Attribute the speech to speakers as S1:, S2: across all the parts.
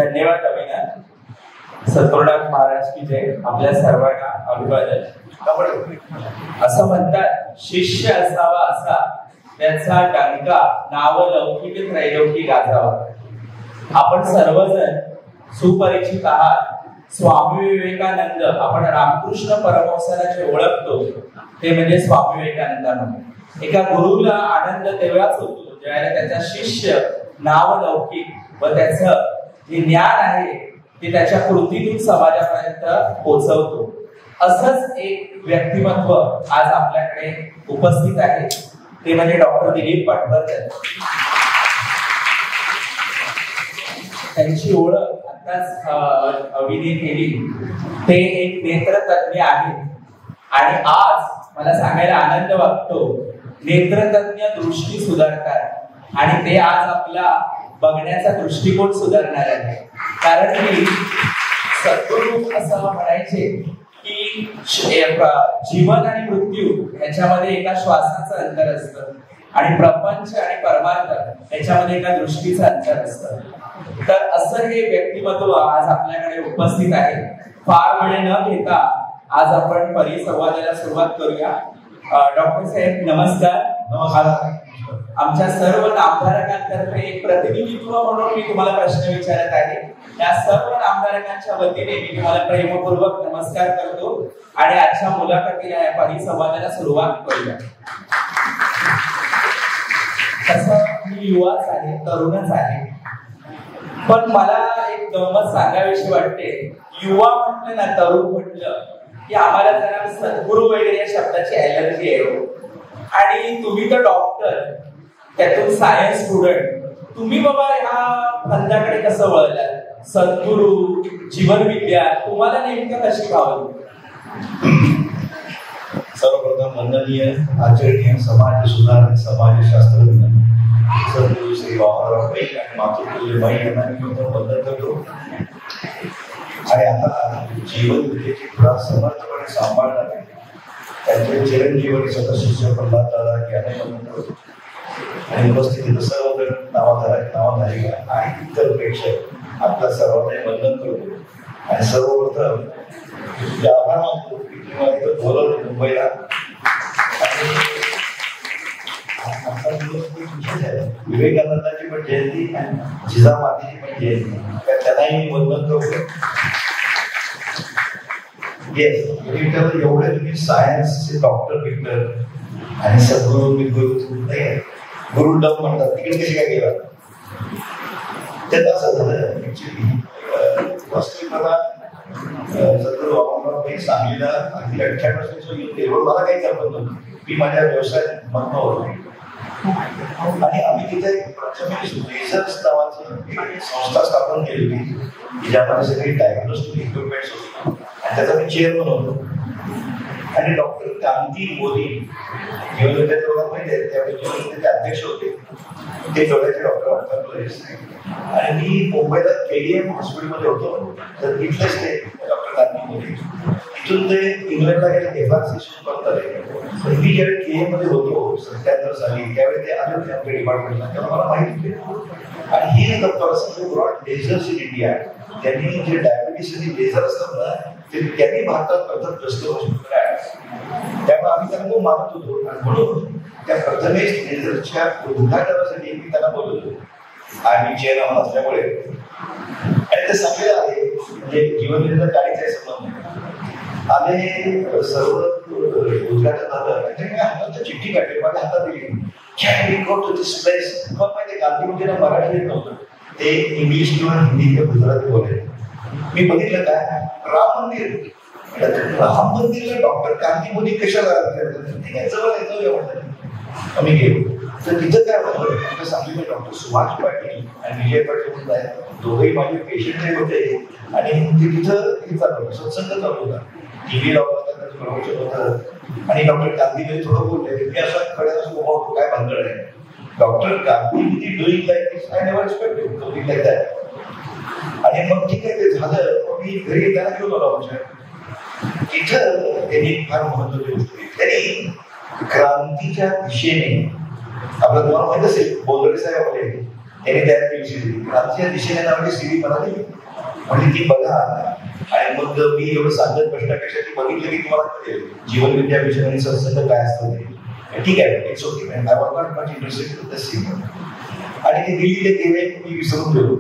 S1: धन्यवाद अभिनंदन. सद्गुरुनाथ महाराज की जय. आपल्या सर्वांना अभिवादन. असं म्हणतात, शिष्य असावा असा त्याचा डंका नाव लौकिक त्रैलोकी गाजावा. आपण सर्वजण सुपरिचित आहात. स्वामी विवेकानंद, आपण रामकृष्ण परमहंसाला जे ओळखतो ते म्हणजे स्वामी विवेकानंदांना. एका गुरुला आनंद तेव्हाच होतो ज्यावेळेला त्याचा शिष्य नाव लौकिक व त्याचं जे ज्ञान आहे ते त्याच्या कृतीतून समाजापर्यंत पोहोचवतो. असंच एक व्यक्तिमत्व आज आपल्याकडे उपस्थित आहे, ते म्हणजे डॉक्टर दिलीप पाटबळकर. त्यांची ओळख आताच अभिनय केली. ते एक नेत्रतज्ञ आहेत आणि आज मला सांगायला आनंद वाटतो, नेत्रतज्ञ दृष्टी सुधारतात आणि ते आज आपला बघण्याचा दृष्टिकोन सुधारणार आहे. कारण की सद्गुरू असं म्हणायचे की जीवन आणि मृत्यू याच्यामध्ये एका श्वासाचं अंतर असतं आणि प्रपंच आणि परमार्थ याच्यामध्ये एका दृष्टीचं अंतर असतं. तर असं हे व्यक्तिमत्व आज आपल्याकडे उपस्थित आहे. फार वेळ न घेता आज आपण परिसंवादाला सुरुवात करूया. डॉक्टर साहेब नमस्कार. आमच्या सर्व नामधारकांतर्फे एक प्रतिनिधित्व म्हणून मी तुम्हाला प्रश्न विचारत आहे. या सर्व नामधारकांच्या वतीने मी तुम्हाला प्रेमपूर्वक नमस्कार करतो आणि आजच्या मुलाखतीला या परिसंवादाला सुरुवात करूया. तसं मी युवाच आहे, तरुणच आहे, पण मला एक गंमत सांगावीशी वाटते. युवा म्हटलं ना, तरुण म्हटलं की आम्हाला जरा सद्गुरू वगैरे या शब्दाची ऍलर्जी आहे. आणि तुम्ही तर डॉक्टर, त्यातून सायन्स स्टुडंट, तुम्ही बाबा ह्या फंदाकडे कसं वळलात? सद्गुरू, जीवनविद्या तुम्हाला नेमकं कशी भावली?
S2: सर्वप्रथम वंदनीय आचरणीय समाज सुधारक समाजशास्त्रज्ञ सद्गुरू श्री वामनराव पैक आणि मातृतुल्य बाई यांना मी वंदन करतो. आणि आता जीवनविद्येची पुरा समर्थपणे सांभाळणारे त्यांचे चिरंजीवनी स्वतः शिष्य प्रल्हाद दादा यांना वंदन करतो. आणि उपस्थित सर्वजण नामधारिका आणि इतर प्रेक्षक आपल्या सर्वांना वंदन करतो. आणि सर्वप्रथम आभार मानतो की तुम्हाला इथं बोलवलं मुंबईला. विवेकानंदाची पण जयंती आणि जिजामातेची पण जयंती, त्यांनाही मी वंदन करतो. येस, एवढे तुम्ही सायन्सचे डॉक्टर बिक्टर आणि सद्गुरू नाही गुरु डब म्हणतात, तिकडे कशी काय गेला? त्यात असं झालं ऍक्च्युली मला सद्गुरू वामनराव पैक सांगलीला अगदी 98 वर्षाचं येऊन तेवढं मला काही कल्पना नव्हतं. मी माझ्या व्यवसायात मग्न होतो आणि आम्ही तिथे प्रथमेश लेझर्स नावाचं एक संस्था स्थापन केली होती ज्यामध्ये सगळी डायग्नोस्टिक इक्विपमेंट्स होती आणि त्याचा मी चेअरमन होतो. आणि डॉक्टर कांती मोदी जीवनविद्याचे लोकांना माहिती आहे, त्यावेळी जीवनविद्याचे अध्यक्ष होते. ते डोळ्याचे डॉक्टर आणि मी मुंबईला KDM हॉस्पिटलमध्ये होतो. तर तिथलेच ते डॉक्टर कांती मोदी, तिथून ते इंग्लंडला गेले FRC सुरू करतात. मी ज्यावेळी KM मध्ये होतो 77 साली, त्यावेळी ते आले होते आपल्या डिपार्टमेंटला, तेव्हा मला माहिती होते. आणि ही डॉक्टर असं ब्रॉड लेझर्स इन इंडिया, त्यांनी जे डायबिटीससाठी लेझर असतात ना, ते त्यांनी भारतात प्रथमग्रस्त हॉस्पिटल आहे. त्यामुळे आम्ही त्यांना मानत होतो. म्हणून त्या प्रथमेश लेझरच्या उद्घाटनासाठी मी त्यांना बोलवतो आणि चेअरमन असल्यामुळे. आणि ते सांगितलं आहे म्हणजे जीवनविद्येचा काहीच आहे संबंध आले. सर्व उद्घाटन झालं, त्यांनी हातात चिठ्ठी काढली, माझ्या हातात दिली. Can we go to this place? मग माहिती गांधीजींना मराठी येत नव्हतं, ते इंग्लिश किंवा हिंदी किंवा गुजराती बोलले. मी बघितलं काय, राम मंदिर. राम मंदिरला डॉक्टर कांती मोदी कशाला जवळ म्हटलं. आम्ही गेलो तर तिथं काय होतं, आमच्या सांगलीमध्ये डॉक्टर सुभाष पाटील आणि विजय पाटील म्हणून आहेत, दोघेही माझे पेशंट होते. आणि ते तिथं हे चालू होतं, सत्संग चालू होता, TV लावला त्याचं प्रवचन होतं. आणि डॉक्टर कांती मोदी थोडं बोलले. मी असं खड्यात असं उभा होतो, काय भानगड आहे. Doctor Kanti Modi doing like this, I never expected doing like that. आणि मग ठीक आहे, ते झालं. मी घरी त्यांना घेऊन आलो आमच्या. तिथं त्यांनी फार महत्वाची गोष्ट केली. त्यांनी क्रांतीच्या दिशेने, आपलं तुम्हाला माहित असेल बोलरे साहेब आपले त्याने तयार केली सीडी. आमच्या दिशेने नावाची सीडी मला दिली, म्हणजे ती बघा. आणि मग मी एवढं सांगत बसण्यापेक्षा ती बघितलं की तुम्हाला कळेल जीवन विद्या मिशन आणि सत्संग काय असतं ते. ठीक आहे, it's okay, I was not much interested with the CD. आणि ती दिली, ते गेले, मी विसरून गेलो.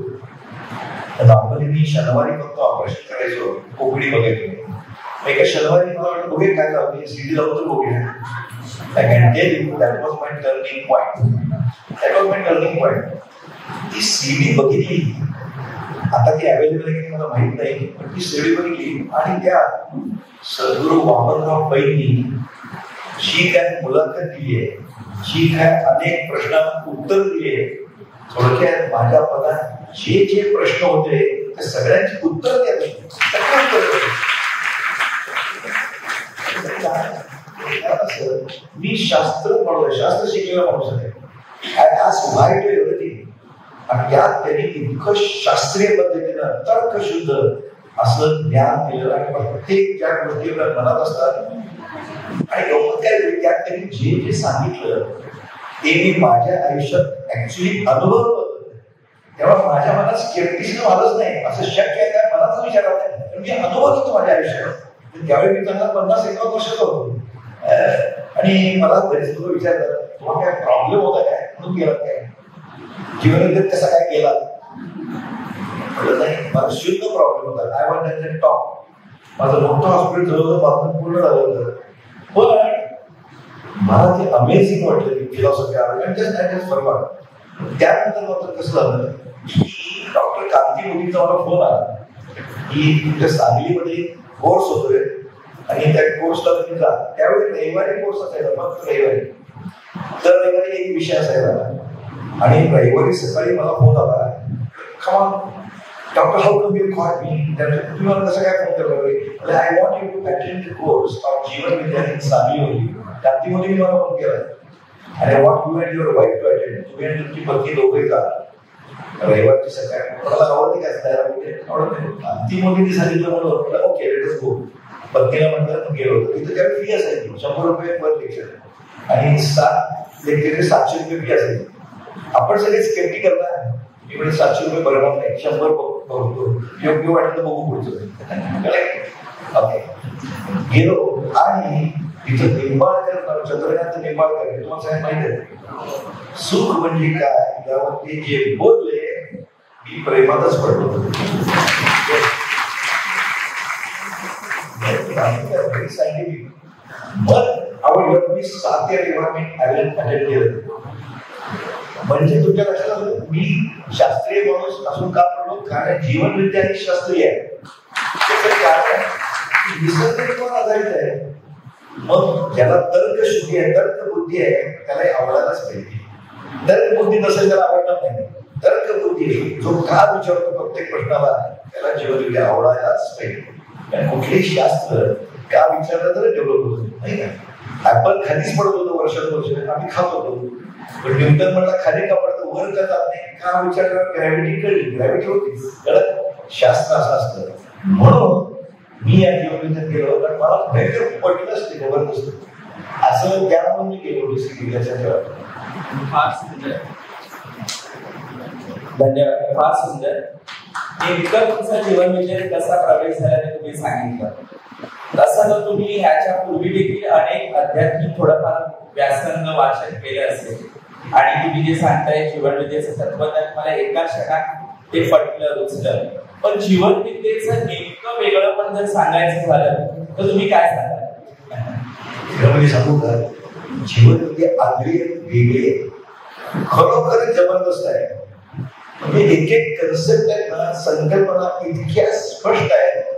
S2: नॉर्मली मी शनिवारी फक्त ऑपरेशन करायचो, कोकडी बघायचो. एका शनिवारी मला वाटतं बघे काय लावली सीडी लावून तर बघूया. I can tell you that was my turning point. That was my turning point. ती सीडी बघितली, आता ती अवेलेबल आहे की मला माहित नाही, पण ती सीडी बघितली आणि त्या सद्गुरू वामनराव पैंनी जी काय मुलाखत दिली आहे, जी काय अनेक प्रश्नांना उत्तर दिली आहे, थोडक्यात माझ्या मनात जे जे प्रश्न होते त्या सगळ्यांची उत्तर द्यावी. मी शास्त्र म्हणून शास्त्र शिकलेला माणूस आहे. आणि त्यात त्यांनी इतकं शास्त्रीय पद्धतीनं तर्कशुद्ध असं ज्ञान दिलेलं आहे. प्रत्येक ज्या गोष्टी मनात असतात आणि गमत काय त्यात त्यांनी जे जे सांगितलं ते मी माझ्या आयुष्यात ऍक्च्युली अनुभवलं होतं. तेव्हा माझ्या मनात स्केप्टिसिझम आलंच नाही, असं शक्य आहे काय मनातच विचार आला नाही, पण मी अनुभवलं होतं माझ्या आयुष्यात. त्यावेळी मी त्यांना 50-51 वर्षाचा होतो. आणि मला बरेच लोक विचारतात तुम्हाला काय प्रॉब्लेम होता काय म्हणून गेला काय, जीवनात कसा काय केला. म्हटलं नाही, मला शुद्ध प्रॉब्लेम होता. I want that top. माझं मोठं हॉस्पिटल जवळ बाथरूम पूर्ण झालं होतं, पण मला ते अमेझिंग वाटलं की फिलॉसॉफी फरक. त्यानंतर मात्र कसं झालं की डॉक्टर कांती मोदींचा मला फोन आला की तुमच्या सांगलीमध्ये कोर्स होतोय आणि त्या कोर्सला तुम्ही जा. त्यावेळी रविवारी कोर्स असायचा, फक्त रविवारी. तर रविवारी एक विषय असायचा आणि रविवारी सकाळी मला फोन आला, खमा doctor how come you call me, तुम्ही मला कसं काय फोन केला. I want you to attend the course of Jeevan Vidya in Sangli होती. कांती मोदींनी मला फोन केला आणि what you and your wife to attend, तुम्ही आणि तुमची पत्नी दोघे जा रविवारची सकाळी. मला आवडते काय जायला आवडत नाही. कांती मोदींनी सांगितलं म्हणून ओके लेट्स गो. पत्नीला म्हणतात गेलो होतो. तिथं त्यावेळी फी असायची 100 रुपये पर लेक्चर आणि 7 लेक्चरचे 700 रुपये फी असायची. आपण सगळे स्केप्टिकल ना, मी म्हणजे 700 रुपये भरणार नाही, 100 भरतो, योग्य वाटलं तर बघू पुढचं. ओके गेलो आणि तिथं निंबाळकर, चंद्रकांत निंबाळकर, तुम्हाला सगळ्यांना माहिती आहे सुख म्हणजे काय यावर ते जे बोलले मी प्रेमातच पडलो. सायंटिफिक मग आवडलं. मी 7 तेव्हा मी अटेंड केलं. म्हणजे तुमच्या लक्षात आलं मी शास्त्रीय माणूस असून का पडलो, कारण जीवन विद्या ही शास्त्रीय आहे. त्याचं कारण निसर्गावर आधारित आहे. मग ज्याला तर्कशुद्धी आहे, तर्कबुद्धी आहे, त्याला आवडायलाच पाहिजे. तर्कबुद्धी नसेल त्याला आवडणार नाही. तर्कबुद्धी जो का विचारतो प्रत्येक प्रश्नाला त्याला जीवन विद्या आवडायलाच पाहिजे. कुठलेही शास्त्र का विचारलं तर डेव्हलप होतं नाही का. ऍपल खालीच पडत होतं वर्षानुवर्ष, आम्ही खात होतो. पण न्यूटन म्हणला खाली का पडतं वर का जात नाही, का विचारल्यावर ग्रॅव्हिटी कळली, ग्रॅव्हिटी होती. कळत शास्त्र असं असतं. म्हणून मी या जीवनात गेलो कारण मला भयंकर पटलंच ते जबरदस्त असं. त्यामुळे मी गेलो डिस्ट्रिक्ट.
S1: फार सुंदर, धन्यवाद, फार सुंदर. नेमकं तुमचा जीवन विद्येत कसा प्रवेश झाला ते तुम्ही सांगितलं. तसं तर तुम्ही ह्याच्या पूर्वी देखील अनेक आध्यात्मिक थोडंफार व्यासंग वाचन केलं असेल आणि तुम्ही जे सांगताय जीवन विद्येचं तत्वज्ञान मला एका क्षणात ते पटलं, रुचलं. पण जीवन विद्येचं नेमकं वेगळं पण जर सांगायचं झालं तर तुम्ही काय सांगाल?
S2: सांगू का, जीवन विद्या आगळी वेगळी आहे, खरोखरच जबरदस्त आहे. म्हणजे एक एक कन्सेप्ट आहेत ना, संकल्पना इतक्या स्पष्ट आहेत.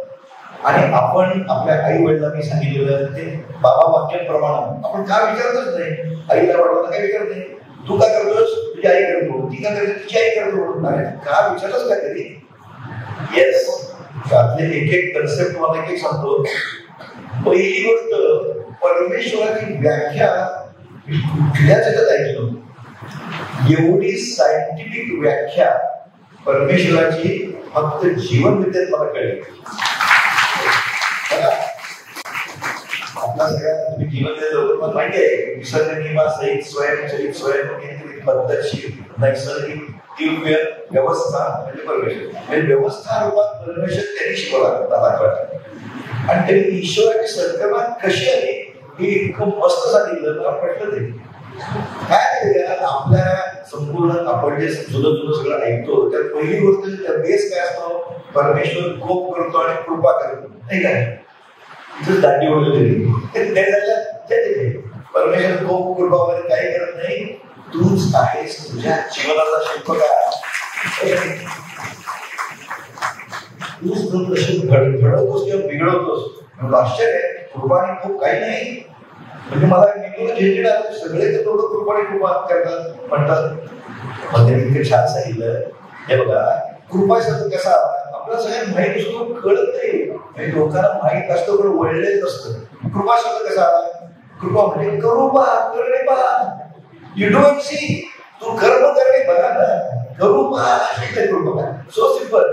S2: आणि आपण आपल्या आई वडिलांनी सांगितलेलं ते बाबा वाक्यांप्रमाणे आपण का विचारतच नाही. आईला वडिलांना काय विचारत नाही, तू काय करतोस, तुझी आई करतो, ती काय करते, तुझी आई करतो, का विचारच काय तरी. येस, त्यातले एक एक कन्सेप्ट मला एक एक सांगतो. पहिली गोष्ट, परमेश्वराची व्याख्या कुठल्याच ह्याच्यात ऐकली नव्हती. एवढी सायंटिफिक व्याख्या परमेश्वराची फक्त जीवन विद्येत मला कळली. आपला सगळ्या तुम्ही जीवन विद्येत माहिती आहे, निसर्ग नियमा सहित स्वयंचलित स्वयंनियंत्रित पद्धतशीर नैसर्गिक दिव्य व्यवस्था म्हणजे परमेश्वर. म्हणजे व्यवस्था रूपात परमेश्वर त्यांनी शिकवला दाखवला. आणि त्यांनी ईश्वराची संकल्पना कशी आली हे इतकं मस्त सांगितलं, मला पटलं ते. काय आपल्या संपूर्ण आपण जे जुनं जुनं सगळं ऐकतो त्यात पहिली गोष्ट बेस काय असतो, परमेश्वर कोप करतो आणि कृपा करतो, नाही काय? दांडी ओढली परमेश्वर कोप कृपा वगैरे काही करत नाही. तूच आहेस तुझ्या जीवनाचा शिल्पकार. तूच घडवतोस किंवा बिघडवतोस. आश्चर्य आहे, कृपा आणि खूप काही नाही. म्हणजे मला झेंझेड आलं, सगळे तर तेवढं कृपा आणि कृपा करतात म्हणतात. मग त्यांनी इतकं छान सांगितलं. हे बघा, कृपा शब्द कसा आपल्याला सगळ्यांना माहीत असतो, कळत नाही. म्हणजे लोकांना माहीत असतं पण वळलेच असतं. कृपा शब्द कसा आला? कृपा म्हणजे करू पहा, करणे पहा. यू डोंट सी, तू कर्म करणे बघा ना, करू पहा. कृपा सो सिंपल.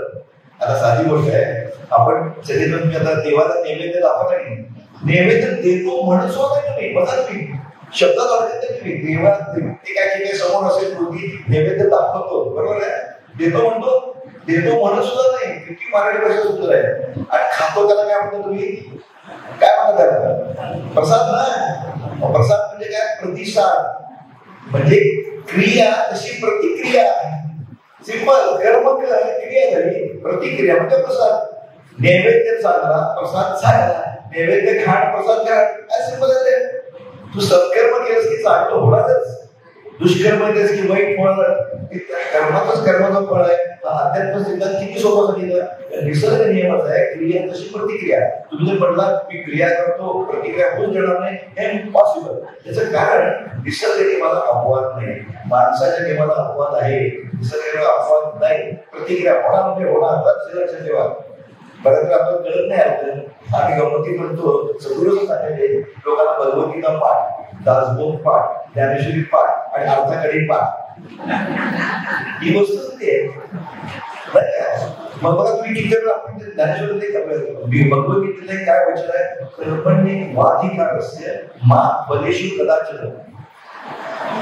S2: आता साधी गोष्ट आहे, आपण सगळेजण आता देवाला नैवेद्य दाखवत नाही, नैवेद्य देतो म्हणून सोडायचं नाही. बघा तुम्ही शब्दात वाटत नाही, देवा ते काय समोर असेल कृती नैवेद्य दाखवतो, बरोबर आहे, देतो म्हणतो, देतो म्हणून सुद्धा नाही. किती मराठी भाषा सुद्धा आहे. आणि खातो त्याला काय म्हणतो तुम्ही, काय म्हणतात त्याला? प्रसाद ना. प्रसाद म्हणजे काय? प्रतिसाद. म्हणजे क्रिया तशी प्रतिक्रिया. सिंपल. कर्म क्रिया झाली, प्रतिक्रिया म्हणजे प्रसाद. नैवेद्य चांगला, प्रसाद चांगला. नैवेद्य खाण, प्रसाद खाण, काय सिंपल आहे. तू सत्कर्म केलंस की चांगलं होणारच, दुष्कर्म केलंस की वाईट होणार. कर्मातच कर्माचं फळ आहे. अध्यात्म सिद्धांत किती सोपं सांगितलं. निसर्ग नियमाचा आहे, क्रिया तशी प्रतिक्रिया. तुम्ही जर म्हटला मी क्रिया करतो, प्रतिक्रिया होऊन देणार नाही, हे इम्पॉसिबल. त्याचं कारण निसर्ग नियमाला अपवाद नाही, माणसाच्या नियमाला अपवाद आहे. निसर्ग नियमाला अपवाद नाही, प्रतिक्रिया होणार म्हणजे होणार. लक्षात ठेवा. बऱ्याच वेळा आपल्याला कळत नाही. आम्ही गमती म्हणतो, सगळं सांगायचे लोकांना भगवद्गीता पाठ, दासबोध पाठ, ज्ञानेश्वरी पाठ आणि अर्थाकडे पाठ. ही गोष्ट आहे. मग बघा तुम्ही किती आपण ज्ञानेश्वरी भगवद्गीतेला काय वचन आहे, कर्मण्ये वाधिकारस्य मा फलेषु कदाचन.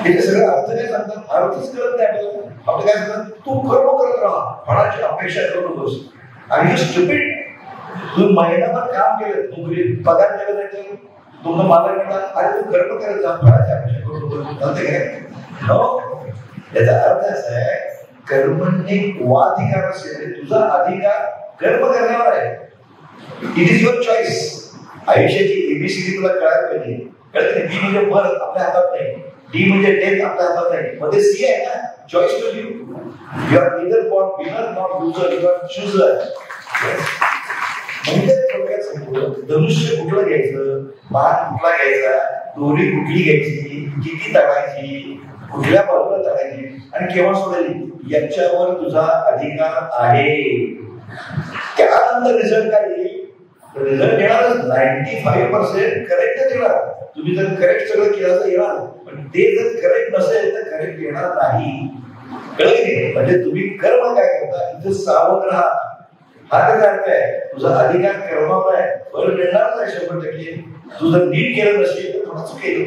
S2: त्याचे सगळे अर्थ काय सांगतात, अर्थच कळत नाही आपल्याला. आपलं काय सांगतात, तू कर्म करत राहा, फळाची अपेक्षा करू नकोस. आणि स्टुपिड, तुम्ही महिनाभर काम केलं, नोकरी पगार केलं नाही, तुमचं मालक म्हणतात अरे तू कर्म करत जा, फळाची अपेक्षा करू नको. काय याचा अर्थ असा आहे, कर्मण्ये वाधिकार असेल, तुझा अधिकार कर्म करण्यावर आहे. It is your choice. आयुष्याची एबीसीडी तुला कळायला पाहिजे. कळत नाही. बी म्हणजे बर्थ आपल्या हातात नाही, डी म्हणजे डेथ आपल्या हातात नाही, मध्ये सी आहे ना, choice to you. You are neither born winner nor loser, you are chooser. म्हणजे थोडक्यात सांगतो, धनुष्य कुठलं घ्यायचं, बाण कुठला घ्यायचा, दोरी कुठली घ्यायची, किती तळायची, कुठल्या बाजूला तळायची आणि केव्हा सोडायची, याच्यावर तुझा अधिकार आहे. त्यानंतर रिझल्ट काय येईल, रिझल्ट येणारच. 95% करेक्ट येणार. तुम्ही जर करेक्ट सगळं केलं तर येणार, पण ते जर करेक्ट नसेल तर करेक्ट येणार नाही. कळलं? म्हणजे तुम्ही कर्म काय करता इथे सावध राहा. हा त्याचा अर्थ आहे, तुझा अधिकार कर्मावर आहे, बरं मिळणारच आहे 100%. तू जर नीट केलं नसेल तर थोडं चुकेल.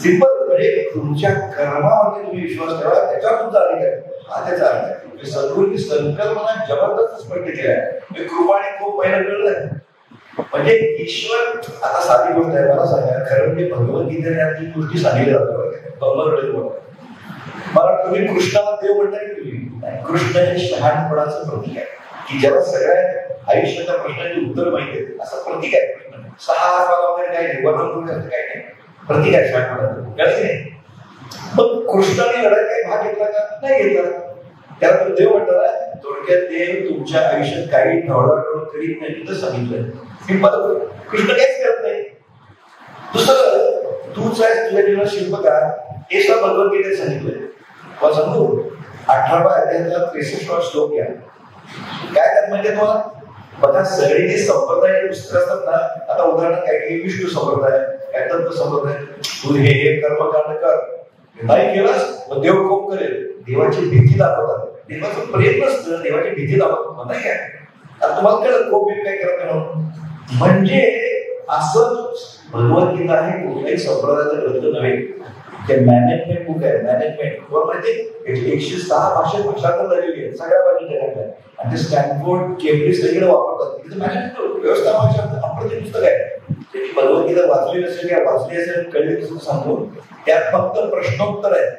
S2: सिंपल. म्हणजे तुमच्या कर्मावरती तुम्ही विश्वास ठेवा, त्याच्यावर तुमचा अधिकार. हा त्याचा अर्थ आहे. सद्गुरूंनी संकल्पना जबरदस्त स्पष्ट केली आहे. कृपाने खूप पहिलं कळलं. म्हणजे ईश्वर, आता साधी गोष्ट आहे, मला सांगा, खरं म्हणजे भगवद्गीतेने ती गोष्टी सांगितल्या जातात. मला तुम्ही कृष्णाला देव म्हणता की तुम्ही, कृष्ण हे शहाणपणाचं प्रतीक आहे, की ज्याला सगळ्या आयुष्याच्या प्रश्नाची उत्तर माहिती आहे, असं प्रतीक आहे कृष्ण. 6 हाताला वगैरे काही नाही, वर्णन करून असं काही नाही, प्रतीक आहे शहाणपणाचं. कळलं नाही? मग कृष्णाने लढाई काही भाग घेतला का? नाही घेतला. त्याला तो देव म्हणताना, थोडक्यात देव तुमच्या आयुष्यात काही ढवळाढवळ करीत नाही, तिथं सांगितलं. कृष्ण काहीच करत नाही. दुसरं, तूच आहेस तुझ्या जीवनात शिल्पकार, हे सुद्धा भगवद्गीतेत सांगितलंय. मला सांगू, 18व्या अध्यायातला 63वा श्लोक घ्या. काय त्यात म्हणजे तुम्हाला बघा, सगळे जे संप्रदाय पुस्तक असतात ना, आता उदाहरण काय की विष्णू संप्रदाय, काय दत्त संप्रदाय, तू हे कर्मकांड कर, नाही केलंस मग देव कोप करेल. देवाची भीती दाखवतात. देवाचं प्रेम नसतं, देवाची भीती दाखवतात. नाही काय, आता तुम्हाला कळत कोप काय करत नाही. म्हणजे असं भगवद्गीता हे कुठल्याही संप्रदायाचा ग्रंथ नव्हे, ते मॅनेजमेंट बुक आहे. मॅनेजमेंट माहिती 106 भाषेत भाषांतर झालेली आहे सगळ्या बाजू जगातल्या, आणि ते स्टॅनफोर्ड केम्ब्रिज सगळीकडे वापरतात. तिथे मॅनेजमेंट व्यवस्थापनाचे अप्रतिम पुस्तक आहे. त्याची भगवद्गीता वाचली नसेल किंवा वाचली असेल कळली कसं सांगतो, त्यात फक्त प्रश्नोत्तर आहे,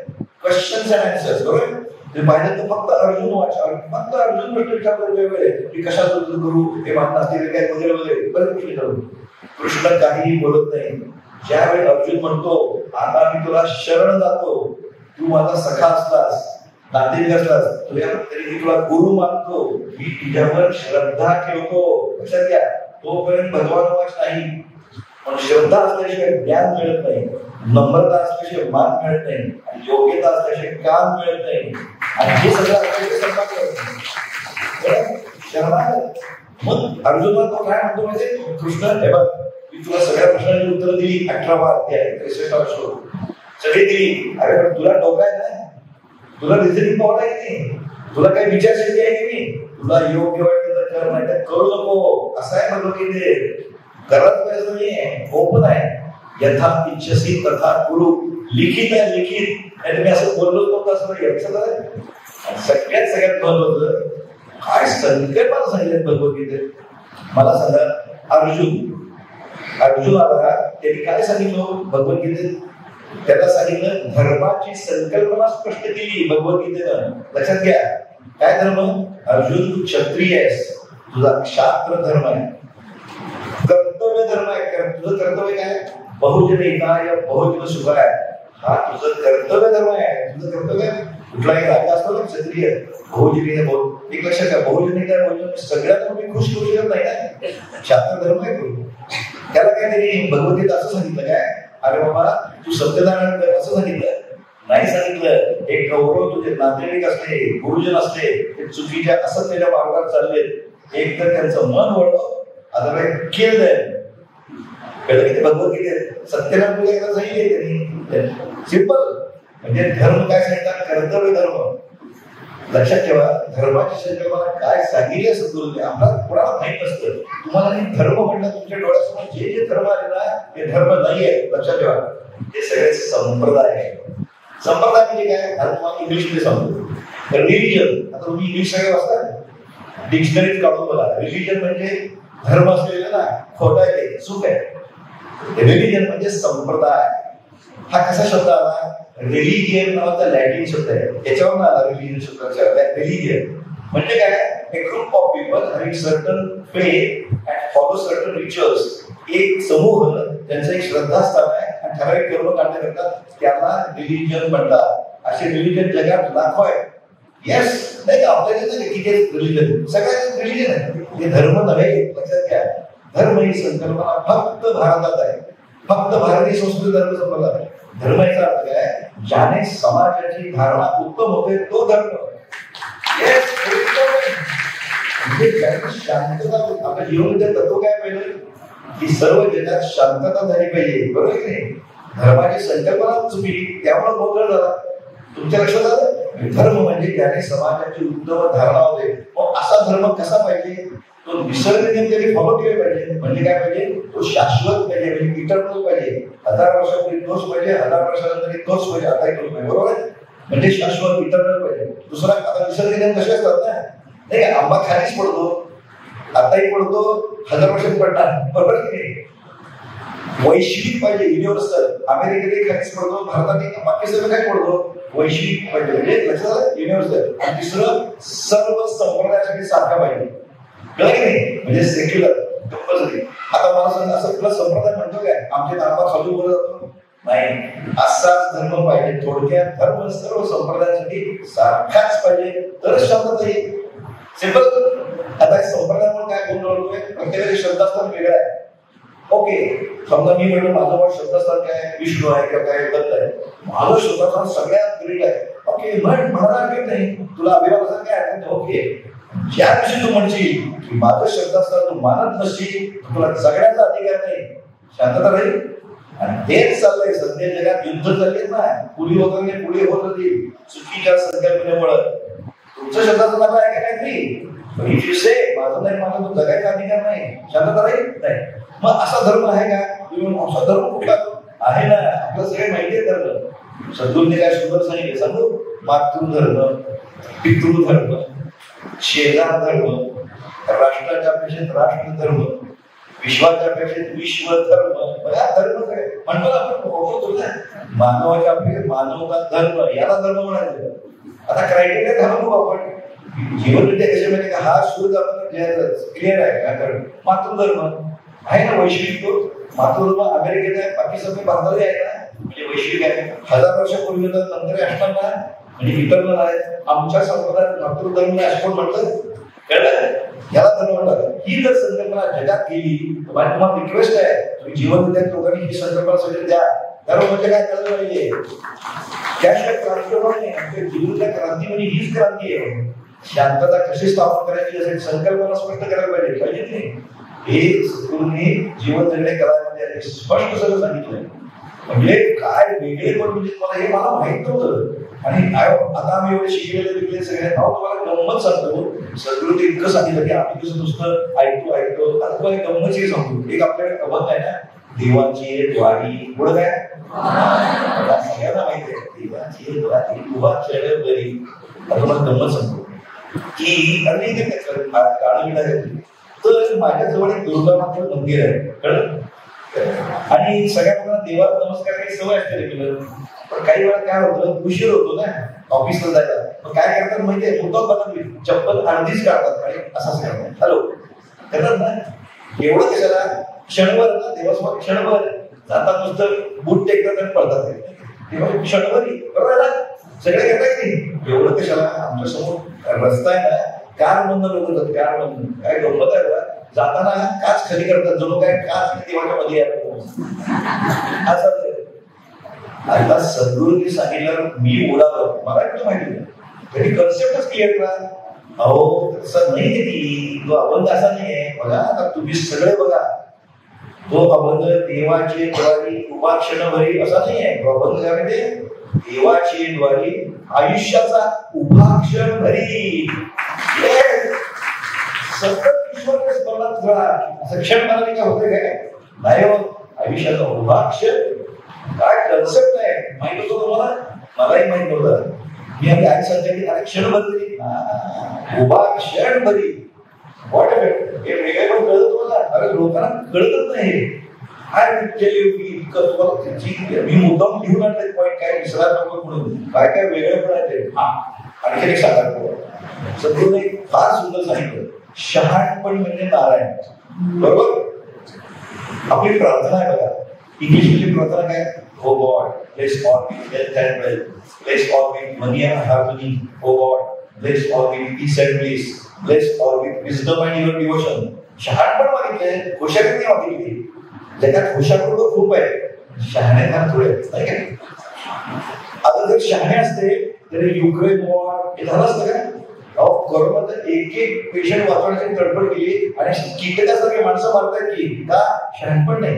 S2: क्वेश्चन्स अँड आन्सर्स. बरोबर, ते पाहिलं तर फक्त अर्जुन वाचा, फक्त अर्जुन प्रश्न विचारतात वेगवेगळे की कशात युद्ध करू, हे मानत असतील काय वगैरे वगैरे बरेच प्रश्न विचारू. कृष्ण काहीही बोलत नाही. ज्यावेळी अर्जुन म्हणतो आता मी तुला शरण जातो, तू माझा सखा असलास, नातेवाईक असलास, तरी मी तुला गुरु मानतो, मी तुझ्यावर श्रद्धा ठेवतो. लक्षात घ्या, तोपर्यंत भगवान वाच नाही. पण श्रद्धा असल्याशिवाय ज्ञान मिळत नाही, नम्रता असल्याशिवाय मान मिळत नाही, आणि योग्यता असल्याशिवाय काम मिळत नाही. आणि हे सगळं शरणागत. मग अर्जुना तो काय म्हणतो म्हणजे कृष्ण, हे बघ मी तुला सगळ्या प्रश्नांची उत्तर दिली, 18वा अध्याय 63वा श्लोक सगळी दिली. अरे पण तुला डोका आहे ना, तुला रिझनिंग पावला आहे की नाही, तुला काही विचारशक्ती आहे की नाही, तुला योग्य वाटतं तर कर, नाही तर करू नको. असं आहे भगवद्गीते. करत पाहिजे नाहीये, ओपन आहे. यथा इच्छसी तथा कुरु, लिखित आहे लिखित. आणि मी असं बोललो नव्हतं असं नाही. सगळ्यात महत्वाचं काय संकल्पना सांगितलं भगवद्गीतेत. मला सांगा, अर्जुनाला त्यांनी काय सांगितलं भगवद्गीतेत? त्याला सांगितलं धर्माची संकल्पना स्पष्ट केली भगवद्गीतेनं. लक्षात घ्या, काय धर्म? अर्जुन तू क्षत्रिय आहेस, तुझा क्षात्र धर्म आहे. कर्तव्य धर्म आहे. तुझं कर्तव्य काय? बहुजन हिताय बहुजन सुखाय, हा तुझं कर्तव्य धर्म आहे. तुझं कर्तव्य कुठलाही राजा असतो ना क्षत्रिय, बहुजनी बहुत एक लक्षात घ्या, बहुजनी काय बहुजन सगळ्यात तुम्ही खुश करू शकत नाही ना, क्षात्र धर्म आहे तो. त्याला काय त्यांनी भगवद्गीता असं सांगितलं काय, अरे बाबा तू सत्यनारायण कर असं सांगितलं नाही. सांगितलं एक गौरव तुझे नातेवाईक असले, गुरुजन असले, ते चुकीच्या असत्याच्या मार्गात चालले, एक तर त्यांचं मन वळव, अदरवाईज किल देम. कळलं की भगवद्गीतेत सत्यनारायण पूजा एकदा सांगितले त्यांनी. सिंपल. म्हणजे धर्म काय सांगतात? कर्तव्य धर्म. लक्षात ठेवा, धर्माची संकल्पना काय सांगितली सद्गुरूने आम्हाला कोणाला माहित नसतं. तुम्हाला धर्म म्हणलं तुमच्या डोळ्यासमोर जे जे धर्म आले ना ते धर्म नाही आहे. लक्षात ठेवा, ते सगळे संप्रदाय आहे. संप्रदाय म्हणजे काय? आता तुम्हाला इंग्लिश मध्ये सांगतो, रिलिजन. आता तुम्ही इंग्लिश सगळे वाचता, डिक्शनरीत काढून बघा. रिलिजन म्हणजे धर्म असलेलं ना, खोटा आहे ते, चूक आहे. रिलिजन म्हणजे संप्रदाय. हा कसा शब्द आला? रिलिजियन नावाचा लॅटिन शब्द आहे, त्याच्यावरून आला रिलिजन शब्दाचा अर्थ. रिलिजियन म्हणजे काय? A group of people having certain faith and follow certain rituals. एक समूह, त्यांचं एक श्रद्धास्थान आहे आणि ठराविक कर्मकांड करतात, त्याला रिलिजन म्हणतात. असे रिलिजन जगात लाखो आहे. येस, नाही आपल्याला किती रिलिजन, सगळ्यात रिलिजन आहे, हे धर्म नव्हे. लक्षात घ्या, धर्म ही संकल्पना फक्त भारतात आहे, फक्त भारतीय संस्कृती धर्म संपला आहे. धर्म याचा अर्थ काय? ज्याने समाजाची धारणा उत्तम होते तो धर्म. शांतता. आपल्या जीवनाचे तत्व काय पाहिजे की सर्व जगात शांतता झाली पाहिजे. बरोबर की नाही? धर्माची संकल्पना चुकली, त्यामुळे गोंधळ झाला. तुमच्या लक्षात आलं? धर्म म्हणजे ज्याने समाजाची उत्तम धारणा होते. मग असा धर्म कसा पाहिजे? तो निसर्ग नियम त्यांनी फॉलो केले पाहिजे. म्हणजे काय पाहिजे? तो शाश्वत पाहिजे, म्हणजे इटर्नल पाहिजे. 1000 वर्षापूर्वी तोच पाहिजे, 1000 वर्षानंतर तोच पाहिजे, आताही तोच पाहिजे. बरोबर आहे? म्हणजे शाश्वत इटर्नल पाहिजे. दुसरा, आता निसर्ग नियम कसे असतात ना, नाही आंबा खालीच पडतो, आताही पडतो, 1000 वर्षात पडणार. बरोबर की नाही? वैश्विक पाहिजे, युनिव्हर्सल. अमेरिकेतही खालीच पडतो, भारतातही, पाकिस्तान काय पडतो, वैश्विक पाहिजे, म्हणजे लक्षात युनिव्हर्सल. आणि तिसरं, सर्व संप्रदायासाठी सारखा पाहिजे. म्हणजे सेक्युलर कंपल्सरी. आता मला सांगा, असं तुला संप्रदाय म्हणतो काय? आमच्या आंबा खाली बोलला जातो नाही, असाच धर्म पाहिजे. थोडक्यात धर्म सर्व संप्रदायासाठी सारखाच पाहिजे, तरच शांतता येईल. सिंपल. आता संप्रदायामुळे काय गोंधळ होतोय? प्रत्येकाचे श्रद्धास्थान वेगळं आहे. ओके, समजा मी म्हणतो माझं श्रद्धास्थान काय? विष्णू आहे किंवा काय दत्त आहे. माझं श्रद्धास्थान सगळ्यात ग्रेट आहे. ओके, म्हणाला नाही, तुला अभिमान काय आहे? ओके, ज्या दिवशी तू म्हणशील की माझं श्रद्धास्थान तू मानत नसशील, तुला जगण्याचा अधिकार नाही, शांतता राहील. आणि तेच चाललंय सध्या जगात. युद्ध चालले ना, पुढे होत पुढे होत होती चुकीच्या संकल्पनेमुळे. तुमचं श्रद्धास्थान आहे का नाही? इफ यू से माझं नाही माझा तो जगायचा अधिकार नाही, शांतता राहील नाही, मग असा धर्म आहे का? असा धर्म कुठला आहे ना? आपल्याला सगळे माहिती आहे धर्म. सद्गुरूंनी काय सुंदर सांगितले सांगू? मातृधर्म, पितृधर्म, शेजार धर्म, राष्ट्राच्या अपेक्षेत राष्ट्रधर्म, विश्वाच्या अपेक्षेत विश्वधर्म. बघा धर्म सगळे म्हणतो आपण ओळखतो ना, मानवाच्या अपेक्षेत मानवता धर्म, याला धर्म म्हणायचं. आता क्रायटेरिया घालू आपण जीवनविद्या कशा माहिती का? हा सूर्य आपण क्लिअर आहे का? धर्म मातृधर्म आहे ना, वैश्विक तो मातृधर्म अमेरिकेत आहे, पाकिस्तान भारताला आहे ना, म्हणजे वैश्विक आहे. 1000 वर्षापूर्वी नंतर असणार ना, म्हणजे इतर आहे. आमच्या संप्रदायात मातृधर्म असं म्हणतात, कळलं? याला धर्म म्हणतात. ही जर संकल्पना जगात गेली तर तुम्हाला रिक्वेस्ट आहे, तुम्ही जीवनविद्यात लोकांनी ही संकल्पना सगळी द्या. धर्म म्हणजे काय कळलं पाहिजे. त्याशिवाय क्रांती होणार नाही. आमच्या जीवनातल्या क्रांती म्हणजे हीच क्रांती आहे. शांतता कशी स्थापन करायची असेल संकल्पना स्पष्ट करायला पाहिजे नाही. हे सद्गुरूंनी जीवन जगणे कलामध्ये स्पष्ट सगळं सांगितलंय. म्हणजे काय वेगळे पण म्हणजे मला हे मला माहित नव्हतं. आणि आता आम्ही एवढे शिकलेले सगळे तुम्हाला गंमत सांगतो. सद्गुरूंनी इतकं सांगितलं की आम्ही कसं नुसतं ऐकतो आता तुम्हाला गंमतची सांगतो. एक आपल्याकडे अभंग आहे ना, देवाची द्वारी, पुढं काय सगळ्यांना माहिती आहे, देवाची द्वारी उभा चढ बरी. आता तुम्हाला गंमत सांगतो की गाणं तर माझ्याजवळ एक दुर्गामाचं मंदिर आहे, कळलं? आणि सगळ्या लोकांना देवाला नमस्कार काही सवय असते रेग्युलर. पण काही वेळा काय होतं, उशीर होतो ना ऑफिसला जायला. मग काय करतात माहितीये, मुद्दाम बघा चप्पल अर्धीच काढतात आणि असंच करतात, हॅलो करतात ना. एवढं कशाला? क्षणभर ना देवासमोर क्षणभर जातात, नुसतं बूट टेकतात आणि पळतात. तेव्हा क्षणभरी बरोबर सगळे करतात की एवढं कशाला? आमच्या समोर रस्ता आहे ना, कार मधनं लोक जातात, कार मधनं. काय गंमत आहे बघा, जाताना काच खाली करतात, जणू काय काच देवाच्या मध्ये असं. आता सद्गुरूंनी सांगितलं मी उडालं, मला कुठं माहिती नाही, तरी कन्सेप्टच क्लिअर करा. अहो तसं नाही ती, तो अभंग असा नाही आहे. बघा आता तुम्ही सगळे बघा, तो अभंग देवाचे द्वारी उभा क्षणभरी असा नाही आहे. तो अभंग काय म्हणजे देवाची द्वारी आयुष्याचा उभा क्षण भरी. सतत ईश्वर स्मरणात घडा असं क्षण मला काय होते काय नाही होत. आयुष्याचा उभा क्षण काय कन्सेप्ट आहे माहित होतं तुम्हाला? मलाही माहित नव्हतं. मी आम्ही आई सांगते की अरे क्षण बदली उभा क्षण भरी वॉट हे वेगळे पण कळत तुम्हाला? अरे लोकांना कळतच नाही. काय इतकं तुम्हाला मी मुद्दाम घेऊन आणले पॉईंट, काय विसरायला नको म्हणून. काय काय वेगळं पण आहे ते. आणखी एक सांगा, सद्गुरूंनी फार सुंदर सांगितलं, शहाणपण म्हणजे नारायण. बरोबर? आपली प्रार्थना आहे बघा, इंग्लिशमधली प्रार्थना काय? O God bless all with health and wealth, bless all with money and harmony, O God bless all with peace and bliss, bless all with wisdom and your devotion. शहाणपण मागितलंय, हुशारी नाही मागितली. जगात हुशार लोक खूप आहे, शहाणे फार थोडे नाही का? आता जर शहाणे असते तरी युक्रेन वॉर हे झालं असतं का? कोरोनाचा एक पेशंट वाचवण्याची तडफड केली आणि कीटकासारखे माणसं मारतात की का? शहाणपण नाही.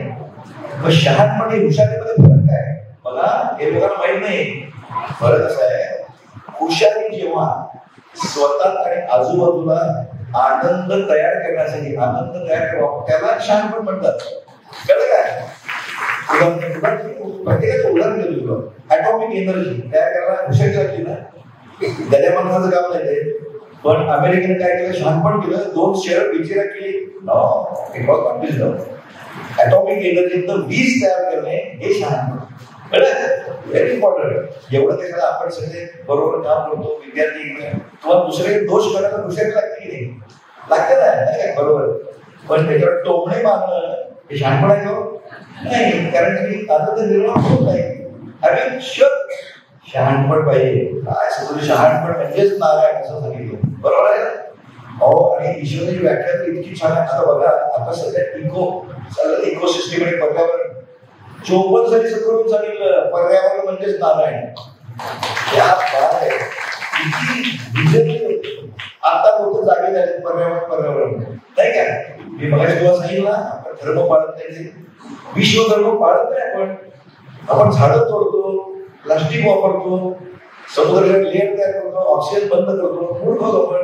S2: मग शहाणपण हे हुशारीमध्ये फरक काय? मला हे लोकांना माहित नाही. फरक असा आहे, हुशारी जेव्हा स्वतः आणि आजूबाजूला आनंद तयार करण्यासाठी आनंद तयार करावा त्याला शहाणपण म्हणतात. कळलं काय? प्रत्येकाचं उदाहरण देतो तुला. ॲटॉमिक एनर्जी तयार करायला हुशारी लागली ना, गद्या माणसाचं काम नाही ते. पण अमेरिकेने काय केलं? शहाणपण केलं, 2 शेअर विचार केली. ॲटॉमिक एनर्जीतनं वीज तयार करणे हे शहाणपण. Very important. एवढं त्याच्याला आपण सगळे बरोबर काम करतो, विद्यार्थी तुम्हाला दुसरे दोष करायला हुशारी लागते की नाही? लागते ना, बरोबर. पण त्याच्यावर टोमणे मारणं हे शहाणपण आहे का? नाही, कारण की आता तर निर्माण होत नाही. अरे शहाणपण पाहिजे. काय सगळं शहाणपण म्हणजेच नारायण असं सांगितलं, बरोबर आहे ना? हो. आणि ईश्वराची व्याख्या तर इतकी छान आहे. आता बघा, आता सध्या इकोसिस्टम आणि पर्यावरण 54 साली सद्गुरूंनी सांगितलं पर्यावरण म्हणजेच नारायण. या बात आहे किती आता लोक जागे झाले पर्यावरण नाही का? मी मगाशी तुला सांगितलं आपण धर्म पाळत नाही, विश्वधर्म पाळत नाही. आपण झाडं तोडतो, प्लास्टिक वापरतो, समुद्राच्या लेअर तयार करतो, ऑक्सिजन बंद करतो. मूळ बघ आपण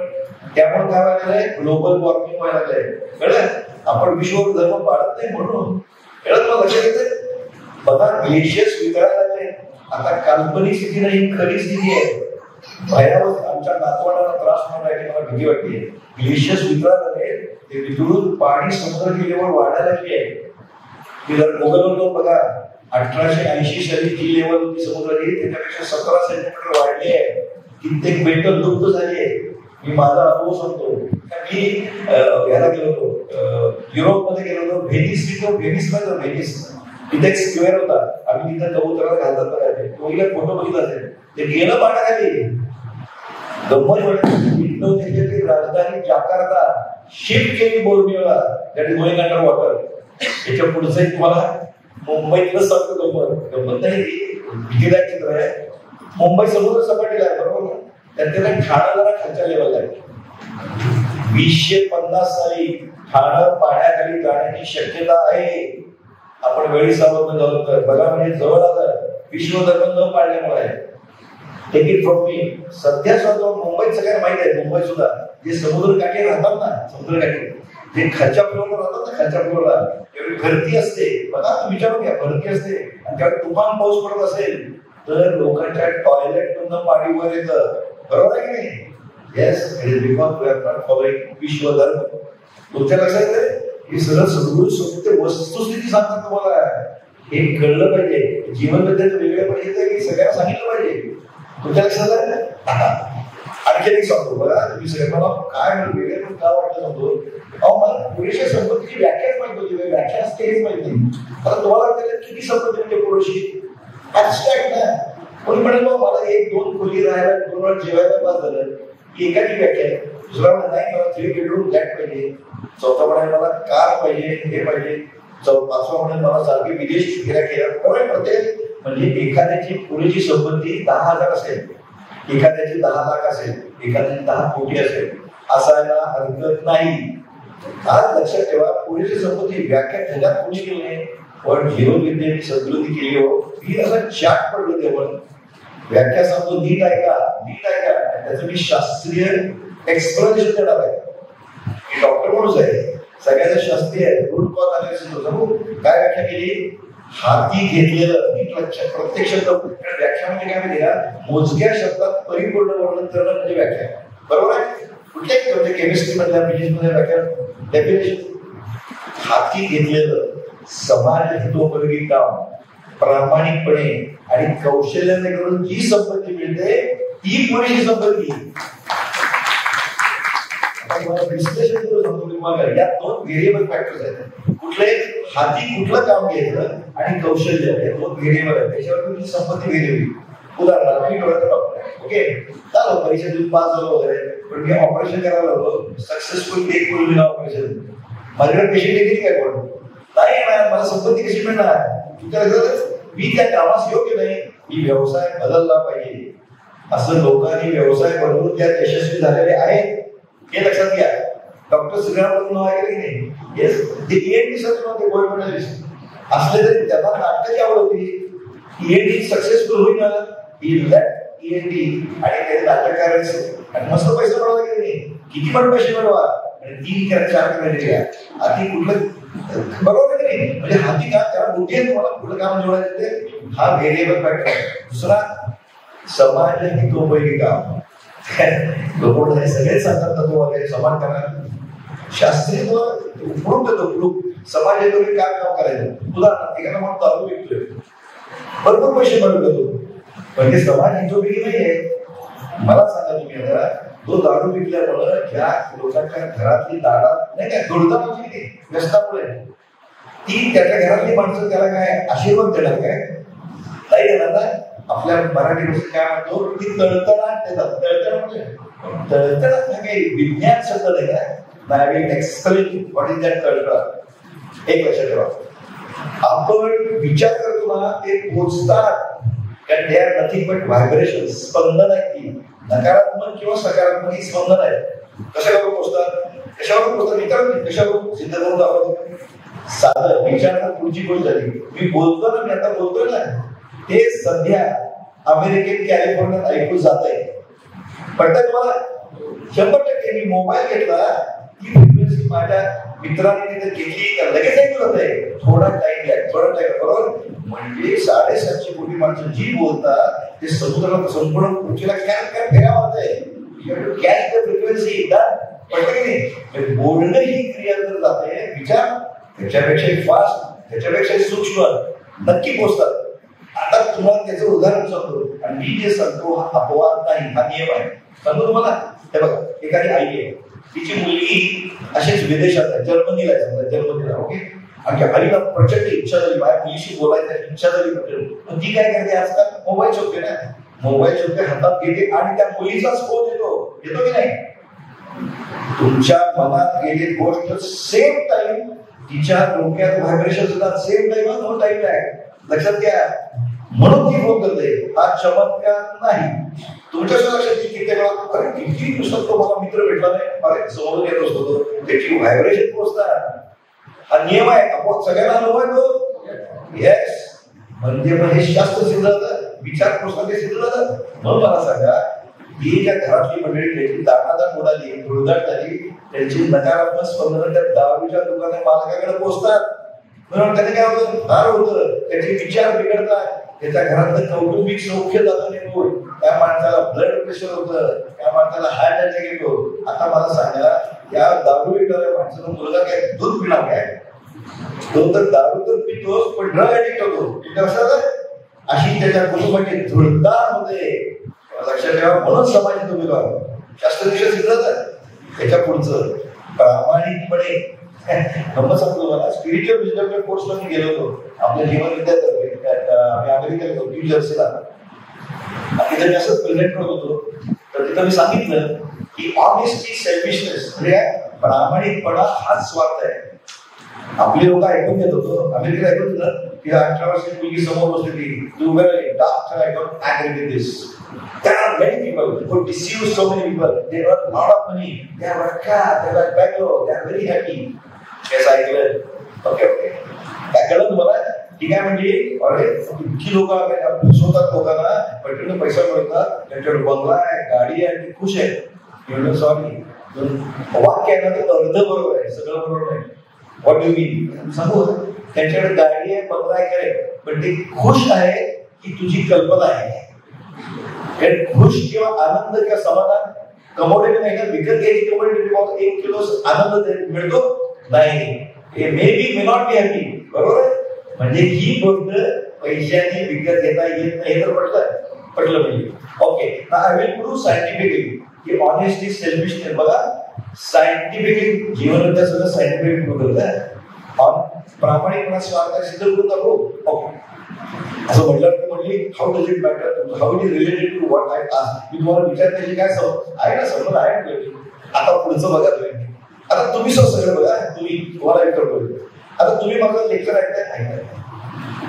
S2: त्यामुळे काय व्हायला लागलंय, ग्लोबल वॉर्मिंग व्हायला लागलंय. कळलं, आपण विश्व धर्म पाळत नाही म्हणून. कळत मला लक्षात येते. बघा ग्लेशियर्स वितळायला लागले. आता काल्पनिक स्थिती नाही, खरी स्थिती आहे. भयावह आमच्या नातवांना त्रास होणार आहे, मला भीती वाटते. ग्लेशियर्स वितळायला लागले, ते वितळून पाणी समुद्राची लेवल वाढायला लागली आहे. ती जर गुगलवर बघा, 1880 साली जी लेवल होती समुद्राची त्याच्यापेक्षा 17 सेंटीमीटर वाढली आहे. कित्येक बेटं लुप्त झाली आहे. मी माझा अनुभव सांगतो. मी याला गेलो होतो, युरोपमध्ये गेलो होतो. व्हेनिस तिथे एक स्क्वेअर होता. आम्ही तिथे कबुतराला घालतात बघा, ते फोटो बघितला असेल. ते गेलं पाण्याखाली. गंमत इंडोनेशियाची राजधानी जाकार्ता शिफ्ट केली बोर्निओला, that is going under water. त्याच्या पुढचं तुम्हाला मुंबईतलं सांगतो. गंमत नाही, भीतीदायक चित्र आहे. मुंबई समुद्र सपाटीला आहे, बरोबर ना. त्याला ठाणं जरा खालच्या लेवलला आहे. 2050 साली ठाणं पाण्याखाली जाण्याची शक्यता आहे. आपण वेळी सावध झालो तर बघा, म्हणजे जवळ आलं. विश्व धर्म न पाळल्यामुळे आहे. Take it from me. सध्या सुद्धा मुंबईत सगळ्यांना माहित आहे, मुंबई सुद्धा जे समुद्रकाठी राहतात ना, समुद्रकाठी जे खालच्या फ्लोअरला राहतात ना, खालच्या फ्लोअरला एवढी भरती असते. बघा तुम्ही विचारून घ्या, भरती असते. आणि त्यावेळी तुफान पाऊस पडत असेल तर लोकांच्या टॉयलेट मधून पाणी वर येतं. बरोबर आहे की नाही? Yes, it is because we are not following विश्व धर्म. तुमच्या लक्षात येते, हे सगळं सद्गुरू सत्य वस्तुस्थिती सांगतात तुम्हाला. हे कळलं पाहिजे. जीवन बद्दल वेगळं पाहिजे की सगळ्यांना सांगितलं पाहिजे. तुमच्या लक्षात आहे. आणखी एक सांगतो बघा, तुम्ही सगळ्यांना काय वेगळे पण काय वाटलं सांगतो. अहो, मला पुरेशा संपत्तीची व्याख्याच माहिती होती. व्याख्या असते हेच माहिती नाही. आता तुम्हाला किती संपत्ती म्हणजे पुरुषी ऍबस्ट्रॅक्ट ना. कोणी म्हणेल मला 1-2 खोली राहायला, 2 वेळा जेवायला पास झालं, ही एकाची व्याख्या आहे. दुसरा म्हणत नाही मला 3 बेडरूम फ्लॅट पाहिजे. चौथा म्हणाल मला कार पाहिजे, हे पाहिजे. पाचवा म्हणाल मला सारखी विदेश फिरायला. प्रत्येक म्हणजे एखाद्याची पुरेची संपत्ती 10,000 असेल, एखाद्याची 10 लाख असेल, एखाद्याची 10 कोटी असेल, असायला हरकत नाही. आज लक्षात ठेवा, पुरेची संपत्ती व्याख्या जगात कोणी केली नाही, पण जीवविद्येने सद्गुरूंनी केली. हो, ही असं चाट पडलं तेव्हा. व्याख्या सांगतो, नीट ऐका. त्याचं मी शास्त्रीय एक्सप्लेनेशन देणार आहे. मी डॉक्टर माणूस आहे, सगळ्याचं शास्त्रीय आहे. रूट कॉज अनालिसिस होतं. काय व्याख्या केली? हाती घेतलेलं. नीट लक्षात, प्रत्येक शब्द व्याख्या म्हणजे काय माहिती का? मोजक्या शब्दात परिपूर्ण वर्णन करणं म्हणजे व्याख्या. बरोबर आहे? कुठल्याही म्हणजे केमिस्ट्री मधल्या, फिजिक्स मधल्या व्याख्या डेफिनेशन. हाती घेतलेलं समाज हितोपयोगी काम प्रामाणिकपणे आणि कौशल्याने करून जी संपत्ती मिळते ती पुरेशी संपत्ती. विश्लेषण करून सांगतो तुम्हाला, या 2 व्हेरिएबल फॅक्टर्स आहेत. कुठले? हाती कुठलं काम घ्यायचं आणि कौशल्य, हे 2 व्हेरिएबल आहेत. त्याच्यावर तुमची संपत्ती वेगळी होईल. उदाहरणार्थ मी डोळ्याचा डॉक्टर आहे, ओके, चालू परीक्षा देऊन पास झालो वगैरे, पण मी ऑपरेशन करायला होतो सक्सेसफुल. एक मुलगी ऑपरेशन, माझ्याकडे पेशंट येतील काय? कोण नाही येणार. मला संपत्ती कशी मिळणार? मी त्या कामास योग्य नाही. मी व्यवसाय बदलला पाहिजे. असं लोकांनी व्यवसाय बनवून त्यात यशस्वी झालेले आहेत, हे लक्षात घ्या. डॉक्टर श्रीराम नाव आहे की नाही? येस, ते ENT नव्हते, गोल्ड मेडलिस्ट असले तरी त्यांना नाटकाची आवड होती. ENT सक्सेसफुल होईना, ENT आणि त्याचे नाटककार आणि मस्त पैसे मिळवला की नाही? किती पण पैसे मिळवा आणि 3-4 करायचे. हाती कुठलं? बरोबर आहे की नाही? म्हणजे हाती का त्याला बुद्धी आहे, तुम्हाला कुठलं काम निवडायचं ते. हा व्हेरिएबल फॅक्टर आहे. दुसरा, समाज हितोपयोगी काम. लोक सगळेच सांगतात तत्व वगैरे समान करा. शास्त्रीय उपयोग देतो. समाज हितोपयोगी काय काम करायचं? उदाहरणार्थ एखादा माणूस दारू विकतोय, भरपूर पैसे मिळवतो, पण ते समाज हितोपयोगी नाहीये. मला सांगा तुम्ही, आता तो दारू विकल्यामुळे ज्या लोकांच्या घरातली दादा नाही काय दुर्दा म्हणजे व्यस्तामुळे ती त्याच्या घरातली माणसं त्याला काय आशीर्वाद देणार काय? नाही देणार ना. आपल्या मराठी भाषेत काय म्हणतो, ती तळतळाट देतात. तळतळ म्हणजे तळतळात हा काही विज्ञान शब्द नाही काय. I will explain what is that तळतळाट. एक लक्षात ठेवा, आपण विचार करतो ना ते पोचतात. They are nothing but vibration. स्पंदन आहे ती, नकारात्मक किंवा सकारात्मक ही स्पंदन आहे. कशावर पोचतात? मित्रांनो कशावर सिद्ध करून दाखवतो. साधं विचार पुढची गोष्ट झाली. मी बोलतो ना, मी आता बोलतोय ना, ते सध्या अमेरिकेत कॅलिफोर्नियात ऐकून जात आहे. पण तुम्हाला 100% मी मोबाईल घेतला ती फ्रिक्वेन्सी माझ्या मित्राने तिथे घेतली तर लगेच ऐकून होतंय. थोडा टाइम बरोबर. म्हणजे 750 कोटी माणसं जी बोलतात ते समुद्राला संपूर्ण पृथ्वीला फेऱ्या मारतंय. कॅच द फ्रिक्वेन्सी पडलं की नाही. बोलणं ही क्रिया जर जाते विचार त्याच्यापेक्षा फास्ट त्याच्यापेक्षा सूक्ष्म नक्की पोहोचतात. आता तुम्हाला त्याचं उदाहरण सांगतो आणि मी जे सांगतो हा अपवाद नाही, हा नियम आहे. सांगतो तुम्हाला. हे बघा, एखादी आई आहे, तिची मुलगी अशीच विदेशात आहे, जर्मनीला आहे समजा, जर्मनीला. ओके. आणि आईला प्रचंड इच्छा झाली, माझ्या मुलीशी बोलायची इच्छा झाली प्रचंड. पण ती काय करते आजकाल मोबाईल शोधते ना, मोबाईल शोधते, हातात घेते आणि त्या मुलीचाच फोन येतो की नाही. तुमच्या मनात गेली गोष्ट सेम टाइम तिच्या डोक्यात व्हायब्रेशन सुद्धा सेम टाइम, नो टाइम आहे. लक्षात घ्या. म्हणून ती फोन करते. हा चमत्कार नाही. तुमच्या लक्षात किती वेळा अरे किती दिवसात तो मला मित्र भेटला नाही, अरे समोर येत असतो त्याची व्हायब्रेशन पोहोचतात. हा नियम आहे. आपण सगळ्यांना अनुभव आहे तो. येस. म्हणजे मग हे शास्त्र सिद्ध झालं, विचार पोचला ते सिद्ध झालं. मग मला सांगा, ही ज्या घरातली मंडळी त्याची दाणादाण उडाली, धुळदाट झाली, त्यांची नकारात्मक स्पंदन त्या दारूच्या दुकाना मालकाकडे पोहोचतात. म्हणून त्याने काय होतं, फार होतं, त्याचे विचार बिघडतात, त्याच्या घरातलं कौटुंबिक सौख्य जातं निघून, त्या माणसाला ब्लड प्रेशर होतं, त्या माणसाला हार्ट अटॅक येतो. आता मला सांगा, या दारू विकणाऱ्या माणसाचा मुलगा काय दूध पिणार काय? तो तर दारू तर पितोच, पण ड्रग ऍडिक्ट होतो. कसं अशी त्याच्या कुटुंबाची धुळदाण होते. लक्षात ठेवा. म्हणून समाजात तुम्ही शास्त्रविषय सिद्ध जातात. त्याच्या पुढचं प्रामाणिकपणे गंमत सांगतो मला. स्पिरिच्युअल विजडम कोर्सला मी गेलो होतो आपल्या जीवन विद्यार्थी. आम्ही अमेरिकेला गेलो, न्यू जर्सीला. तिथे मी असंच प्रेझेंट करत होतो. तर तिथं मी सांगितलं की ऑनेस्टी सेल्फिशनेस म्हणजे प्रामाणिकपणा हाच स्वार्थ आहे. आपले लोक ऐकून घेत होतो. अमेरिकेला ऐकून होतं की 18 वर्षाची मुलगी समोर बसलेली, तू doctor, I don't agree with this. There are many people who deceive so many people. They earn a lot of money. They have a car, they have a Bangalore, they are very happy. Yes, ऐकलं. Okay. काय कळलं तुम्हाला? ती काय म्हणजे, अरे इतकी लोक स्वतः लोकांना पटकन पैसा मिळतात, त्यांच्याकडे बंगला आहे, गाडी आहे, ते खुश आहे. एवढं सॉरी वाक्य आहे ना, ते अर्ध बरोबर आहे, सगळं बरोबर नाही. व्हॉट डू मीन सांगू? त्यांच्याकडे गाडी आहे, बंगला आहे, करे, पण ते खुश आहे की तुझी कल्पना आहे. खुश किंवा आनंद किंवा समाधान कमोडिटी नाही ना, विकत घ्यायची कमोडिटी 1 किलो आनंद मिळतो नाही. May be may not be happy. बरोबर आहे. म्हणजे ही गोष्ट पैशाने विकत घेता येत नाही. हे तर पटलं म्हणजे. Okay. I will prove scientifically की ऑनेस्टी सेल्फिशनेस. बघा, सायंटिफिकली जीवन सगळं सायंटिफिक प्रूव्ह करतं. प्रामाणिकपणा स्वार्थ सिद्ध करून दाखवू. ओके. असं म्हटलं की म्हणली how does it matter, how it is related to what I ask. मी तुम्हाला विचारण्याची काय आहे ना, समज आहे. आता पुढचं बघा तुम्ही. आता तुम्ही सगळं बघा, तुम्हाला विचारतो. आता तुम्ही माझं लेक्चर ऐकताय,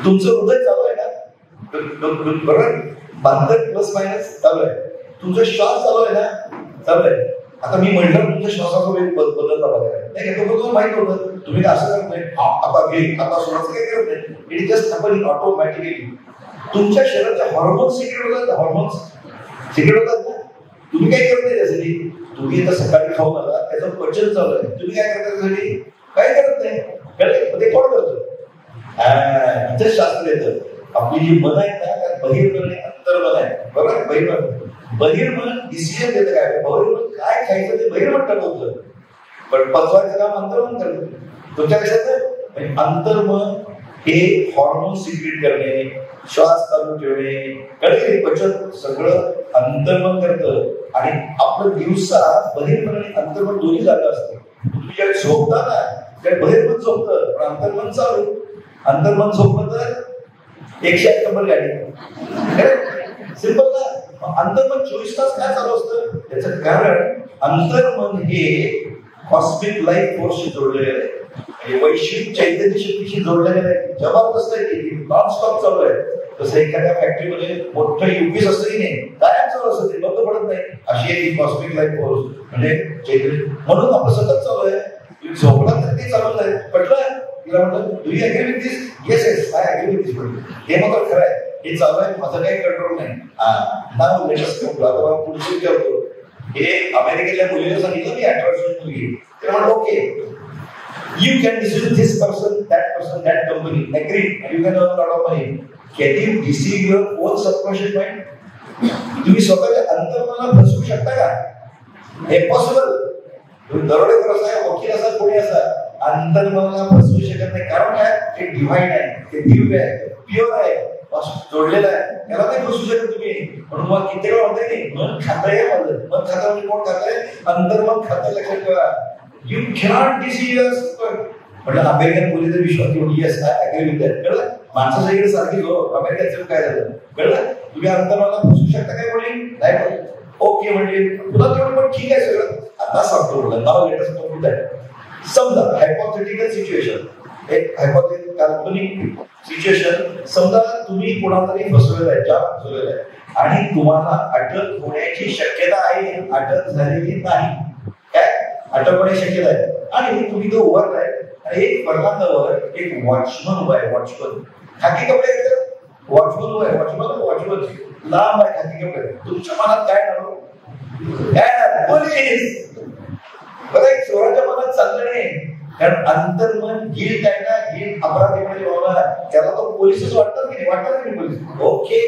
S2: तुमचं हृदय चालू आहे ना, बरोबर, 72 प्लस मायनस चालू आहे. तुमचा श्वास चालू आहे ना, चालू आहे. आता मी म्हटलं तुमच्या श्वासाचा वेग बदलता बघायला नाही, तुम्हाला माहित होतं. तुम्ही काय असं करत नाही, आता घे, आता सोडायचं काही करत नाही. It is just happening automatically. तुमच्या शरीराचे हॉर्मोन्स सिक्रेट होतात. हॉर्मोन्स सिक्रेट होतात ना. तुम्ही काय करत नाही त्यासाठी. तुम्ही आता सकाळी खाऊन आला, त्याचं पचन चालू आहे, तुम्ही काय करता त्यासाठी? काय करत नाही. ते कोण करतं? इथं शास्त्र येतं. आपली जी मन आहेत ना, त्यात बहिर्मन आणि अंतर्मन आहे. बरोबर. बहिर्मन डिसिजन देतं काय, बहिर्मन काय खायचं ते बहिर्मन ठरवतं, पण पचवायचं काम अंतर्मन करतं. तुमच्या लक्षात अंतर्मन हे हॉर्मोन सिक्रेट करणे, श्वास चालू ठेवणे, कळले, पचन सगळं अंतर्मन करतं. आणि आपलं दिवसा बहिर्मन आणि अंतर्मन दोन्ही जागा असतं. तुम्ही ज्यावेळी झोपता ना, त्यावेळी बहिर्मन झोपतं, पण अंतर्मन चालू. अंतर्मन झोपलं तर 108 नंबर गाडी. सिंपल ना. अंतर्मन 24 तास काय चालू असतं? त्याचं कारण अंतर्मन हे कॉस्मिक लाईफ फोर्सशी जोडलेलं आहे, वैश्विक चैतन्य शक्तीशी जोडलेलं आहे. जबरदस्त आहे की नॉनस्टॉप चालू आहे. तसं एखाद्या फॅक्टरीमध्ये मोठं युपीस असतं की नाही, कायम चालू असतं, ते बंद पडत नाही. अशी आहे ही कॉस्मिक लाईफ फोर्स म्हणजे चैतन्य. म्हणून आपलं सतत चालू आहे. झोपला तर ते चालूच आहे. पटलं? तिला म्हटलं do you agree with this? Yes yes, I agree with this. हे मात्र खरं आहे, हे चालू आहे, माझं काही कंट्रोल नाही. नाव लेटेस्ट आता पुढचं विचारतो हे अमेरिकेतल्या मुलीला सांगितलं मी 18 वर्षाची मुलगी, ते म्हणलं okay you can deceive this person, that company, agree, and you can earn a lot of money. Can you deceive your own subconscious mind? तुम्ही स्वतःच्या अंतर्मनाला फसवू शकता का? इम्पॉसिबल. तुम्ही दरोडेखोर असा, वकील असा, कोणी असा, अंतर्मनाला फसवू शकत नाही. कारण काय? ते डिव्हाइन आहे, ते दिव्य आहे, प्युअर आहे, जोडलेलं आहे, त्याला नाही फसवू शकत तुम्ही. म्हणून मग किती वेळा म्हणताय नाही मन खातंय, मन खातं म्हणजे कोण खातंय? अंतर्मन खातं. लक्षात ठेवा. You cannot deceive us. म्हटलं अमेरिकन मुलीचा विश्वास ठेवून yes I agree with that. कळलं? माणसाच्या इकडे सारखी जो अमेरिकेत काय झालं कळलं? तुम्ही अंतर्मनाला फसवू शकता काय कोणी? नाही. ओके म्हणजे तुला तेवढं पण ठीक आहे सगळं. आता सांगतो म्हटलं नाव लेटेस्ट टॉपिक आहे. समजा हायपोथेटिकल सिच्युएशन, एक हायपोथेटिकल काल्पनिक सिच्युएशन. समजा तुम्ही कोणाला तरी फसवलेलं आहे, ज्या फसवलेलं आहे आणि तुम्हाला अटक होण्याची शक्यता आहे, अटक झालेली नाही. काय अटक होण्याची शक्यता आहे आणि तुम्ही तो उभारलाय आणि एक फरकांवर एक वॉचमन उभा आहे. वॉचमन खाकी कपडे घातले, वॉचमन उभा आहे. वॉचमन लांब आहे, खाकी कपडे. तुमच्या मनात काय नाव? काय पोलीस. बघा एक चोराच्या मनात चाललं नाही, कारण अंतर्मन गिल्ट आहे ना, गिल्ट अपराधी म्हणजे बाबा त्याला तो पोलीसच वाटतात की नाही? वाटतात की पोलीस? ओके,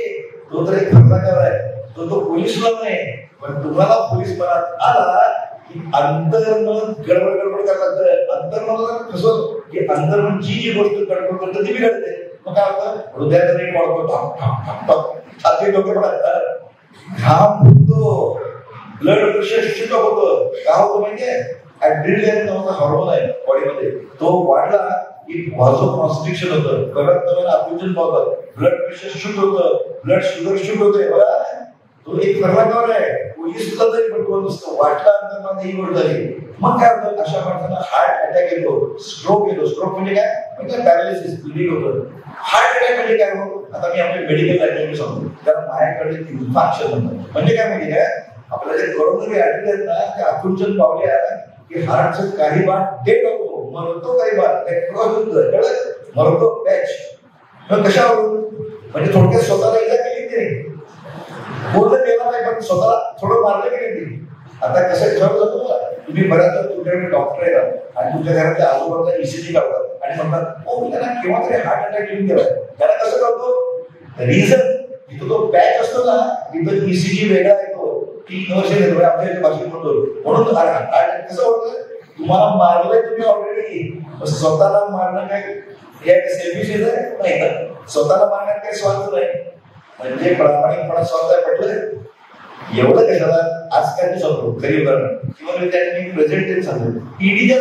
S2: तो तर एक फरकांवर आहे, तो पोलीसला नाही. पण तुम्हाला पोलीस मनात आला की अंतर्मन गडबड करायला लागतं. अंतर्मनाला कसं की अंतर्मन जी गोष्ट गडबड करतं ती बिघडते. मग काय होतं? हृदयाचा रेट वाढतो, छाती डोके पडतात, घाम फुटतो, ब्लड प्रेशर शुद्ध होतं. काय होतं माहितीये? ऍड्रिनलिन नावाचा हार्मोन आहे बॉडीमध्ये, तो वाढला की व्हाझोकॉन्स्ट्रिक्शन होतं, रक्तवाहिन्या आकुंचन पावतात, ब्लड प्रेशर शुद्ध होतं, ब्लड शुगर शुद्ध होते. बघा तो एक फरकावर आहे. पोलीस सुद्धा जरी बटवत नसतो, वाटला अंतर्मनात ही गोष्ट झाली. मग काय होतं? अशा माणसांना हार्ट अटॅक येतो, स्ट्रोक येतो. स्ट्रोक म्हणजे काय? म्हणजे पॅरालिसिस, ब्लीडिंग होतं. हार्ट अटॅक म्हणजे काय हो? आता मी आपल्या मेडिकल लँग्वेज सांगतो, त्याला माझ्याकडे इन्फार्क्शन म्हणतात. म्हणजे काय माहिती काय? आपल्याला जे कोरोनरी आर्टरी आहेत ना, ते आकुंचन पावले की हार्टचं काही भाग डेड होतो, मरतो काही भाग मरतो पॅच. मग कशावरून? म्हणजे थोडक्यात स्वतःला इजा केली की नाही? पूर्ण केला नाही पण स्वतःला थोडं मारलं की नाही? आता कसं ठरवलं तुम्हाला? तुम्ही बऱ्याच तुमच्याकडे डॉक्टर येतात आणि तुमच्या घरातल्या आजूबाजूला ECG काढतात आणि म्हणतात ओ मी त्यांना केव्हा तरी हार्ट अटॅक येऊन गेलाय. त्याला कसं करतो? रिझन तिथं तो पॅच असतो ना, तिथं ECG वेगळा येतो. 3 वर्ष घेतो आमच्या इथे भाषेत म्हणतो. म्हणून कसं होतं? तुम्हाला मारलंय तुम्ही ऑलरेडी. स्वतःला मारणं काय सेल्फिश नाही का? स्वतःला मारण्यात काही स्वार्थ नाही. म्हणजे प्रामाणिकपणा स्वार्थ आहे. म्हटलं एवढं कशाला? आजकाल सांगतो खरी उदाहरण किंवा मी त्यांनी प्रेझेंट सांगतो. ईडीची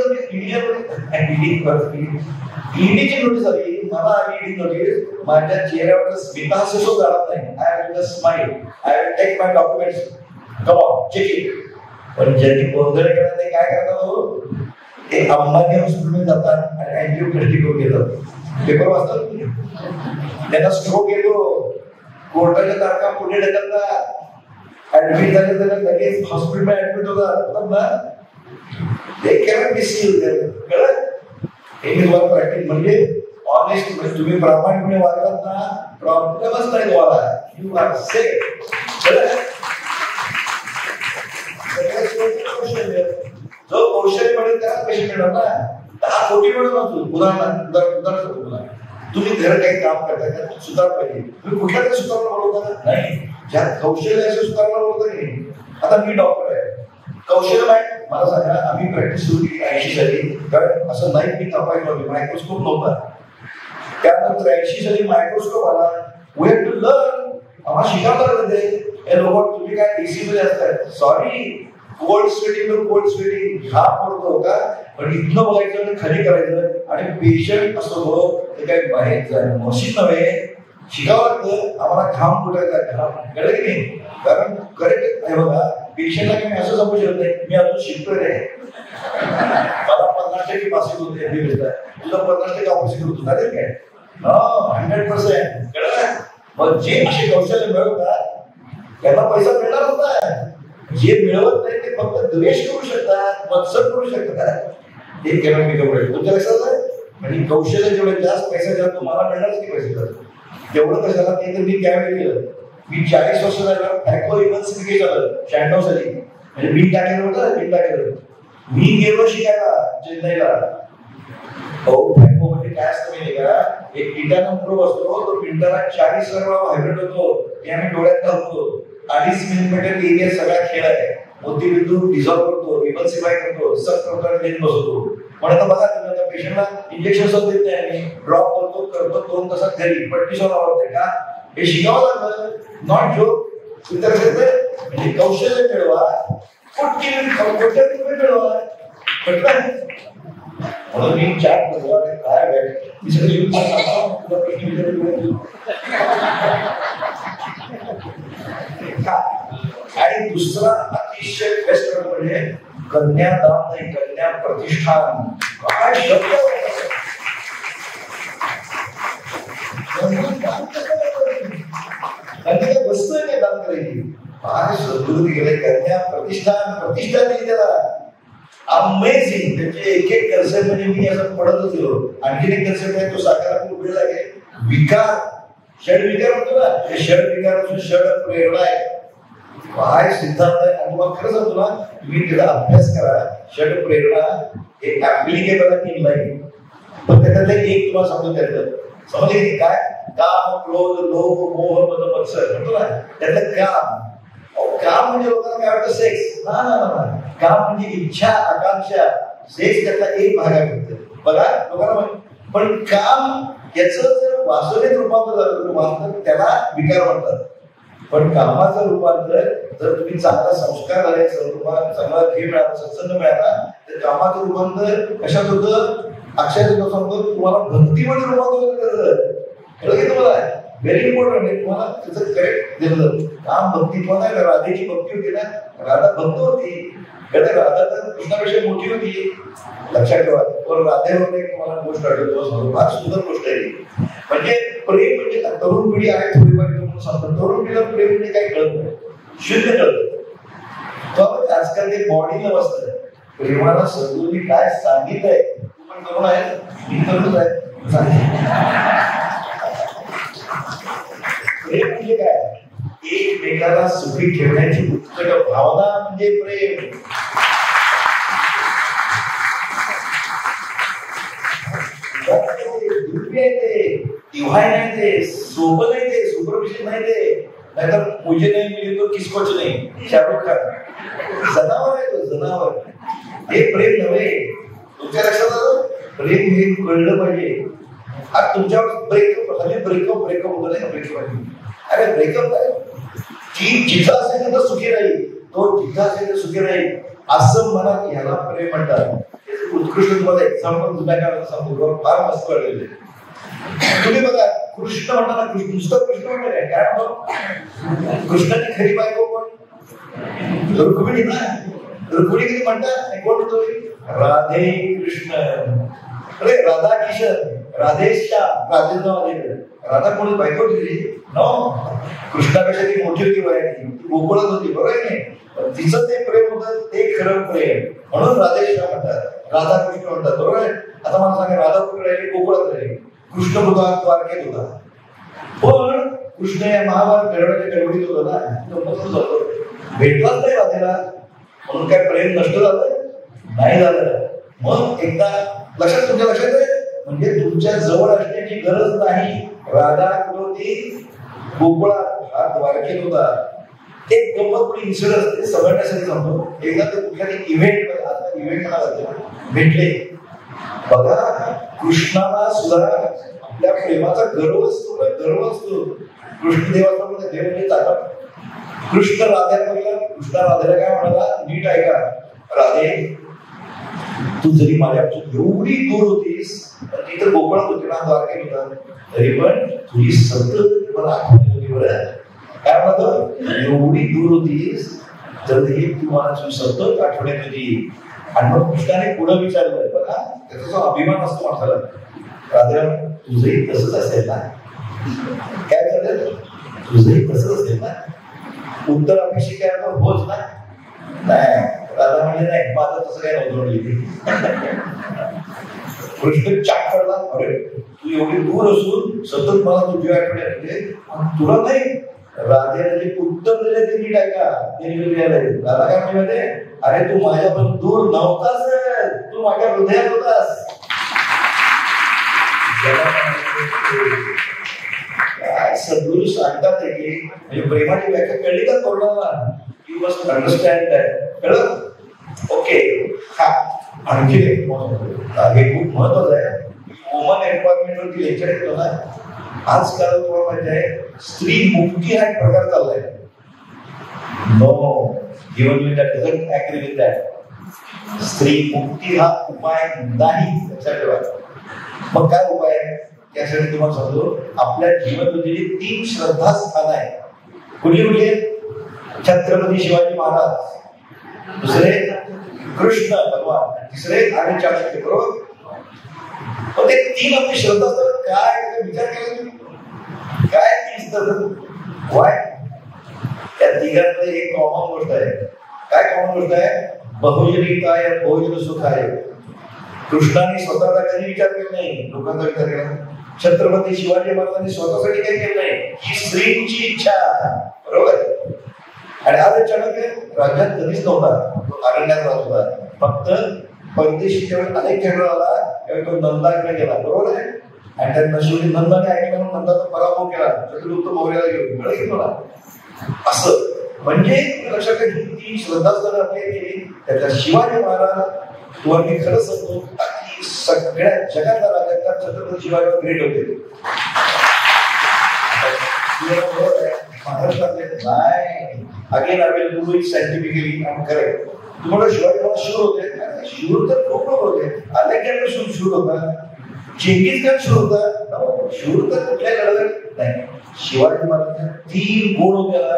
S2: नोटीस आली, मला आली ईडी नोटीस. माझ्या चेहऱ्यावर स्मितहास्य सुद्धा जाणत नाही. I will just smile, I will take my documents, come on check it. पण ज्यांनी गोंधळ केला ते काय करतात? ते अंबानी हॉस्पिटलमध्ये जातात आणि अँजिओप्लास्टी करून घेतात. पेपर वाचतात, त्यांना स्ट्रोक येतो, कोर्टाच्या तारखा पुढे ढकलतात, ऍडमिट झाले तर लगेच हॉस्पिटलमध्ये ऍडमिट होतात ना. ते कॅनॉट डिसीव. कळलं? हे मी तुम्हाला प्रॅक्टिस म्हणजे ऑनेस्ट, म्हणजे तुम्ही प्रामाणिकपणे वागलात ना, प्रॉब्लेमच नाही तुम्हाला. You are safe. जो कौशल्य मिळेल त्याला पैसे मिळणार ना. 10 कोटी मिळून नसतो. उदाहरण तुला तुम्ही घर काही काम करताय त्यात सुधार पाहिजे. तुम्ही कुठल्या तरी सुधारणा बोलवता नाही, ज्यात कौशल्य असे सुधारणा बोलवता नाही. आता मी डॉक्टर आहे, कौशल्य माहिती मला सांगा. आम्ही प्रॅक्टिस सुरू केली 80 साली, कारण असं नाही मी तपासलं, मायक्रोस्कोप नव्हता. त्यानंतर 80 साली मायक्रोस्कोप आला. We have to learn. आम्हाला शिकावं लागलं ते. हे लोक तुम्ही काय AC मध्ये असतात, सॉरी कोल्ड स्वेटिंग हा पडतो का? पण इथनं बघायचं आणि खाली करायचं आणि पेशंट असतो ते काय बाहेर मशीन नव्हे, शिकावं लागतं. आम्हाला घाम फुटायचा, घाम कळलं की नाही? कारण करेक्ट आहे बघा. पेशंटला मी असं समजू शकत नाही मी अजून शिकतोय रे, मला 50% पासिंग होते MBBS, तुला 50% ऑपरेशन होतो ना काय? 100%. कळलं? मग जे असे कौशल्य मिळवतात त्यांना पैसा मिळणार होता. जे मिळवत नाही ते फक्त द्वेष करू शकतात, मत्सर करू शकतात. हे केलं मी कपडे तुमच्या लक्षात आहे. म्हणजे कौशल्य जेवढे जास्त पैसा जेव्हा तुम्हाला मिळणारच की पैसे तेवढं कशाला? ते तर मी त्यावेळी केलं. मी 40 वर्ष झालं ॲग्रो इव्हन्स क्रिकेट झालं 96 साली. म्हणजे बिल टाकेलं होतं, बिल टाकेलं. मी गेलो शिकायला चेन्नईला. बँकोमध्ये काय असतं माहिती का, एक टिटानम प्रोब असतो, तो मिनिटाला 40 वेळा व्हायब्रेट होतो. हे आम्ही डोळ्यात घालतो. 2.5 मिलीमीटर एरिया सगळा खेळ आहे. मोतीबिंदू डिझॉल्व करतो, इमल्सिफाय करतो, सब प्रकार लेन बसवतो. पण आता बघा तुम्ही त्या पेशंटला इंजेक्शन देत नाही, आम्ही ड्रॉप करतो 2 तासात घरी पट्टी सोडा आवडते का, हे शिकावं लागलं. Not joke. म्हणजे कौशल्य मिळवा, मिळवा म्हणून मी चार काय मी सगळं येऊन आणि दुसरा अतिशय बेस्ट म्हणजे कन्यादान नाही, कन्या प्रतिष्ठान. काय शब्द वस्तू आहे काय दान करायची. काय सद्गुरू गेले, कन्या प्रतिष्ठान, प्रतिष्ठा दिली त्याला. अमेझिंग. त्याचे एक एक कन्सेप्ट म्हणजे मी असं पडतच गेलो. आणखीन एक कन्सेप्ट आहे, तो साकारायला खूप वेळ लागेल. विकार, षड विकार म्हणतो ना, हे षड विकाराचं षड प्रेरणा आहे. काय सिद्धांत आहे. आणि तुम्हाला खरं सांगतो ना, तुम्ही त्याचा अभ्यास करा. षड प्रेरणा हे ऍप्लिकेबल आहे इन लाईफ. पण त्याच्यातलं एक तुम्हाला सांगतो, त्यातलं समजले की काय, काम, क्रोध, लोभ, मोह, मद, मत्सर म्हणतो ना, त्यातलं काम. काम म्हणजे लोकांना काय वाटतं, सेक्स. ना, काम म्हणजे इच्छा, आकांक्षा. सेक्स त्यातला एक भाग आहे फक्त. बघा लोकांना, पण काम याचं जर वास्तविक रूपांतर झालं त्याला विकार म्हणतात. पण कामाचं रूपांतर जर तुम्ही चांगला संस्कार झाले, चांगला हे मिळाला, सत्संग मिळाला, तर कामाचं रूपांतर कशात होतं, अक्षराचं सांगतो तुम्हाला भक्तीमध्ये रूपांतर करतं. तुम्हाला व्हेरी इम्पॉर्टंट आहे. तुम्हाला त्याचं करेक्ट दिलं. काम भक्ती पण आहे. राधेची भक्ती होती ना, राधा भक्त होती. राधा तर कृष्णापेक्षा मोठी होती. लक्षात ठेवा. पण राधेवर एक तुम्हाला गोष्ट आठवतो, फार सुंदर गोष्ट आहे. म्हणजे प्रेम म्हणजे तरुण पिढी आहे, थोडीफार म्हणून सांगतो, तरुण पिढीला प्रेम म्हणजे काही कळत नाही, शुद्ध कळत. आजकाल ते बॉडीला बसतं. प्रेमाला सद्गुरूंनी काय सांगितलंय, तू पण करून आहे, मी करूनच आहे. प्रेम म्हणजे काय, एकमेकाला सुखी ठेवण्याची उत्कट भावना म्हणजे प्रेम. डिव्हाइन नाही ते, सोबत नाही ते, सुपरफिशियल नाही ते. नाहीतर मुझे नाही मिली तो किसकोच नाही, शाहरुख खान. जनावर आहे तो, जनावर. हे प्रेम नव्हे. तुमच्या लक्षात आलं, प्रेम हे कळलं पाहिजे. आज तुमच्यावर ब्रेकअप होतं नाही, ब्रेकअप. अरे ब्रेकअप काय, ती जिथं असेल तिथं सुखी राहील, तो जिथं असेल तर सुखी राहील, असं मनात याला प्रेम म्हणतात. उत्कृष्ट तुम्हाला एक्झाम्पल जुन्या काळात सांगतो, फार मस्त वाटलेले. तुम्ही बघा, कृष्ण म्हणताना नुसतं कृष्ण म्हणलं काय म्हणतो, कृष्णाची खरी बायको कोण, रुक्मिणी ना. रुक्मिणी किती म्हणतात, कोण म्हणतो, राधे कृष्ण. अरे राधा किशन, राधेश्याम, राधेचं नाव आलेलं. राधा कोणी बायको दिली नो, कृष्णापेक्षा ती मोठी होती, गोकुळात होती, बरोबर आहे नाही. तिचं ते प्रेम होतं, ते खरं प्रेम. म्हणून राधेश्याम म्हणतात, राधा कृष्ण म्हणतात, बरोबर आहे. आता मला सांगा, राधा कुठे राहिली, गोकुळात राहिली. कृष्ण होता द्वारकेत होता. पण कृष्ण या महाभारत गडबडीच्या गडबडीत होतो ना, भेटलाच नाही राधेला. म्हणून काय प्रेम नष्ट झालं नाही झालं. मग एकदा लक्षात, तुमच्या लक्षात आहे, म्हणजे तुमच्या जवळ असण्याची गरज नाही. राधा कुठे होती, गोकुळात, हा द्वारकेत होता. एक गंमत इन्सिडन्स ते समजण्यासाठी सांगतो. एकदा ते कुठल्या इव्हेंट भेटले. बघा, कृष्णाला सुद्धा आपल्या प्रेमाचा गर्व असतो, गर्व असतो. कृष्णदेवाचा देव म्हणजे ताकद. कृष्ण राधेला काय म्हणाला, नीट ऐका, राधे तू जरी माझ्यापासून एवढी दूर होतीस, तिथं गोकुळात होती ना, द्वारकेत होता, तरी पण तुझी सतत मला आठवण होती. बरं काय म्हणतो, एवढी दूर होतीस तरी तू मला सतत आठवण होती. आणि मग कृष्णाने पुढे विचारलं, बघा त्याचा जो अभिमान असतो माणसाला, राधा तुझंही तसंच असेल ना. काय झालं, तुझंही तसंच असेल ना. उत्तर अपेक्षित काय होच ना. नाही, राधा म्हणजे नाही, माझं तसं काय नव्हतं. कृष्ण चाक पडला, अरे तू एवढी दूर असून सतत मला तुझी आठवण येते, तुला नाही. राधेने उत्तर दिले ते नीट ऐका. राधा काय म्हणते, अरे तू माझ्यापासून दूर नव्हताच, तू माझ्या हृदयात होतास. काय सद्गुरू सांगतात की म्हणजे प्रेमाची व्याख्या कळली का कोणाला? You must understand that. कळलं? ओके. हा आणखी हे खूप महत्वाचं आहे. वुमन एम्पॉवरमेंट वरती लेक्चर येतो ना, आजकाल तुम्हाला माहिती आहे स्त्री मुक्ती हा एक प्रकार चाललाय. No, given me that doesn't agree with that. स्त्री मुक्ती हा उपाय नाही, लक्षात ठेवा. मग काय उपाय आहे त्यासाठी तुम्हाला सांगतो. आपल्या जीवनमध्ये 3 श्रद्धास्थान आहे. कुठली कुठली? छत्रपती शिवाजी महाराज, दुसरे कृष्ण भगवान, तिसरे आम्ही चाणक्य. बरोबर? पण ते 3 आपली श्रद्धास्थान काय विचार केला तुम्ही? काय 3 वाय? त्या तिघांमध्ये एक कॉमन गोष्ट आहे. काय कॉमन गोष्ट आहे? बहुजनिताय बहुजन सुखाय. कृष्णाने स्वतःचा कधी विचार केला नाही, लोकांचा विचार केला. छत्रपती शिवाजी महाराजांनी स्वतःसाठी काही केलं नाही, ही स्त्रीची इच्छा. बरोबर? आणि आज चाणक्य राज्यात कधीच नव्हता, तो अरण्यात राहत होता. फक्त परदेशी जेव्हा अनेक खेळ आला त्यावेळी तो नंदाकडे गेला. बरोबर आहे? आणि त्या नशिबी नंदाने ऐकलं म्हणून नंदाचा पराभव केला, चतुर्युक्त मौर्याला घेऊन. कळलं मला? असं म्हणजे लक्षात घ्या, ही श्रद्धास्थान आपल्या केली. त्याच्या शिवाजी महाराज तुम्हाला मी खरं सांगतो की सगळ्या जगातला राजा छत्रपती शिवाजी ग्रेट होते. महाराष्ट्रातले नाही. Again I will do it scientifically आणि करेक्ट. तुम्हाला शिवाजी महाराज शूर होते? शूर तर खूप लोक होते. अलेक्झांडर शूर होता, चेंगीज खान शूर होता. शूर तर कुठल्या लढत नाही. शिवाजी महाराज 3 गुण होते ना,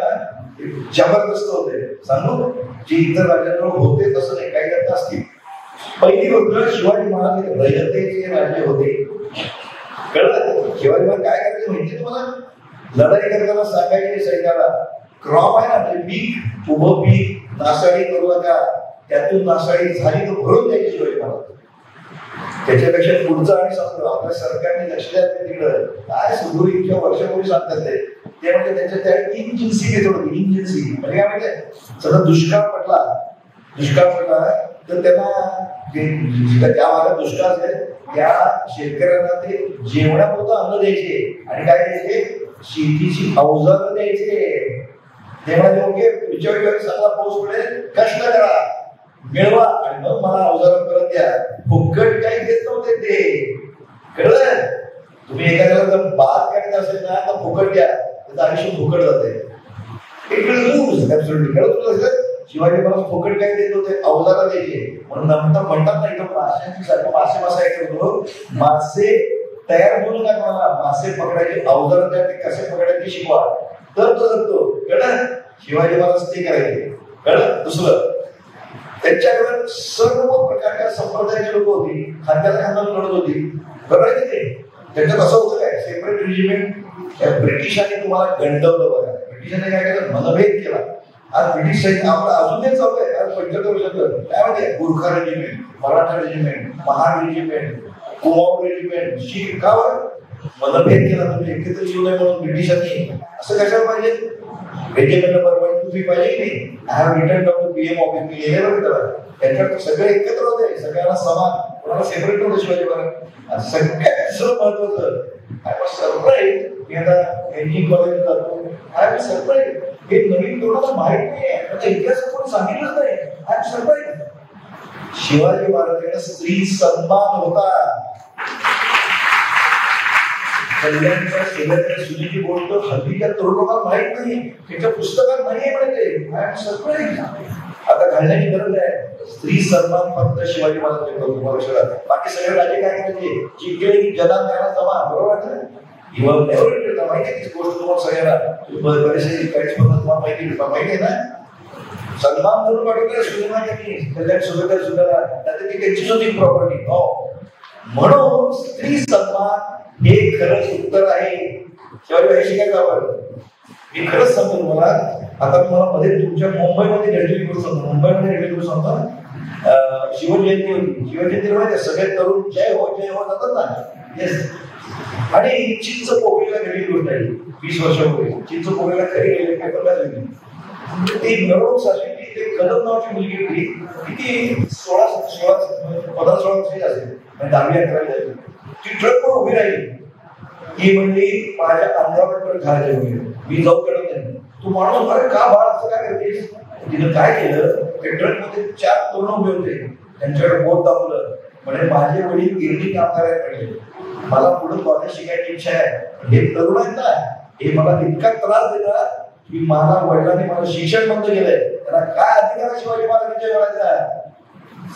S2: जबरदस्त होते. सांगू जे इतर राजांवर होते तसं नाही, काही करता असतील. पहिली गोष्ट, शिवाजी महाराज रयतेचे राजे होते. कळलं? शिवाजी महाराज काय करायचे माहिती तुम्हाला? लढाई करताना सांगायचे सैन्याला, क्रॉप आहे ना म्हणजे पीक, उभं पीक नासाडी करू नका, त्यातून नासाडी झाली तर भरून द्यायची शिवाजी महाराज. त्याच्यापेक्षा पुढचं आणि सांगतो आपल्या सरकारने लक्ष द्यायचं तिकडं. काय सुरू इतक्या वर्षापूर्वी सांगतात ते म्हणजे त्यांच्या त्या इंजिन्सी घेत होती. इंजिन्सी म्हणजे काय माहितीये, सगळं दुष्काळ पडला तर त्यांना ज्या भागात दुष्काळ असेल त्या शेतकऱ्यांना ते जेवणापुरतं अन्न द्यायचे आणि काय द्यायचे, शेतीची अवजारं द्यायचे. तेव्हा ओके विचार चांगला पाऊस पडेल, कष्ट करा, मिळवा आणि मग मला अवजारं परत द्या. फुकट काही देत नव्हते ते. कळलं? तुम्ही एखाद्याला जर बात काढत असेल ना तर फुकट द्या, त्याचं आयुष्य फुकट जाते. शिवाजी महाराज फुकट काही देत होते, अवजारा द्यायचे. म्हणून नंतर म्हणतात ना इथं माशांची सारखं मासे ऐकतो, मासे तयार होऊ नका, मला मासे पकडायचे अवजारा द्या, ते कसे पकडायचे शिकवा. तर तो जगतो. कळलं? शिवाजी महाराज ते करायचे. कळलं? दुसरं, त्यांच्याकडे सर्व प्रकारच्या संप्रदायाची लोक होती, खांद्याला खांदा लढत होती. बरोबर आहे ते? त्यांचं कसं होतं काय, सेपरेट रेजिमेंट. ब्रिटिशांनी तुम्हाला गंडवलं बघा. ब्रिटिशांनी काय केलं, मनभेद केला. आज ब्रिटिश सैन्य आपलं अजून ते चालू आहे. आज 75 वर्षात काय माहिती, Gurkha regiment, Maratha regiment, Mahar regiment, Kumaon regiment, Sikh. का बरं मनभेद केला? म्हणजे एकत्र येऊ नये म्हणून ब्रिटिशांनी. असं कशाला पाहिजे? रेजिमेंट नंबर 1, 2, 3 पाहिजे की नाही? I have written down to PM office. मी लिहिलेलं होतं त्यांच्याकडे सगळे एकत्र होते, सगळ्यांना समान, कोणाला सेपरेट नव्हतं. शिवाजी महाराज सगळ्यात महत्वाचं. I was surprise. मी आता एनजी कॉलेज जातो, आय एम सरप्राईज. हे नवीन कोणाला माहित नाहीये, आता इतिहासात कोणी सांगितलंच नाही. I am surprise. शिवाजी महाराजांना स्त्री सन्मान होता. कल्याणच्या शेजारच्या सुनीजी बोलतो, हल्लीच्या तरुण लोकांना माहित नाही, त्याच्या पुस्तकात नाहीये म्हणजे. I am surprise. आता घालण्याची गरज आहे. स्त्री सन्मान फक्त शिवाजी महाराज करतो. तुम्हाला बाकी सगळे राजे काय करायचे, जिंकले जनान त्यांना समान. बरोबर आहे? माहिती आहे गोष्ट तुम्हाला सगळ्यांना बरेचसे काही तुम्हाला माहिती आहे ना. सन्मान करून पाठवलं सुधारणासाठी कल्याण सुधारा, ती त्यांचीच होती प्रॉपर्टी. म्हणून स्त्री सन्मान हे खरंच उत्तर आहे. शिवाजी शिकायचं आपण. मी खरंच सांगतो तुम्हाला. आता तुम्हाला मध्ये तुमच्या मुंबईमध्ये घडलेली गोष्ट सांगतो. मुंबईमध्ये घडलेली गोष्ट सांगतो. शिवजयंती होती. शिवजयंती माहिती आहे, सगळे तरुण जय हो जय हो जातात ना. येस, आणि चिंच पोकळीला गेलेली गोष्ट आहे, 20 वर्षापूर्वी चिंच पोकळीला खरी गेले पेपरला गेली. ती मिरवणूक झाली की ते कदम नावाची मुलगी होती, किती 15-16 वर्षाची असेल, म्हणजे 10वी-11वी झाली. ती ट्रक पण उभी राहिली. ही म्हणली माझ्या अंगावर ट्रक घालायचे होते, मी जाऊ करत नाही. तू माणूस अरे का बाळ असं काय करतेस? तिनं काय केलं, ते ट्रक मध्ये 4 तरुण उभे होते, त्यांच्याकडे बोट दाखवलं, म्हणजे माझे वडील गिरणी काम करायला पाहिजे, मला पुढे कॉलेज शिकायची इच्छा आहे. हे तरुण आहेत ना, हे मला इतका त्रास देतात की मला वडिलांनी मला शिक्षण बंद केलंय, त्याला काय अधिकार शिवाजी महाराजांच्या वेळाचा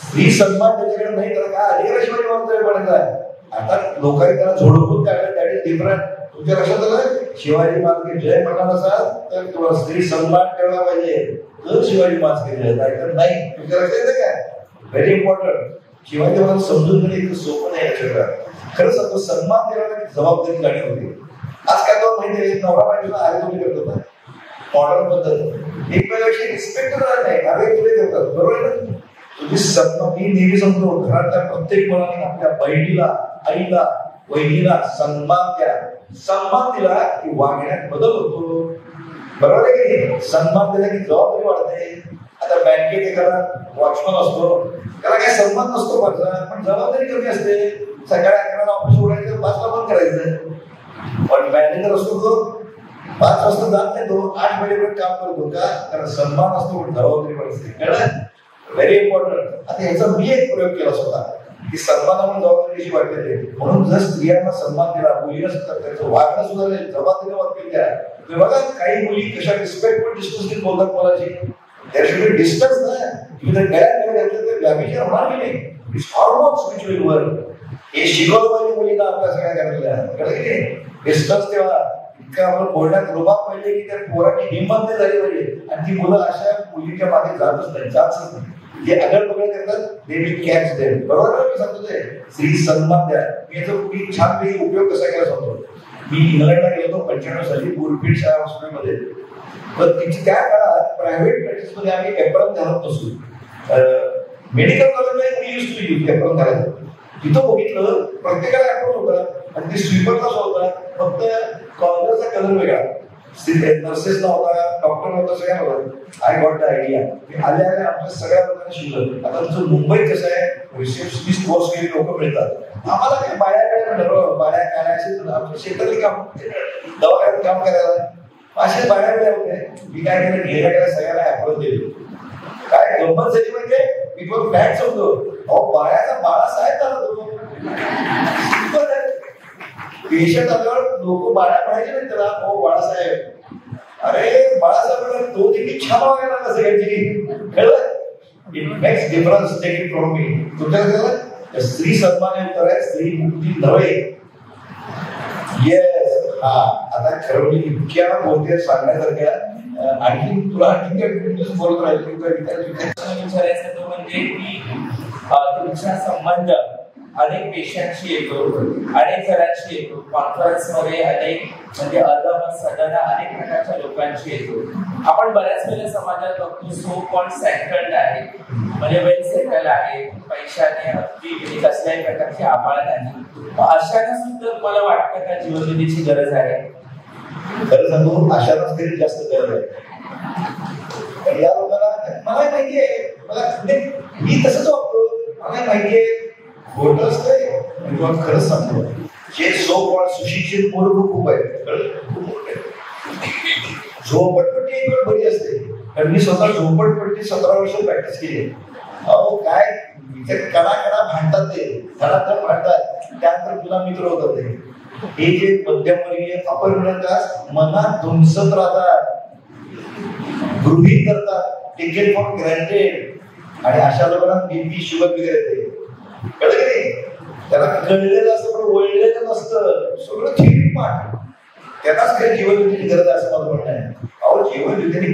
S2: स्त्री सन्मान त्याच्याकडे नाही, त्याला काय अधिकार शिवाजी महाराजांच्या वेळाचा. आता लोकांनी त्याला झोडपून काढलं, दॅट इज डिफरंट. तुमच्या लक्षात आलं, शिवाजी महाराज जय म्हणणार असाल तर तुला स्त्री सन्मान ठेवला पाहिजे, तर शिवाजी महाराज जय, नाहीतर नाही. तुमच्या लक्षात येतं काय? Very important. शिवाजी महाराज समजून घेणे इतकं सोपं नाही याच्याकडे. खरं सांगतो, सन्मान देण्याला जबाबदारी जाणीव होती. आज काय तो माहिती आहे, नवरा बायकोला आहे तुम्ही करतो ना मॉडर्न पद्धत, एकमेकांविषयी रिस्पेक्ट नाही, अरे तुले करतात, बरोबर ना? तुम्ही सन्मान, मी नेहमी सांगतो, घरातल्या प्रत्येक मुलाने आपल्या बहिणीला, आईला, वहिनीला सन्मान द्या. सन्मान दिला की वागण्यात बदल होतो, बरोबर आहे की नाही? सन्मान दिला की जबाबदारी वाढते. आता बँकेत एखादा वॉचमन असतो, त्याला काही सन्मान नसतो माझा, पण जबाबदारी कमी असते. सकाळी 11ला ऑफिस उघडायचं, 5ला बंद करायचं. पण मॅनेजर असतो तो 5 वाजता जात नाही, तो 8 वाजेपर्यंत काम करतो. का? कारण सन्मान असतो, पण जबाबदारी पण असते. कळलं? Very important. आता याचा मी एक प्रयोग केला स्वतः की सन्मानामुळे जबाबदारी कशी वाटते. म्हणून जर स्त्रियांना सन्मान दिला, मुलीला सुद्धा त्याचं वागणं सुद्धा जबाबदारी वाटते द्या. तुम्ही बघा काही मुली कशा रिस्पेक्टफुल डिस्टन्स बोलतात मुलाची. There should be distance ना. तुम्ही जर गळ्यात घातलं तर व्यापीच्या होणार की नाही. It's hormone spiritual work. हे शिकवलं पाहिजे मुलींना आपल्या सगळ्या घरातल्या. कळलं की नाही? डिस्टन्स तेव्हा इतका आपण बोलण्यात रुबाब पाहिजे की त्या पोराची हिंमत नाही झाली पाहिजे. आणि ती मुलं अशा मुलीच्या मागे जातच नाही, जातच नाही. जे अगल बगल करतात दे विल कॅच देम. बरोबर मी सांगतो ते स्त्री सन्मान द्या. मी याचा खूप छानपैकी उपयोग कसा केला सांगतो. मी इंग्लंडला गेलो 95 साली बुरफील्ड शाळा हॉस्पिटलमध्ये. तर तिथे त्या काळात प्रायव्हेट प्रॅक्टिस मध्ये आम्ही एप्रॉन घालत नसतो. मेडिकल कॉलेजला मी यूज टू यूज एप्रॉन घालायचं. तिथं बघितलं प्रत्येकाला एप्रॉन होता आणि ते स्वीपरचाच होता, फक्त कॉलरचा कलर वेगळा. नर्सेस नव्हता, डॉक्टर नव्हता, सगळ्या नव्हता. I got the idea. मी आल्या आमच्या सगळ्या लोकांना शिकलं. आता तुमचं मुंबईत कसं आहे, रिसेप्शनिस्ट कोर्स केलेली लोक मिळतात. आम्हाला काही बाळ्याकडे म्हणलं, बाळ्या काय असेल आमच्या शेतातली काम, दवाखान्यात काम करायला असे बाळ्याकडे होते. मी काय केलं, गेल्या सगळ्यांना अप्रोच दिली. काय गंमत झाली म्हणजे मी तो फॅक्ट समजतो. अहो बाळ्याचा बाळासाहेब झाला तो. पेशंट आल्यावर लोक बाळा म्हणायचे नाही त्याला, हो बाळासाहेब. अरे बाळासाहेब तो देखील छान वागायला कसं घ्यायची. कळलं? It makes difference. Take it from me. तुमच्या स्त्री सन्मान आहे, तर स्त्री मुक्ती नव्हे. येस. हा आता खरं म्हणजे इतक्या गोष्टी सांगण्यासारख्या. आणखी तुला आणखी काय बोलत राहील
S1: विचारायचं तो म्हणजे की तुमचा संबंध अनेक पेशंटशी येतो, अनेक जणांशी येतो, कॉन्फरन्स मध्ये अनेक म्हणजे सदना अनेक प्रकारच्या लोकांशी येतो. आपण बऱ्याच वेळेला समाजात बघतो सो कॉल्ड सेटल्ड आहे, म्हणजे वेल सेटल आहे, पैशाने अगदी कसल्याही प्रकारची आबाळ नाही. अशाने सुद्धा तुम्हाला वाटतं का जीवननिधीची गरज आहे?
S2: खरं सांगू, अशालाच तरी जास्त गरज आहे. या लोकांना मला माहिती आहे, मला मी तसंच वागतो, मला माहिती आहे खोटं असतंय. मी तुम्हाला खरंच सांगतो, जे सो कॉल्ड सुशिक्षित पोरं खूप आहेत. झोपडपट्टी एक वेळ बरी असते, कारण मी स्वतः झोपडपट्टी 17 वर्ष प्रॅक्टिस केली. अहो काय कणा भांडतात, ते घरात भांडतात, त्यानंतर तुला मित्र होतात. हे जे मध्यमवर्गीय अपर मिडल क्लास मनात धुमसत राहतात, गृहीत करतात, टेकन फॉर ग्रँटेड. आणि अशा लोकांना बीपी शुगर वगैरे येते. कळलं की नाही? त्याला कळलेलं असतं पण वळलेलं नसतं, सगळं थिअरी पाठ. त्यालाच काही जीवनविधीची गरज आहे असं माझं म्हणणं आहे. अहो जीवनविधी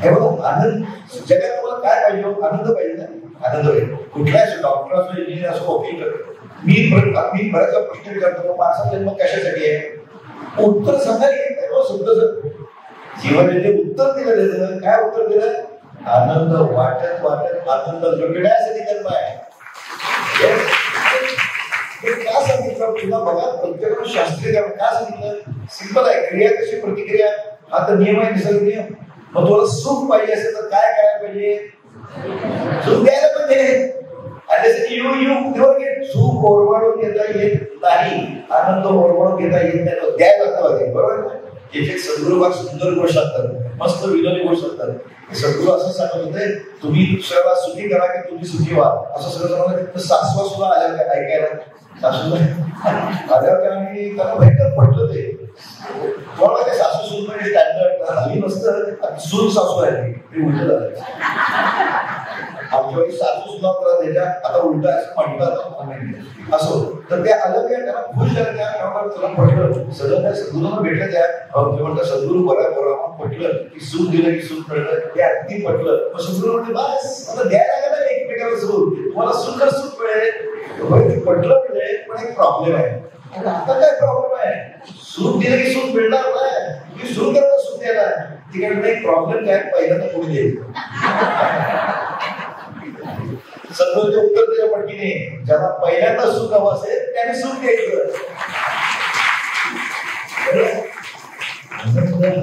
S2: हे बघा, आनंद जगात तुम्हाला काय पाहिजे? आनंद पाहिजे ना. आनंद पाहिजे. कुठलाही डॉक्टर असो, इंजिनियर असो, वकील असो. मी बऱ्याचदा प्रश्न विचारतो, माणसाचा जन्म कशासाठी आहे? उत्तर सांगायला येत नाही शब्द. जीवनविधी उत्तर दिलं त्याचं. काय उत्तर दिलं? आनंद वाटत वाटत आनंद लुटण्यासाठी जन्म आहे. का सांगितलं? पुन्हा बघा प्रत्येकानं शास्त्रीय कारण काय सांगितलं? सिंपल आहे, क्रिया कशी प्रतिक्रिया हा तर नियम आहे, निसर्ग नियम. मग तुला सुख पाहिजे असेल तर काय करायला पाहिजे? सुख द्यायला पाहिजे. आणि त्यासाठी सुख ओरबाडून घेता येत नाही, आनंद ओरबाडून घेता येत नाही, द्यायला लागतं. बरोबर. एक सद्गुरू फार सुंदर गोष्ट असतात, मस्त विनोदी गोष्ट असतात. सद्गुरू असं सांगत होते, तुम्ही दुसऱ्याला सुखी करा की तुम्ही सुखी व्हा, असं सगळं सांगत. सासवा सुद्धा आल्या काय ऐकायला, सासूला आल्यावर काय आम्ही त्याला भयंकर पटलं. ते तुम्हाला काय सासू सून म्हणजे स्टँडर्ड हल्ली नसतं, सून सासू आहे ते उलट झालं. आमच्या वेळी सासू सुद्धा त्याच्या आता उलट असं म्हणतात असो. तर ते आलं काय त्याला खुश झालं, त्या तुला पटलं सगळं काय सद्गुरूंना भेटलं. त्या म्हणतात सद्गुरू बरोबर पटलं की सून दिलं की सून पडलं, ते अगदी पटलं. मग सद्गुरू म्हणते बस आता द्यायला लागलं ना एकमेकाला सून, तुम्हाला सुंदर सून मिळेल. पटलं म्हणजे पण एक प्रॉब्लेम आहे. आता काय प्रॉब्लेम आहे? सून दिलं की सून मिळणार नाही, तुम्ही सून करायला सून द्यायला तिकडे एक प्रॉब्लेम काय पहिल्यांदा पुढे देईल. सद्गुरूचे उत्तर दिल्या पटकीने, ज्याला पहिल्यांदा सुख हवं असेल त्याने सुख घ्यायचं.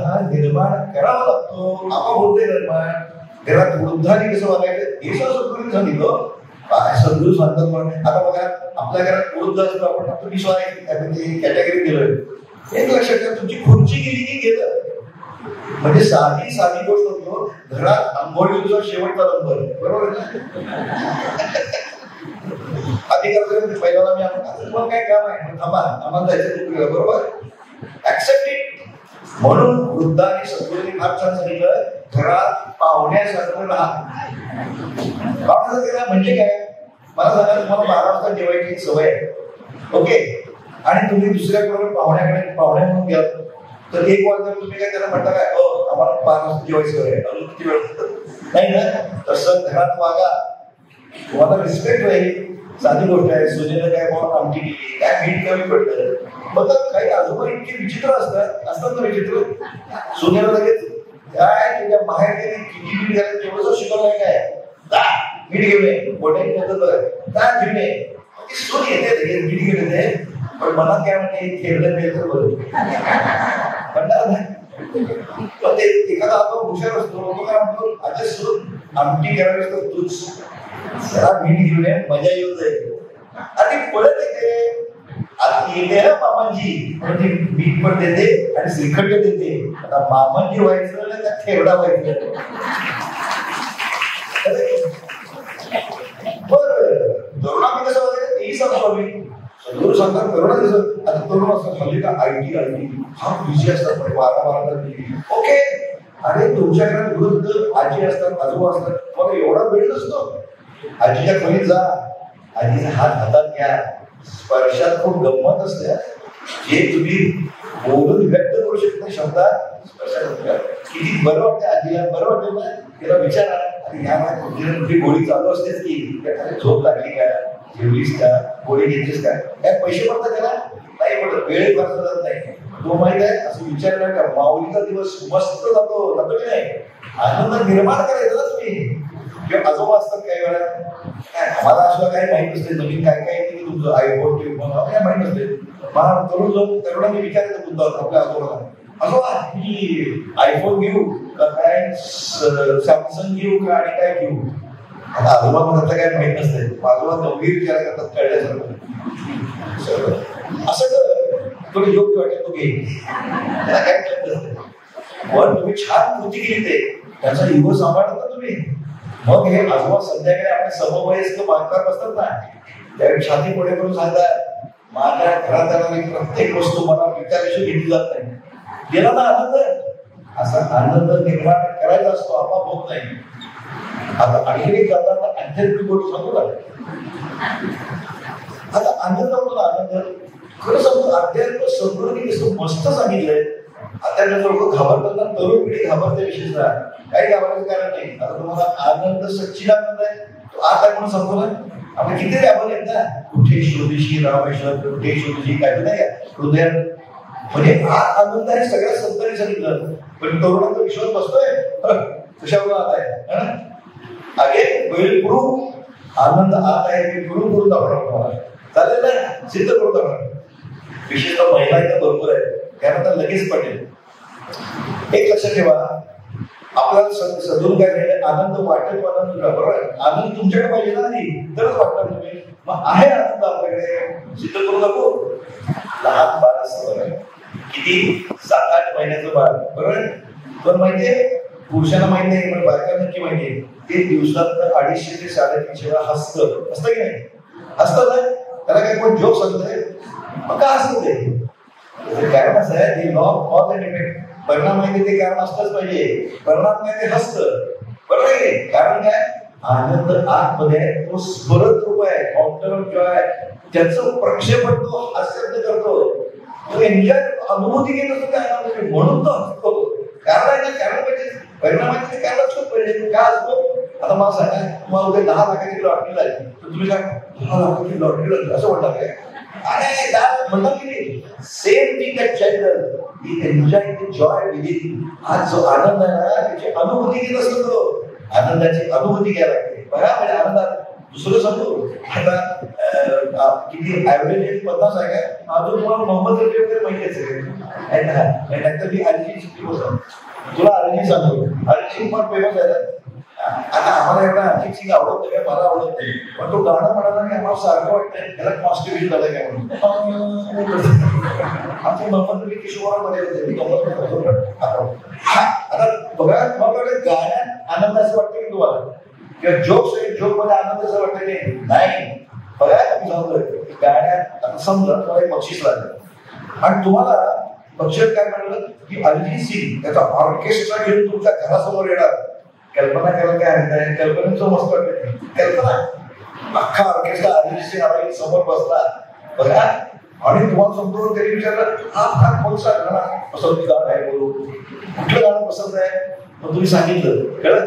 S2: हा निर्माण करावा लागतो. आपण बोलतोय निर्माण घरात वृद्धाने कसं वागायचं हे सद्गुरूंनी सांगितलं. सद्गुरू सांगतात. पण आता बघा आपल्या घरात वृद्ध असतो, आपण तुम्ही कॅटेगरी दिलोय. एक लक्षात ठेवा, तुमची खुर्ची गेली की गेलं. म्हणजे साधी साधी गोष्ट होतो, घरात आंघोळीचा शेवटचा नंबर. बरोबर अधिकार पहिल्याला मी तुम्हाला काय काम आहे थांबा आम्हाला जायचं बरोबर ऍक्सेप्ट इट. म्हणून वृद्धांनी सद्गुरूंनी फार छान सांगितलं, घरात पाहुण्यासारखं राहा. पाहुण्यासारखं म्हणजे काय? मला सांगा, तुम्हाला 12 वाजता जेवायची एक सवय आहे, ओके, आणि तुम्ही दुसऱ्याकडे पाहुण्या म्हणून घ्या तर 1 वाजता तुम्ही काय त्याला म्हणता काय आम्हाला 5 वाजता जेवायची सवय आहे, अजून किती वेळ नाही ना? तसं घरात वागा, तुम्हाला रिस्पेक्ट राहील. साधी गोष्ट आहे. सुनेला काय म्हणून आमची काय मीठ कमी पडतं. मग काही आजोबा इतके विचित्र असतात ना विचित्र. सुनेला लगेच काय तुझ्या बाहेर गेली किती मीठ घालायचं तेवढं शिकवलं नाही काय मीठ घेऊन ये मोठ्याने काय घेऊन ये. ती सून येते लगेच मीठ घेऊन येते, पण मनात काय म्हणते खेळलं मिळेल तर बरं म्हणणार नाही. पण ते एखादा आपण हुशार असतो, काय म्हणतो आता सून आमटी करावी तर तूच जरा मीठ घेऊन ये, मजा येऊन जाईल. आणि पळत येते आता येते ना मामांजी म्हणजे मीठ पण देते आणि श्रीखंड देते. आता मामांजी व्हायचं ना त्या खेरडा व्हायचं. बरं तरुणांनी कसं व्हायचं तेही सांगतो आम्ही. सद्गुरू सांगतात तरुणा कसं, आता तरुण असतात हल्ली का आयटी हा बिझी असतात, पण 12 ओके. अरे तुमच्या घरात वृद्ध आजी असतात, आजोबा असतात, मग एवढा वेळ नसतो. आजीच्या खोलीत जा, आजीचा हात हातात घ्या, स्पर्शात खूप गंमत असते. जे तुम्ही बोलून व्यक्त करू शकता शब्दात स्पर्शात किती बरं वाटतं. आजीला बरं वाटतं ना, तिला विचारा आणि गोळी चालू असतेच की झोप लागली का, जेवलीस का, गोळी घेतलीस का, काय पैसे पडतात त्याला नाही पडत, वेळ खर्च जात नाही. तो माहित आहे असं विचारलं का माऊलीचा दिवस मस्त जातो की नाही. आनंद निर्माण करायचा ना तुम्ही. किंवा आजोबा असतात काही वेळा काय आम्हाला असं काही माहित नसते नवीन काय काय तुमचं आयफोन किंवा काय माहित नसते. मला तरुण लोक तरुणांनी विचारायचं तुमचा आपल्या आजोबाला, आजोबा मी आयफोन घेऊ का काय सॅमसंग घेऊ का आणि काय घेऊ. आता आजोबा म्हणत काय माहित नसते. आजोबा गंभीर विचार करतात कळल्यासारखं. असं कर थोडं योग्य वाटेल तो घे, त्याला काय कळत नसते. पण तुम्ही छान कृती केली ते त्याचा इगो सांभाळता तुम्ही. मग हे आजोबा संध्याकाळी आपल्या समवयस्क मानकार बसतात ना, त्यावेळी छाती पुढे करून सांगतात माझ्या घरात जाणारी प्रत्येक वस्तू मला विचाराशी घेतली जात नाही. गेला ना आनंद. असा आनंद निर्माण करायचा असतो, आपोआप होत नाही. आता आणखी एक करताना आध्यात्मिक गोष्ट सांगू लागला. आता आनंद होतो ना, आनंद खरं सांगतो अध्यात्म सद्गुरूंनी कसं मस्त सांगितलंय. अध्यात्म लोक घाबरतात ना, तरुण पिढी घाबरते विशेषतः. काही घाबरायचं कारण नाही. आता तुम्हाला आनंद सच्चिदानंद आहे तो आता म्हणून सांगतो ना. आपण किती राबवले आहेत ना, कुठे शोधीशी रामेश्वर, कुठे शोधीशी काय नाही हृदयात. म्हणजे हा आनंद आहे सगळ्या संतांनी सांगितलं. पण तरुणांचा विश्वास बसतोय कशावर आत आहे. आगे वेळ प्रूफ आनंद आत आहे, मी प्रूफ करून दाखवणार तुम्हाला. चालेल ना, सिद्ध करून दाखवणार. विशेषतः महिला इथं भरपूर आहेत, त्यानंतर लगेच पटेल. एक लक्षात ठेवा, आपल्याला सदून काय झालं, आनंद वाटेल, आनंद बरोबर आहे. आनंद तुमच्याकडे पाहिजे ना आधी, तरच वाटणार तुम्ही. मग आहे आनंद आपल्याकडे, सिद्ध करू नको. लहान बाळ असतं, किती 7-8 महिन्याचं बाळ, बरोबर. पण माहितीये, पुरुषांना माहित नाही पण बायकांना नक्की माहितीये, ते दिवसात 250 ते 350 वेळा हसतं की नाही? हसतं ना, त्याला काही कोण जोक सांगतोय? मग का हसतं ते? कारण असं आहे, ते law of cause and effect. परिणाम माहिती ते कारण असलंच पाहिजे. परिणाम काय ते हसतं, बरोबर आहे. कारण काय, आनंद आतमध्ये आहे, तो स्फुरत रूप आहे, फाउंटन ऑफ जॉय. त्याचं प्रक्षेपण तो हास्य करतो, तो एन्जॉय अनुभूती घेत असतो त्या आनंदाची, म्हणून तो हसतो. कारण आहे ना, कारण पाहिजे, परिणाम आहे ते कारण असतोच पाहिजे. का असतो? आता मला सांगा, तुम्हाला उद्या 10 लाखाची लॉटरी लागली, तर तुम्ही काय 10 लाखाची लॉटरी लागली असं म्हणणार काय? अरे म्हणतात की नाही, same thing that child enjoy the Joy within. आज जो आनंद आहे ना, त्याची अनुभूती घेत असतो तो. आनंदाची अनुभूती घ्यायला लागते बघा. म्हणजे आनंदात दुसरं सांगतो, आता किती ऍव्हरेज 50 आहे का? अजून तुम्हाला मोहम्मद रफी वगैरे माहितीच आहे नाहीतर मी अरिजित बोलतो. तुला अरिजित सांगतो, अरिजित पण फेमस आहे. आता आम्हाला एवढा अरिजित सिंग आवडत नाही, मला आवडत नाही, पण तो गाणं म्हणाला की आम्हाला सारखं वाटतंय त्याला कॉन्स्टिट्यूशन झालं काय म्हणून. आमचे मोहम्मद रफी किशोरामध्ये होते. आता बघा, मग गाण्यात आनंद असं वाटतं की तुम्हाला, किंवा जोक मध्ये आनंद असं वाटतं की नाही? बघा, तुम्ही सांगतोय गाण्यात. आता समजा तुम्हाला एक बक्षीस लागलं आणि तुम्हाला बक्षीस काय म्हणलं की अरिजित सिंग त्याचा ऑर्केस्ट्रा घेऊन तुमच्या घरासमोर येणार. कल्पना करायला काय हरकत आहे? कल्पनेचं मस्त वाटतं. कल्पना अख्खा ऑर्केस्ट्रा अरिजित सिंग आला समोर बसला बघा, आणि तुम्हाला समोर तरी विचारलं, हा कोणता गाणं पसंत आहे, बोलू कुठलं गाणं पसंत आहे? मग तुम्ही सांगितलं, कळत,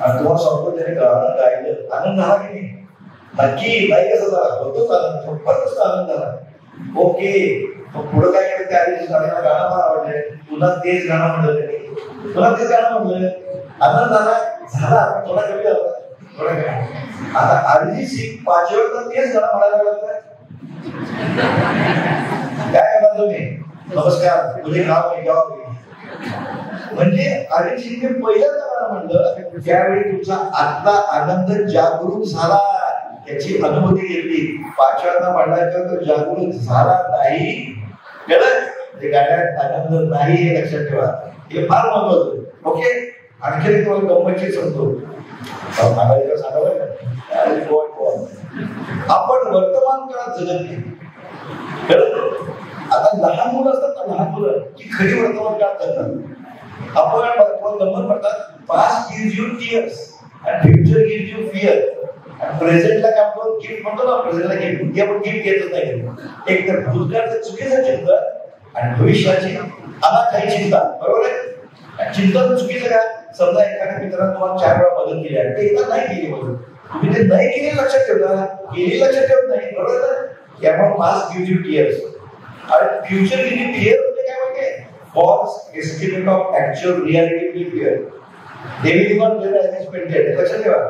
S2: आणि तुम्हाला सांगतो त्याने गाणं गायलं. आनंद झाला की नक्की नाही? कसं झाला? होतोच आनंद, परतच आनंद झाला. ओके, मग पुढं काय केलं? त्या आधी गाणं मला आवडलंय, पुन्हा तेच गाणं म्हणलं त्यांनी, पुन्हा तेच गाणं म्हणलं. आनंद झाला थोडा कमी झाला, थोडा कमी. आता अरिजित सिंग 5 वेळा तेच गाणं म्हणायला लागलं, काय करणार तुम्ही? नमस्कार, तुझे नाव आहे. म्हणजे अरिजित सिंगने पहिल्यांदा गाणं म्हणलं, त्यावेळी तुमचा आतला आनंद जागृत झाला, त्याची अनुभूती घेतली. 5 वेळा म्हणण्याचा तो जागृत झाला नाही, कळलं? ते गाण्यात आनंद नाही हे लक्षात ठेवा, हे फार महत्वाचं. ओके, आणखी एक तुम्हाला गंमतशीर सांगतो, सांगावं. आपण वर्तमान काळात जगत नाही, कळलं? आता लहान मुलं असतात ना, लहान मुलं की खरी वर्तमान काळात जगतात. आपण गंमत म्हणतात, past gives you tears and future gives you fear. प्रेझेंटला काय म्हणतो? गिफ्ट म्हणतो ना, प्रेझेंटला गिफ्ट. आपण गिफ्ट घेतच नाही. एक तर भूतकाळचं चुकीचं चिंतन आणि भविष्याची अनाठाई चिंता, बरोबर आहे. चिंतन चुकीचं का? समजा एखाद्या मित्राने तुम्हाला 4 वेळा मदत केली आहे, ते एकदा नाही केली मदत, तुम्ही ते नाही केली लक्षात ठेवता, केली लक्षात ठेवत नाही, बरोबर आहे. त्यामुळे पास्ट गिव्स यू टीयर्स आणि फ्युचर गिव्स यू फिअर. म्हणजे काय माहितीये? False estimate of actual reality fear. They will not live as expected, लक्षात ठेवा.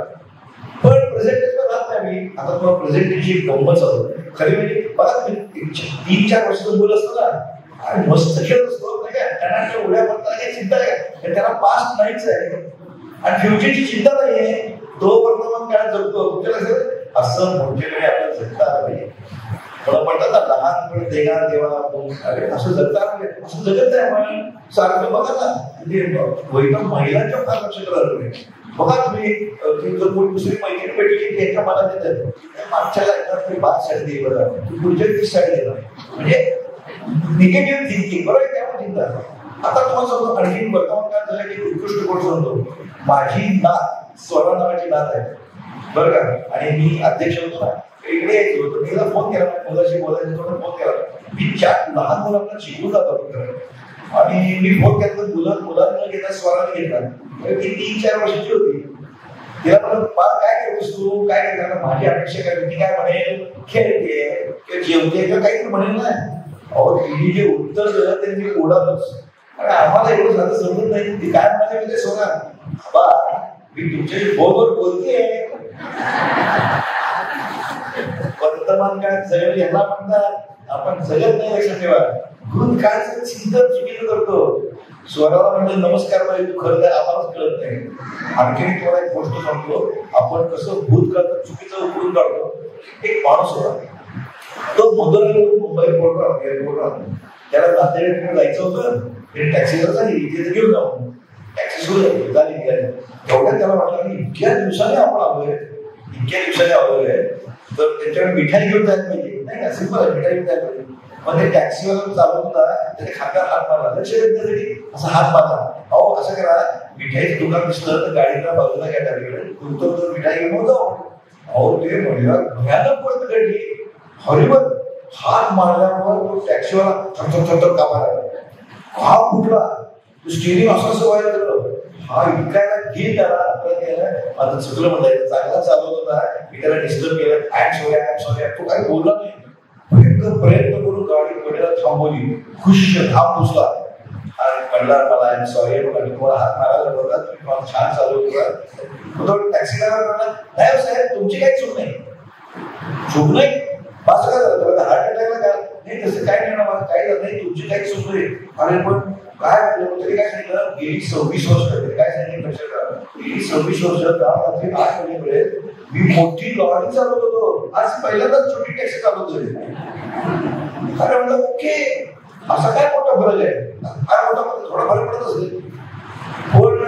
S2: पण प्रेझेंटेशन राहत नाही मी. आता तुम्हाला प्रेझेंटेशनची गंमत सांगतो. खरी म्हणजे बघा, 3-4 वर्षाचं मुलं असतं ना, आणि मस्त खेळत असतो, त्यांना उड्या पडतात, काही चिंता आहे, त्याला पास्ट नाहीच आहे आणि फ्युचरची चिंता नाहीये. तो वर्तमान काळात जगतो. तुमच्या लक्षात असं मोठे वेळे आपल्याला जगता आलं पाहिजे. मला म्हणतात ना, लहानपणी देगा देवा, अरे असं जगता आलं पाहिजे. असं जगत नाही आपण सारखं. बघा ना, म्हणजे महिलांच्या फार लक्ष करायला बघा तुम्ही. जर कोणी दुसरी मैत्रिणी भेटली त्यांच्या मनात येतात, मागच्याला येतात बात साईड दे, बघा पुढच्या तीच साईड देणार, म्हणजे निगेटिव्ह थिंकिंग, बरोबर आहे. त्यामुळे चिंता. आता तुम्हाला सांगतो, आणखी वर्तमान काळात झालं की उत्कृष्ट गोष्ट सांगतो. माझी नात स्वरा नावाची नात आहे, बरं का, आणि मी अध्यक्ष होतो ना, इकडे यायचो होतो. मी फोन केला, मुलाशी बोलायचं फोन केला. मी 4 लहान मुलांना शिकवून जातो, आणि मी फोन केला तर मुलांना घेता स्वराने घेतला. ती 3-4 वर्षाची होती. तिला म्हणून काय करतोस तू, काय करणार? माझी अपेक्षा काय? मी काय म्हणेल, खेळते किंवा जेवते किंवा काहीतरी म्हणेल ना. अहो, तिने जे उत्तर दिलं ते मी उडालोच. आणि आम्हाला एवढं झालं समजत नाही. ती काय म्हणाले म्हणजे, सोना बा, मी तुमच्याशी फोनवर बोलते. वर्तमान काळात जगणं याला म्हणतात. आपण जगत नाही. लक्षात ठेवा, भूतकाळचं चिंतन चुकीचं करतो. स्वराला म्हणलं नमस्कार बाई, तू खरं काय आम्हालाच कळत नाही. आणखी तुम्हाला एक गोष्ट सांगतो, आपण कसं भूतकाळचं चुकीचं उकळून काढतो. एक माणूस होता, तो मुंबई एअरपोर्टवर त्याला नांदेड जायचं होतं. टॅक्सीवर झाली, इथे घेऊन जाऊ. टॅक्सी सुरू झाली. तेवढ्यात त्याला वाटलं की इतक्या दिवसाने आपण आलोय, तर त्यांच्याकडे मिठाई घेऊन जायला पाहिजे. नाही का, सिंपल आहे, मिठाई घेऊन जायला पाहिजे. मग ते टॅक्सीवर चालवत होता, त्याने खात्यावर हात मारला. लक्ष देण्यासाठी असा हात मारला. अहो असं करा, मिठाईचं दुकान दिसलं तर गाडीला बाजूला घ्या, गाडीकडे मिठाई घेऊन जाऊ. अहो ते म्हणलं भयानक गोष्ट घडली. हॉरिबल. हात मारल्यावर तो टॅक्सीवाला थरथर कामाला हा फुटला. स्टिअरिंग असं व्हायला लागलं. हा इतकायला घे त्याला आता चुकलं म्हणता, चांगला चालवत होता, मी त्याला डिस्टर्ब केलं. आय सॉरी तो काही बोलला नाही. प्रयत्न करून गाडी कडेला थांबवली. खुश धाम पुसला आणि म्हणला मला आय सॉरी, तुम्हाला हात मारायला बघा, तुम्ही मला छान चालवत होता. तो टॅक्सी ड्रायव्हर म्हणला, नाही साहेब तुमची काही चूक नाही. चूक नाही असं काय झालं, हार्ट अटॅकला का नाही? तसं काय नाही ना, मला काही झालं नाही, तुमची काही चूक नाही. अरे पण काय तरी काय सांगितलं, गेली 26 वर्ष काय सांगितलं लक्षात, गेली 26 वर्ष रात्री 8 वाजेपर्यंत मी मोठी लॉरी चालवत होतो. आज पहिल्यांदाच छोटी टॅक्सी चालवतोय. अरे म्हणलं ओके, असा काय मोठा फरक आहे? काय मोठा फरक? थोडा फरक पडत असेल, पण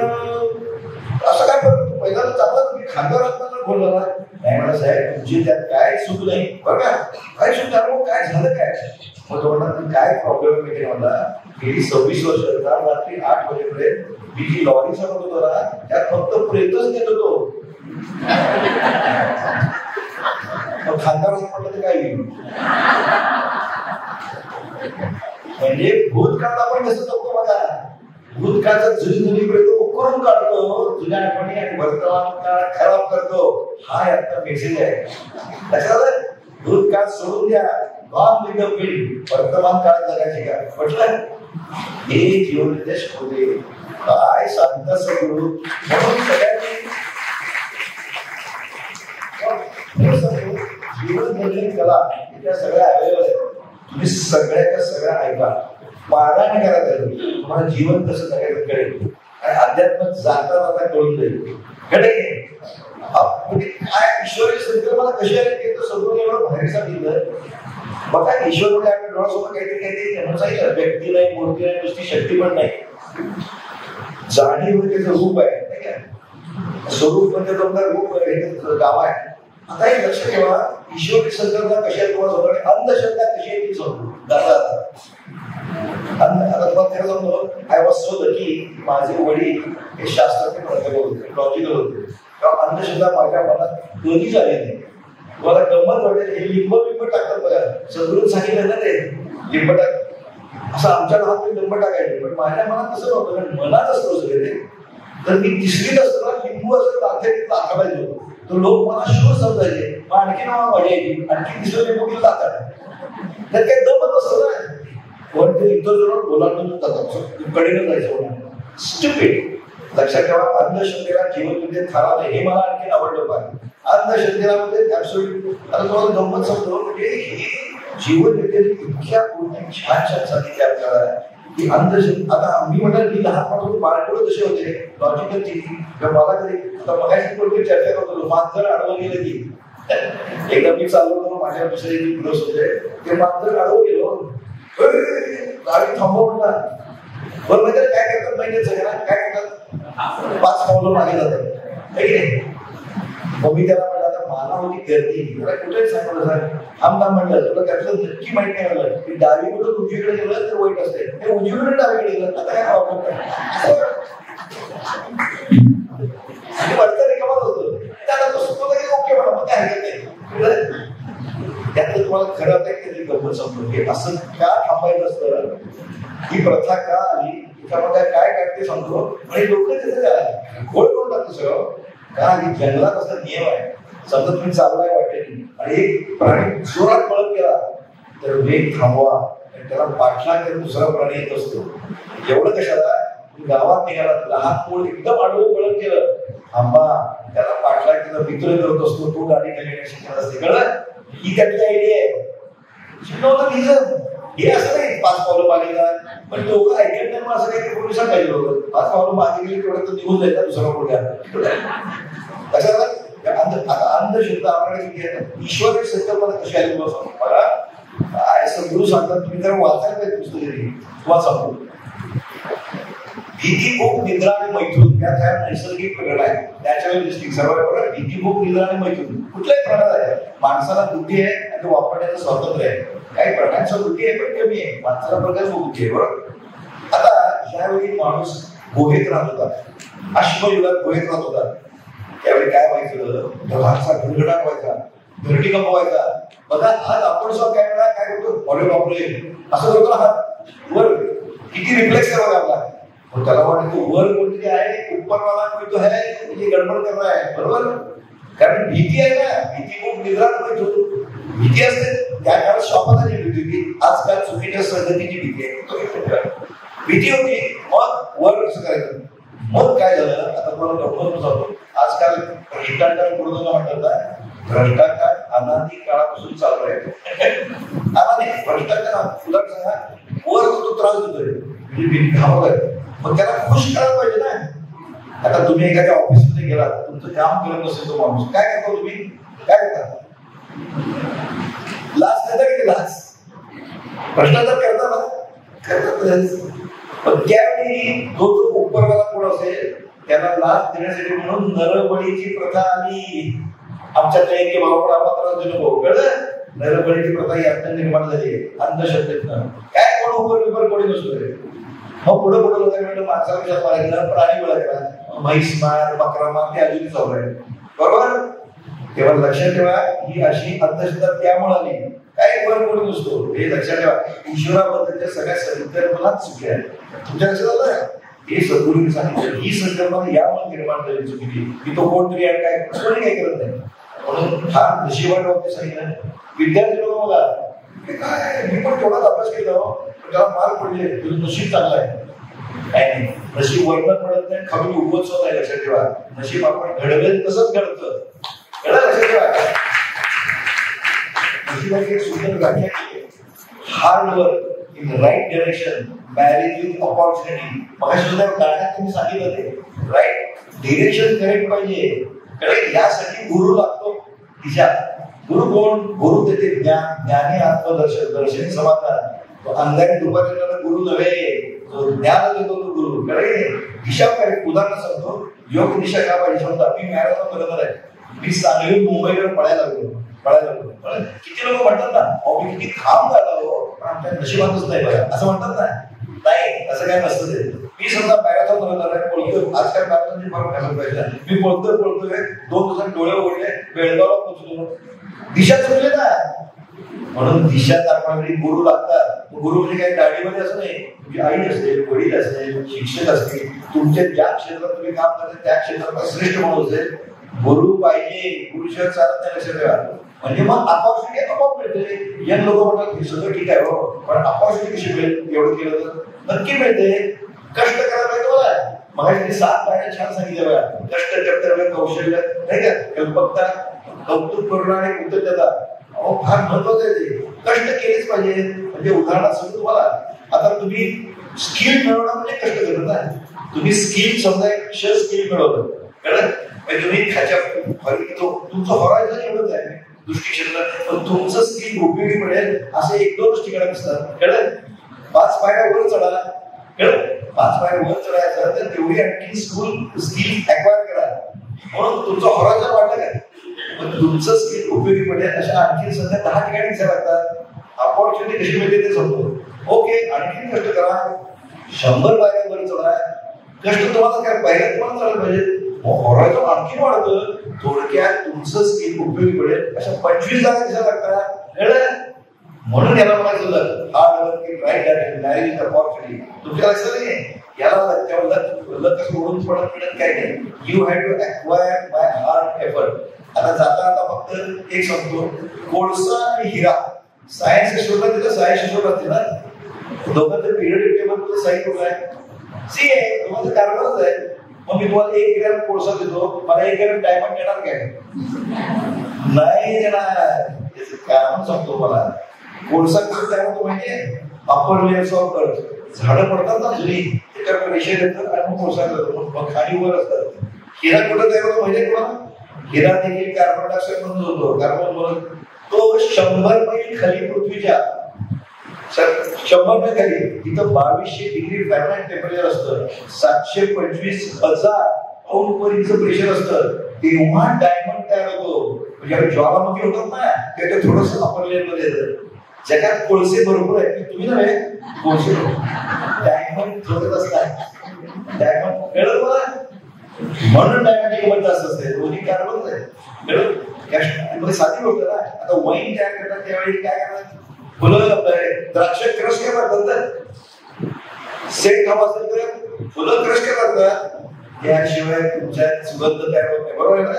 S2: असं काय फरक? पहिल्यांदा चालला तुम्ही खांद्यावर असताना बोलला नाही. म्हणा साहेब तुमची त्यात काय चूक नाही बरं का, काय चूक झालं, काय झालं काय? मग तो म्हणा काय प्रॉब्लेम आहे मला, गेली 26 वर्ष रात्री 8 वाजेपर्यंत मी जी लॉरी चालवत होतो ना, त्यात फक्त प्रेतच नेत होतो. खांद्यावर म्हटलं तर काय येईल? म्हणजे भूतकाळात आपण कसं जगतो बघा, भूतकाळाचा जुनी प्रयत्न करून काढतो, जुन्या आठवणी आणि वर्तमान काळ खराब करतो. हा याचा मेसेज आहे. लक्षात, भूतकाळ सोडून द्या, वर्तमान काळात जगायचे का म्हटलं. हे जीवन निर्देश होते. काय सांगता सगळं म्हणून सगळ्यांनी जीवन निर्देश कला त्या सगळ्या अवेलेबल आहेत. तुम्ही सगळ्याच्या सगळ्या ऐका, पारायण करा, तुम्हाला जीवन कसं जगायचं कळेल आणि अध्यात्म जाता जाता कळून जाईल. कळेल काय ईश्वरी संकल्पना कशी आली ते तर सगळं एवढं बाहेर सांगितलं. बघा ईश्वर म्हणजे आपल्या डोळ्यासोबत काहीतरी त्यांना सांगितलं, व्यक्ती नाही, मूर्ती नाही, नुसती शक्ती पण नाही, जाणीव त्याचं रूप आहे. स्वरूप म्हणजे तुमचं रूप हे गाव आहे. आता एक लक्ष ठेवा, ईश्वरी संकल्पना कशी आहे तुम्हाला समजणे, अंधश्रद्धा कशी आहे ती समजून आता तुम्हाला खरं सांगतो, आय वॉज सो लकी, माझे वडील हे शास्त्रज्ञ होते, लॉजिकल होते. तेव्हा अंधश्रद्धा माझ्या मनात कधीच आली नाही. तुम्हाला गंमत वाटेल, हे लिंब टाकतात बघा, सगळं सांगितलं ना ते लिंब टाक, असं आमच्या लहान लिंब टाकायचे, पण माझ्या मनात तसं नव्हतं, कारण मनात असतो सगळे ते. तर मी तिसरीत असताना लिंबू असं टाकायचं होतो, तर लोक मला शोध समजायचे, मग आणखी नाव मजा यायची, आणखी तिसरं लिंबू घेऊन टाकतात. त्यात काही दमत असतं ना, पण ते इतर जण बोलावून जातात, कडेनं जायचं. स्टुपिड. लक्षात ठेवा, अंधश्रद्धेला जीवनविद्येत खराब आहे, हे मला आणखी आवडलं पाहिजे. अंधश्रद्धेला मध्ये आता तुम्हाला गंमत सांगतो, म्हणजे हे जीवनविद्येत इतक्या गोष्टी छान छान सांगितल्या आपल्याला की अंधश्रद्धा. आता मी म्हणाल मी लहानपणापासून बाळकडे कसे होते, लॉजिकल थिंकिंग. मला कधी आता मगाशी कोणती चर्चा करतो, मांजर अडवून गेलं की एकदा मी चाललो होतो, माझ्या दुसरे दिवस होते, ते मांजर अडवून गेलो, गाडी थांबव म्हणतात. बरं म्हणजे काय करतात माहिती सगळ्यांना, काय करतात, 5 पावलं मागे जातात. मग मी त्याला म्हणलं, आता मला होती गर्दी, त्याला कुठेच सांगितलं सर थांब म्हणलं, तुला त्यातलं नक्की माहिती नाही म्हणलं की डावीकडून उजवीकडे गेलं तर वाईट असते, ते उजवीकडून डावीकडे गेलं, आता काय प्रॉब्लेम नाही. वरचा रिकामाच होतो, त्याला ओके म्हणा, मग काय हरकत नाही. त्यातलं तुम्हाला खरं आता काहीतरी गंमत समजून की असं का थांबायचं असतं, ही प्रथा का आली, त्यामध्ये काय ते सांगतो. आणि लोक त्याचं घोळ करून टाकतो सगळं. कारण जंगलात असा नियम आहे, समजा तुम्ही चाललाय वाटेल आणि एक प्राणी जोरात पळत गेला तर वेग थांबवा, त्याला पाठलाग करून दुसरा प्राणी येत असतो. एवढं कशाला, गावात निघाला, लहान मूळ एकदम आडवं पळत गेलं, थांबा, त्याला पाठलाग केला, मित्र करत असतो, तो गाडी खाली शिकत असते. कळलं, ही त्यातली आयडिया आहे. नव्हतं रिझन. हे असं नाही 5 पावलं मागे जा, पण लोक ऐकत नाही. मग असं काही पोलिसांना पाहिजे होतं 5 पावलं मागे गेली तेवढं तर निघून जायचा दुसरा मुलगा. कशाला आता अंधश्रद्धा आपल्याकडे किती आहे. ईश्वर संकल्पना कशी आली मला काय सद्गुरू सांगतात, तुम्ही जर वाचायला पाहिजे पुस्तक वाचा. भीती, भूक, निद्रा आणि मैथून या 4 नैसर्गिक प्रकट आहेत. त्याच्यावर डिस्ट्रिक्ट सर्व बरोबर. भीती, भूक, निद्रा आणि मैथून कुठल्याही प्रकार आहे. माणसाला बुद्धी आहे आणि तो वापरण्याचं स्वातंत्र्य आहे. काही प्रकारचा बुद्धी आहे पण कमी आहे. माणसाला प्रकारची बुद्धी आहे बरोबर. आता ज्यावेळी माणूस गुहेत राहत होता, अश्मयुगात गुहेत राहत होता, त्यावेळी काय व्हायचं, ढगाचा गडगडाट व्हायचा, धरतीकंप व्हायचा. बघा आज आपण सुद्धा काय वेळा काय करतो, अरे बापरे असं करतो ना, वर किती रिफ्लेक्स करावा आपला. त्याला वाटतं वर कोणती आहे, उपरवाला कोणतो आहे, म्हणजे गडबड करणार आहे बरोबर. कारण भीती आहे ना, भीती खूप निद्रा मिळतो. भीती असते त्या काळात स्वापाची भीती होती. आजकाल चुकीच्या संगतीची भीती आहे. भीती होती. मग वर कसं करायचं. मग काय झालं, आता कोणाला डॉक्टर जातो. आजकाल भ्रष्टाचार पूर्ण म्हणतात. भ्रष्टाचार अनादी काळापासून चालू आहे. अनादी भ्रष्टाचार तुला सांगा वर तो त्रास देतोय म्हणजे मग त्याला खुश करायला पाहिजे ना. आता तुम्ही एखाद्या ऑफिसमध्ये गेला, तुमचं काम करत नसेल तो माणूस, काय करतो तुम्ही, काय करता, लाच देता की लाच. भ्रष्टाचार करता ना, करतात. पण त्यावेळी तो जो उपरवाला कोण असेल त्याला लाच देण्यासाठी म्हणून नरबळीची प्रथा आली. आमच्यात एक बाबा आपण दिलं भाऊ कळलं. नरबळीची प्रथा ही आता निर्माण झाली अंधश्रद्धेतनं. काय कोण उपर कोणी नसतोय. मग पुढे लोकांना माणसाला विचार मारायचा, प्राणी बोलायचा, म्हैस मार, बकरा मार, ते अजून चालू आहे बरोबर. तेव्हा लक्षात ठेवा, ही अशी अंधश्रद्धा त्यामुळे आली. काय वर कोणी नसतो हे लक्षात ठेवा. ईश्वराबद्दलच्या सगळ्या संकल्पनाच चुक्या आहेत. तुमच्या लक्षात आलं हे सद्गुरूंनी सांगितलं. ही संकल्पना यामुळे निर्माण झाली चुकीची की तो कोणतरी आहे काय कोणी काय करत नाही. म्हणून हा नशिबाने वगैरे सांगितलं. विद्यार्थी लोक बघा काय, मी पण तेवढाच अभ्यास केला, त्याला मार्क पडले, तुझं नशीब चांगलं आहे. काय नाही, नशीब वर्णन पडत नाही, खाली उभंच होत आहे. लक्षात ठेवा, नशीब आपण घडवेल तसंच घडतं. लक्षात ठेवा, नशिबाची एक सुंदर व्याख्या केली. Hard work in right direction marriage with opportunity. मगाशी सुद्धा गाण्यात तुम्ही सांगितलं ते राईट डिरेक्शन करेक्ट पाहिजे. करेक्ट यासाठी गुरु लागतो. दिशा गुरु कोण, गुरु देते ज्ञान, ज्ञानी आत्मदर्शन, दर्शनी समाधान. तो अंधारी दुपारी गुरु नव्हे, तो ज्ञान देतो तो गुरु. करेक्ट दिशा करेक्ट. उदाहरण सांगतो, योग्य दिशा का पाहिजे समजा. मी मॅरेथॉन करणार आहे, मी सांगली मुंबईकडे पळायला लागलो. किती लोक म्हणतात ना, मी किती काम झाला हो, पण आमच्या नशिबातच नाही बघा असं म्हणतात ना. नाही, असं काय नसतं ते. मी समजा मॅरेथॉन करणार आहे, पळतोय. आजकाल मॅरेथॉनची फार घालून पाहिजे. मी पळतोय 2 दिवसात डोळे उघडले, बेळगावला पोहोचलो. दिशा चुकले ना. म्हणून दिशा दाखवणारी गुरु लागतात. गुरु म्हणजे काही दाढीमध्ये असं नाही. तुमची आई असेल, वडील असेल, शिक्षक असतील, तुमच्या ज्या क्षेत्रात तुम्ही काम करता त्या क्षेत्रात श्रेष्ठ माणूस असेल, गुरु पाहिजे. गुरुशिवाय चालत नाही. लक्षात ठेवा. म्हणजे मग अपॉर्च्युनिटी आपोआप मिळते. यंग लोक म्हणतात हे सगळं ठीक आहे हो, पण अपॉर्च्युनिटी कशी मिळेल एवढं केलं तर नक्की मिळते. कष्ट करायला पाहिजे मला. मग 7 पायऱ्या छान सांगितल्या बघा. कष्ट, कर्तव्य, कौशल्य, नाही का, कल्पकता, कौतुक करणं आणि कृतज्ञता. फार महत्वाचं आहे ते. कष्ट केलेच पाहिजे. म्हणजे उदाहरणात सांगतो तुम्हाला, आता तुम्ही स्किल मिळवणं म्हणजे कष्ट करणं ना. तुम्ही स्किल समजा एक स्किल मिळवलं कळलं, म्हणजे तुम्ही ह्याच्या तुमचं हॉरायझन एवढंच आहे दृष्टी क्षेत्रात, पण तुमचं स्किल उपयोगी पडेल असे 1-2 ठिकाण असतात. कळलं, 5 पायऱ्या वर चढा. कळलं, 5 पायऱ्या वर चढायचं तर तेवढी आणखी स्किल ऍक्वायर करा. म्हणून तुमचं हॉरायझन वाटलं काय, पण तुमचं स्किल उपयोगी पडेल अशा आणखी सध्या 10 ठिकाणी दिसायला लागतात. अपॉर्च्युनिटी कशी मिळते ते सांगतो. ओके, आणखी कष्ट करा. 100 पायऱ्या वर चढा. कष्ट तुम्हाला काय पायऱ्या तुम्हाला चढायला पाहिजे. हॉरायझन आणखी वाढतं. थोडक्यात तुमचं स्किल उपयोगी पडेल अशा 25 जागा दिसायला लागतात. म्हणून याला म्हणायचं hard work in right direction marriage with opportunity. तुमच्या लक्षात नाही याला कसं ओढून पडत काय नाही. You have to acquire by hard effort. आता जाता फक्त एक सांगतो, कोळसा आणि हिरा. सायन्स स्टुडंट तिथं सायन्स स्टुडंट असते ना, दोघांचं पिरियडिक टेबल साईड कुठं आहे, सी आहे. दोघांचं कारभारच आहे. मग मी तुम्हाला 1 ग्रॅम कोळसा देतो, मला 1 ग्रॅम डायमंड देणार काय, नाही देणार. कारण सांगतो मला, कोळसा कसं तयार होतो माहितीये? Upper layers of earth. झाडं पडतात ना जुनी, त्याच्यावर प्रेशर येतं आणि मग कोळसा करतो, मग खाली वर असतात. हिरा कुठं तयार होतो माहितीये तुम्हाला? हिरा देखील कार्बन डायऑक्साईड मधून होतो. कार्बन म्हणून तो 100 मैल खाली पृथ्वीच्या 100 मैल खाली तिथं 2200 डिग्री फॅरनहाइट टेम्परेचर असतं, 725,000 पाऊंड पर इंच प्रेशर असतं. तेव्हा डायमंड तयार होतो. म्हणजे ज्वालामुखी होतात ना, ते थोडस अपर लेअर मध्ये येतं. जगात कोळसे भरपूर आहेत, तुम्ही नव्हे कोळसे डायमंड शोधत असतात. डायमंड कळत मला, म्हणून डायमंड किंमत जास्त असते. दोन्ही कार्बन आहे. साधी गोष्ट ना. आता वाईन तयार करतात त्यावेळी काय करतात? फुलं द्राक्ष क्रश केला जातात, सेट हवा असेल तर फुलं क्रश केला जातात. याशिवाय तुमच्या सुगंध तयार होत नाही. बरोबर आहे ना?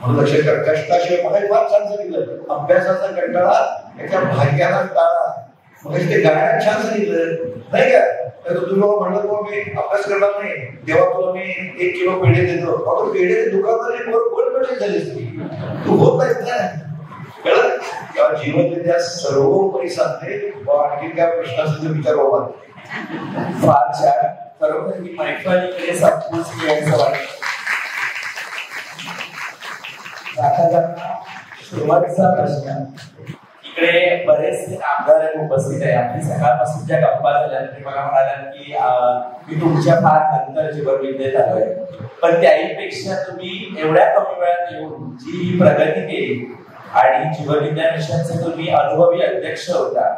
S2: म्हणून लक्षात करा, कष्टाशिवाय मला फार छान सांगितलं, अभ्यासाचा कंटाळा याच्या भाग्याला टाळा. मग ते गाण्यात छान सांगितलं नाही का? तर तुम्ही म्हणलं बाबा मी अभ्यास करणार नाही, तेव्हा तुला मी 1 किलो पेढे देतो. अगं पेढे दुकानदार गोल्ड मेडल झालीस तू होत नाहीस ना. कळलं? तेव्हा जीवनविद्या सर्वोपरी सांगते. आणखी काय प्रश्न असेल तर विचार बाबा.
S1: फार छान. खरोखर मी मैफलीकडे संपूर्ण यायचं वाटतं. सुरुवातीचा प्रश्न, इकडे बरेचसे कामगार उपस्थित आहे. आपली सकाळपासून ज्या गप्पा झाल्या ते मला म्हणालात की मी तुमच्या फार नंतर जीवनविद्येत आलोय, पण त्याहीपेक्षा तुम्ही एवढ्या कमी वेळात येऊन जी प्रगती केली आणि जीवनविद्या मिशनचे तुम्ही अनुभवी अध्यक्ष होता,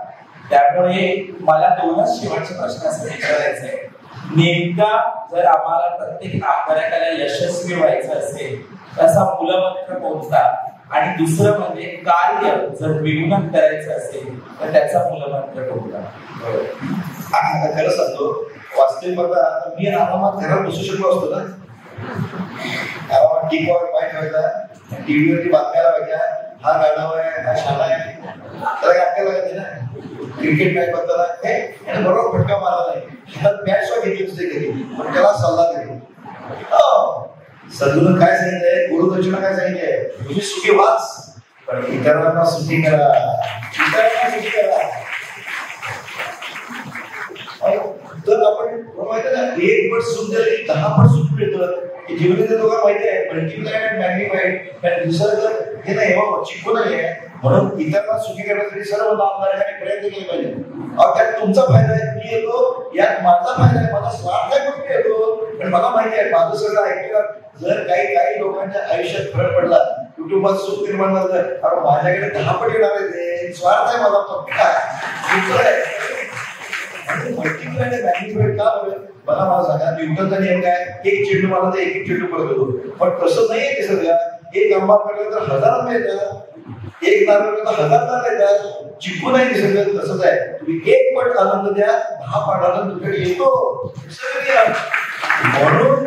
S1: त्यामुळे मला 2च शेवटचे प्रश्न असं विचारायचे. नेमका जर आम्हाला प्रत्येक कामगाराला यशस्वी व्हायचं असेल त्याचा मूलमंत्र कोणता, आणि दुसरं म्हणजे कार्य जर द्विगुणित करायचं असेल तर त्याचा मूलमंत्र कोणता?
S2: आता खरं सांगतो, वास्तविकता मी आरामात घरात बसू शकलो असतो ना. आरामात टीव्हीवर पाय ठेवायचा, टीव्हीवरती बातम्या लावायच्या, हा गाणं आहे, हा शाळा आहे, तर अक्कल लागायची ना. क्रिकेट मॅच बघताना बरोबर फटका मारला नाही, मॅच घेतली दुसरी घरी, पण त्याला सल्ला दिली. सद्गुरू काय सांगितलंय? गुरुदक्षिणा काय सांगितलंय? तुम्ही सुखी वाच, पण इतरांना सुखी करा, इतरांना सुखी करा. तर आपण माहिती ना, 1 पट सुख दिलं की 10 पट सुख मिळतं. जीवनाचे लोकांना माहिती आहे, मल्टीप्लाइड अँड मॅग्निफाइड. निसर्ग हे नाही चिकू नाही आहे, म्हणून इतरांना सुखी करण्यासाठी सर्व नामधारकांनी प्रयत्न केले पाहिजे. त्यात तुमचा फायदा आहे, मी येतो, यात माझा फायदा आहे, माझा स्वार्थ आहे म्हणून येतो. पण मला माहिती आहे, माझं सगळं ऐकलं जर काही लोकांच्या आयुष्यात फरक पडला, कुटुंबात सुख निर्माण झालं, कारण माझ्याकडे 10 पट येणार आहे. स्वार्थ आहे माझा पक्का. मल्टीप्लाइड अँड मॅग्निफाइड का बरं? मला सांगा, न्यूटनचा नियम काय? 1 चेंडू मला तर 1 चेंडू पडत होतो. पण तसं नाहीये ते सगळं. 1 आंबा पडला तर 1000 मिळतात, 1 नारळ तर 1000 नारळ येतात. चिकू नाही ते सगळं तसंच आहे. तुम्ही 1 पट आनंद द्या, 10 पट तुझ्याकडे येतो. म्हणून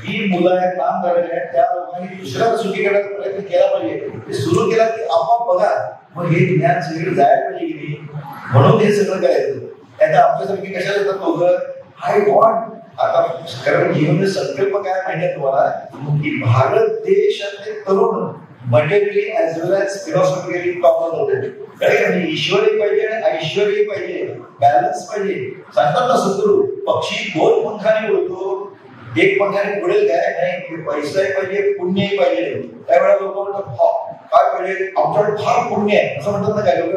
S2: ही मुलं आहेत, काम करायचे आहेत, त्या लोकांनी दुसऱ्याला सुखी करण्याचा प्रयत्न केला पाहिजे. ते सुरू केला की आपोआप बघा, मग हे ज्ञान सगळीकडे जायला पाहिजे की नाही. म्हणून हे सगळं करायचं. त्याचा आमच्यासारखी कशाला येतात लोक? I want. आता कारण जीवन संकल्प काय माहिती आहे तुम्हाला, की भारत देशातले तरुण मटेरियली ऍज वेल ऍज फिलॉसॉफिकली कॉमन होते. ईश्वरही पाहिजे आणि ऐश्वर्यही पाहिजे, बॅलन्स पाहिजे. सांगतात ना सद्गुरू, पक्षी 2 पंखाने उडतो, 1 पंखाने उडेल काय नाही, पैसाही पाहिजे, पुण्यही पाहिजे. त्यावेळेला लोक म्हणतात काय पाहिजे, आमच्याकडे फार पुण्य आहे असं म्हणतात ना काय लोक.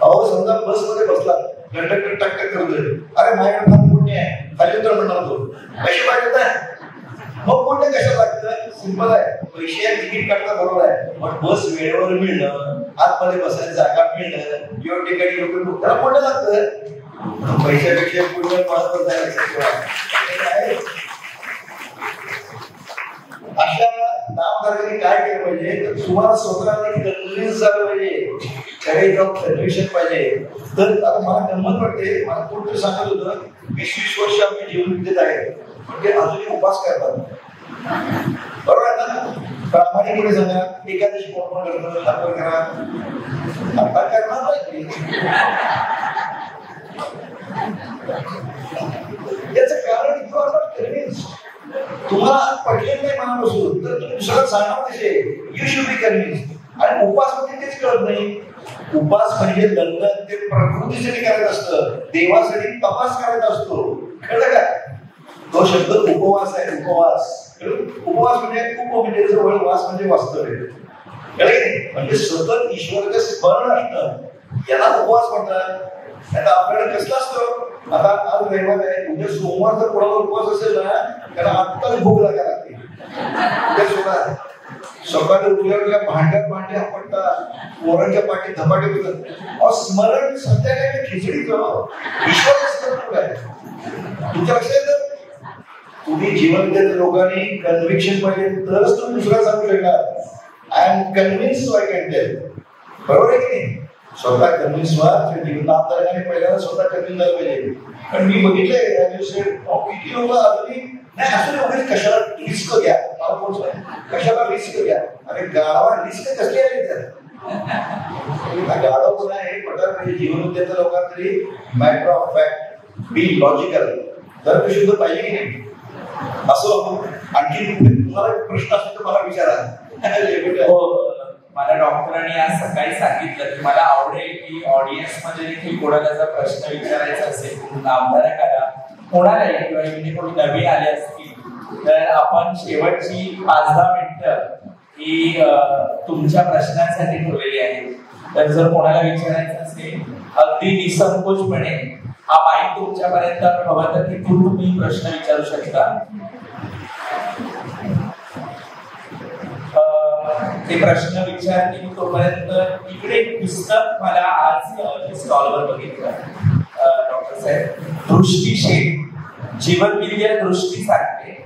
S2: अहो समजा बस मध्ये बसला, कंडक्टर टक्कर करतोय, अरे माझ्याकडे फार पुण्य आहे, खाली उतर म्हणणार तो, पैसे पाहिजे ना. मग पुण्य कशाला लागतं? सिंपल आहे, पैसे तिकीट काढता बरोबर आहे, पण बस वेळेवर मिळणं, आतमध्ये बसायला जागा मिळणं, योग्य ठिकाणी लोक, त्याला पुण्य लागतं. पैशापेक्षा पुण्य महत्वाचं आहे. अशा नामधारकांनी काय केलं पाहिजे, तर तुम्हाला स्वतःला कन्व्हिन्स झालं पाहिजे, काही जॉब कन्व्हिक्शन पाहिजे. तर आता मला गंमत वाटते, मला कोणतरी सांगत होतं 20-20 वर्ष आम्ही जीवनविद्येत आहे, म्हणजे अजूनही उपास करतात. बरोबर आहे ना? प्रामाणिकपणे सांगा, एकादशी कोण करतात, हातवर करा, आता करणार नाही. याचं कारण यू आर नॉट कन्व्हिन्स. तुम्हाला आज पटलेलं नाही मनापासून, तर तुम्ही दुसऱ्याला सांगा कसे, यू शुड बी कन्व्हिन्स. आणि उपास म्हणजे तेच कळत नाही. उपास म्हणजे लग्न ते प्रकृतीसाठी करायचं असतं, देवासाठी तपास करायचा असतो. कळलं का? तो शब्द उपवास आहे. उपवास उपवास म्हणजे उप म्हणजे जवळ, वास म्हणजे वास्तव्य. म्हणजे सतत ईश्वराचं स्मरण असणं याला उपवास म्हणतात. आता आपल्याकडे कसला असतो, आता आज रविवार आहे, उद्या सोमवार जर कोणाला उपवास असेल ना त्याला आत्ताच भूक लागायला लागते. उद्या सोमवार सकाळी उठल्यावर भांडे आपटतात, पोरांच्या पाठी धपाटे होतात. स्मरण सध्या काय खिचडीचं ईश्वराचं स्मरण आहे. तुमच्या लक्षात येतं, तुम्ही जीवन देत लोकांनी कन्व्हिक्शन पाहिजे तरच तुम्ही दुसऱ्या सांगू शकणार. I am convince so I can tell. बरोबर आहे की नाही? स्वतः कन्व्हिन्स व्हा. जीवनात पहिल्यांदा स्वतः कन्व्हिन्स झालं पाहिजे. पण मी बघितलंय किती लोक अजूनही नाही असं वगैरे कशाला रिस्क घ्या, मला कोण कशाला रिस्क घ्या. अरे गावा रिस्क कसली आहे गाडा कोण आहे हे पटायला पाहिजे. जीवन देत लोकांना तरी matter of fact be logical तर शुद्ध पाहिजे की नाही. असं आणखी तुम्हाला प्रश्न असेल तर मला विचारा.
S1: मला डॉक्टरांनी आज सकाळी सांगितलं की मला आवडेल की ऑडियन्स मध्ये देखील कोणाला जर प्रश्न विचारायचा असेल नामधारा करा, कोणालाही किंवा इथे कोणी नवीन आले असतील तर आपण शेवटची 5-10 मिनिटं ही तुमच्या प्रश्नांसाठी ठेवलेली आहे. तर जर कोणाला विचारायचं असेल अगदी निसंकोचपणे हा माईक तुमच्यापर्यंत हवा तर तिथून तुम्ही प्रश्न विचारू शकता. ते प्रश्न विचारतील तोपर्यंत इकडे एक पुस्तक मला आज स्टॉलवर बघितलं. डॉक्टर साहेब, दृष्टिशेड जीवनविद्या दृष्टी सांगते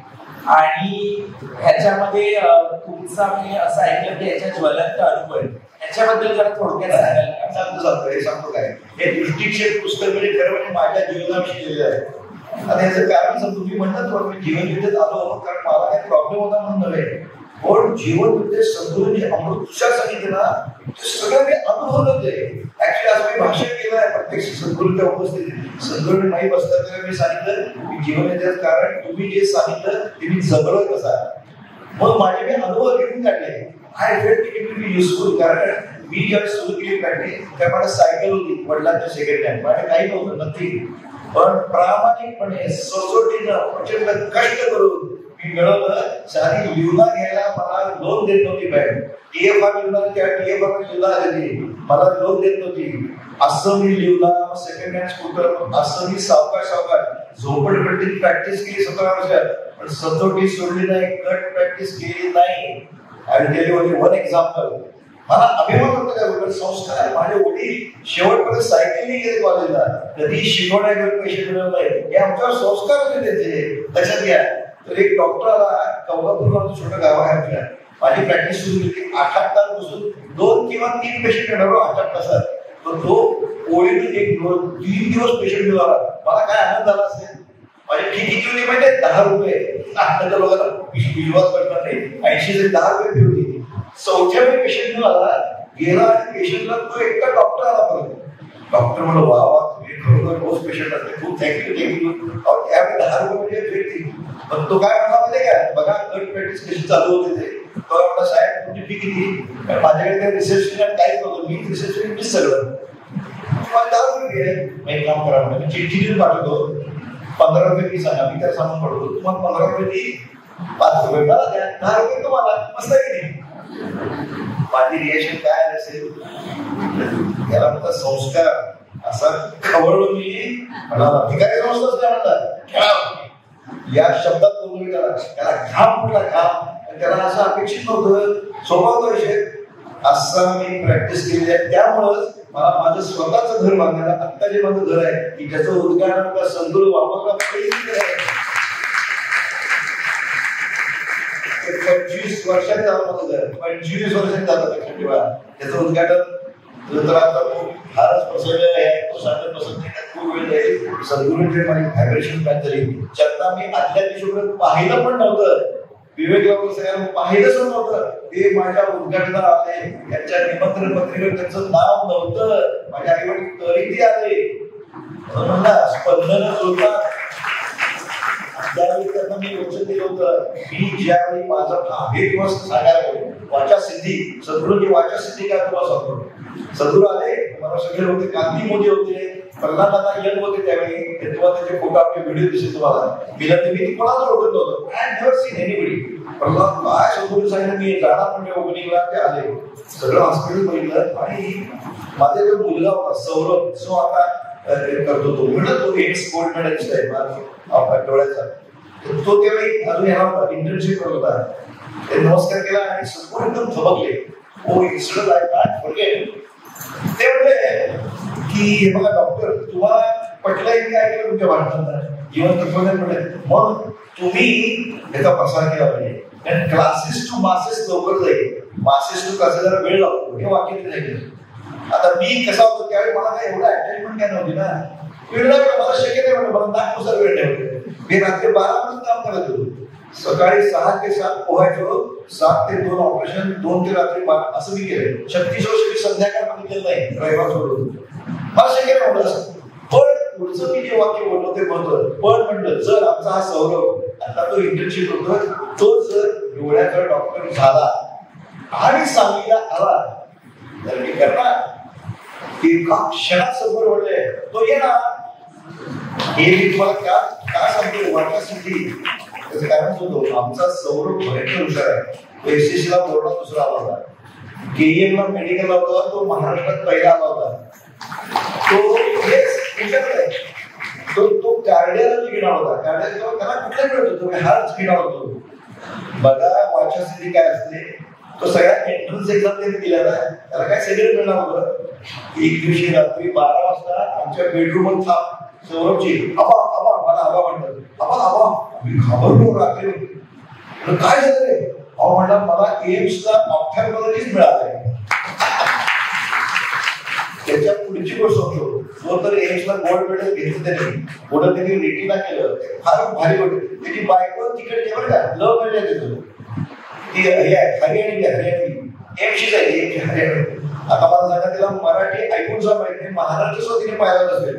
S1: आणि ह्याच्यामध्ये तुमचा मी असं ऐकलं की याच्या ज्वलंत अनुभव आहे. याच्याबद्दल जरा थोडक्यात सांगाल?
S2: हे सांगतो काय, हे दृष्टिक्षेप पुस्तक म्हणजे खरं म्हणजे माझ्या जीवनाविषयी लिहिलेलं आहे. आता याचं कारण समजून तुम्ही म्हणतात मी जीवनविद्येत आलो कारण मला काही प्रॉब्लेम होता म्हणून नव्हे, पण जीवनविद्येत सद्गुरूंनी अमृत तुषार सांगितलं ना ते सगळं मी अनुभवलं. ते ऍक्च्युली आज मी भाषण केलं आहे प्रत्यक्ष सद्गुरूंच्या उपस्थितीत. सद्गुरूंनी नाही बसतात तेव्हा मी सांगितलं की जीवनविद्येत कारण तुम्ही जे सांगितलं ते मी जगलोय कसा. मग माझे मी अनुभव घेऊन काढले. I felt it to be useful. कारण मी जेव्हा सुरू केली प्रॅक्टिस तेव्हा मला सायकल होती वडिलांच्या सेकंड हँड, माझ्या काही नव्हतं नक्की. पण प्रामाणिकपणे सचोटीनं प्रचंड कष्ट करून मी मिळवलं. सारी लिवला घ्यायला मला लोन देत नव्हती बँक. TFR लिवला त्या TFR लिवला दिली मला लोन देत नव्हती. असं मी लिवला सेकंड हँड स्कूटर, असं मी सावकाश झोपडपट्टीत प्रॅक्टिस केली 17 वर्षात. पण सचोटी सोडली नाही, कट प्रॅक्टिस केली नाही. आणि गेली होती वन एक्झाम्पल. मला अभिमान होतो काय संस्कार. माझे वडील शेवटपर्यंत सायकलने गेले कॉलेजला, कधी शिकवण्याकडे पैसे मिळवले नाही. हे आमच्यावर संस्कार होते त्याचे. लक्षात घ्या. तर एक डॉक्टर आला, कौलापूरला छोटं गाव आहे आमच्या. माझी प्रॅक्टिस सुरू केली 8 तास बसून 2 किंवा 3 पेशंट येणार 8 तासात. तर तो ओळीतून 1-2-3 दिवस पेशंट मिळाला. मला काय आनंद झाला असेल. माझी फी किती होती माहिती आहे? 10 रुपये. आत्ताच्या लोकांना विश्वास पडणार नाही. 80 ते 10 रुपये फी होती. 4थ्या वेळी पेशंट मिळाला गेला आणि पेशंटला तो एकटा डॉक्टर आला परत. डॉक्टर म्हणलं वा वा तुम्ही खरोखर रोज पेशंट असते, खूप थँक्यू. त्यावेळी 10 रुपये म्हणजे भेटतील. पण तो काय म्हणला माहिती आहे का, बघा गट प्रॅक्टिस कशी चालू होते ते. तो म्हणला साहेब तुमची फी किती? माझ्याकडे काही रिसेप्शन काहीच नव्हतं, मी रिसेप्शन मीच सगळं. मला 10 रुपये घे. मग एक काम करा म्हणजे चिठ्ठी देऊन पाठवतो, 15 रुपये फी सांगा, मी त्याला सांगून पडतो. तुम्हाला 15 रुपये ती 5 रुपये मला द्या, 10 रुपये तुम्हाला. मस्त आहे की नाही? माझी रिएक्शन काय असेल याला म्हणतात संस्कार. असा खवळलो मी म्हणाला ठिकाणी समजतच नाही म्हणतात. या शब्दात बोलून त्याला घाम म्हटला घाम. त्याला असं अपेक्षित नव्हतं. स्वभाव विषय असा मी प्रॅक्टिस केली आहे. त्यामुळंच मला माझं स्वतःचं घर बांधायला आत्ता जे माझं घर आहे की ज्याचं उद्घाटन सद्गुरू वापरला 25 वर्षात झालं माझं घर. 25 वर्षात झालं. लक्षात ठेवा. त्याचं उद्घाटन तर आता फारच प्रसन्न आहे. तो सांगत बसत नाही, खूप वेळ जाईल. सद्गुरूंचे माझी व्हायब्रेशन काय झाली त्यांना मी आदल्या दिवशीपर्यंत पाहिलं पण नव्हतं. विवेक सगळ्यांना पाहिलंच नव्हतं. ते माझ्या उद्घाटनाला आले, त्यांच्या निमंत्रण पत्रिकेवर त्यांचं नाव नव्हतं. माझ्या आई वडील तरी ते आले. म्हणून स्पंदन जोडतात. त्यावेळी त्यांना मी वचन दिलं होतं, मी ज्यावेळी माझा हे दिवस सांगायला गेलो, वाचा सिद्धी, सद्गुरूंची वाचा सिद्धी काय तुम्हाला सांगतो. सद्गुरू आले, मला सगळे होते, गांधी मोदी होते, प्रल्हाद यंग होते त्यावेळी, तेव्हा त्याचे फोटो आपले व्हिडिओ दिसले तुम्हाला. मी कोणाला ओळखत नव्हतं, I have never seen anybody. Pralhad काय सद्गुरू सांगितलं, मी जाणार म्हणजे ओपनिंगला ते आले, सगळं हॉस्पिटल बघितलं. आणि माझा जो मुलगा होता सौरभ, जो आता करतो तो म्हणत तो एक्स गोल्ड मेडलिस्ट आहे डोळ्याचा, तो त्यावेळी अजून येणार होता, इंटर्नशिप करत होता. ते नमस्कार केला आणि सगळं एकदम थबकले. ओ इन्सिडंट आय कांट फॉरगेट. ते म्हणले की बघा डॉक्टर, तुम्हाला पटलंय की काय केलं तुमच्या भारताला जीवन तत्वज्ञान म्हटलं, मग तुम्ही त्याचा प्रसार केला पाहिजे. कारण क्लासेस टू मासेस लवकर जाईल, मासेस टू कसा जरा वेळ लागतो, हे वाक्य ते नाही. आता मी कसा होतो त्यावेळी मला काय एवढं अटॅचमेंट काय नव्हती ना, वेळ लागला मला शक्य नाही म्हणलं, मला नागपुरचा वेळ ठेवले. मी रात्री 12 पर्यंत काम करत होतो, सकाळी 6 ते 7 पोहायचो, 7 ते 2 ऑपरेशन, 2 ते रात्री 12 असं मी केलं. 36 वर्ष मी संध्याकाळ बघितलेलं नाही, रविवार सोडून मला शक्य नाही म्हणलं. पण पुढचं मी जे वाक्य बोललो ते म्हणतो, पण म्हणलं जर आमचा हा सौरभ आता तो इंटर्नशिप होतो, तो जर डोळ्याचा डॉक्टर झाला आणि सांगलीला आला तर मी करणार. एका क्षणात समोर म्हणले तो ये ना. हे मी तुम्हाला का सांगतो, वाटा सिद्धी त्याचं कारण होतो. आमचा सौरभ भयंकर हुशार आहे. तो एसएससीला बोर्डला दुसरा आला होता, केईएमला मेडिकलला होता, तो महाराष्ट्रात पहिला आला होता. तो कार्डिओलॉजी घेणार होता. कार्डिओलॉजी त्याला कुठल्या मिळत होतो, हार्ट घेणार होतो. बघा वाचा सिद्धी काय असते. तो सगळ्या एंट्रन्स एक्झाम त्यांनी दिल्या ना, त्याला काय सगळं मिळणार होतं. एक दिवशी रात्री 12 वाजता आमच्या बेडरूमवर थांब सौरभची, आबा आबा मला आबा म्हणतात, आबा आबा. मी घाबरलो रात्री, काय झालं रे. अहो म्हणला मला एम्सला ऑप्थॅल्मॉलॉजिस्ट मिळालंय. त्याच्या पुढची गोष्ट होतो, जो तर एम्सला गोल्ड मेडल घेतलं त्यांनी, पुढं त्यांनी रेटिना केलं, फार भारी गोष्ट. त्याची बायको तिकडे बरं का लव मॅरेज येतो, ती हरियाणी एमशीच आहे हरियाणी. आता मला सांगा तिला मराठी ऐकून सुद्धा माहिती नाही, महाराष्ट्र सुद्धा तिने पाहिला नसेल.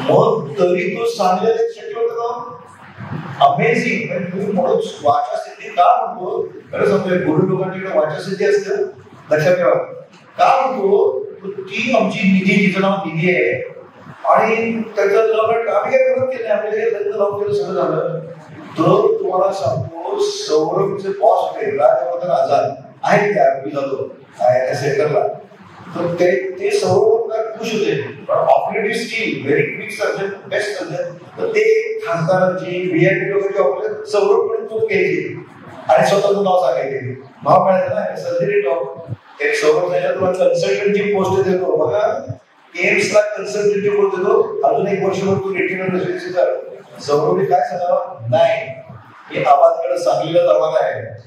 S2: मग तरी तो सांगलेलं शक्य होतं. अमेझिंग. म्हणून वाचा सिद्धी का म्हणतो, खरं सांगतोय गुरु लोकांच्याकडे वाचा सिद्धी असते, लक्षात ठेवा. का म्हणतो, ती आमची निधी, तिचं नाव निधी आहे, आणि त्याचं लग्न आम्ही काय करत केलं, आपल्याला लग्न लावून केलं, सगळं झालं. तर तुम्हाला सांगतो सौरभचे बॉस होते राजवर्धन आझाद आहेत त्या जातो सेंटरला. तर ते सौरभ खुश होते. पण operative skill very quick surgeon, best surgeon. तर ते खासदारांची व्हीआयपी लोकांची ऑपरेशन सौरभ पण खूप घ्यायची आणि स्वतःचं नाव सांगायचे. भाव मिळायचा ना सर्जरी टॉप. एक सौरभ तुम्हाला कन्सल्टंटची पोस्ट देतो बघा, एम्सला कन्सल्टंटची पोस्ट देतो, अजून 1 वर्षभर तू रिटायर्ड रेसिडेन्सी कर. सौरभने काय सांगावं, नाही हे आबादकडे सांगलीला जाणार आहे.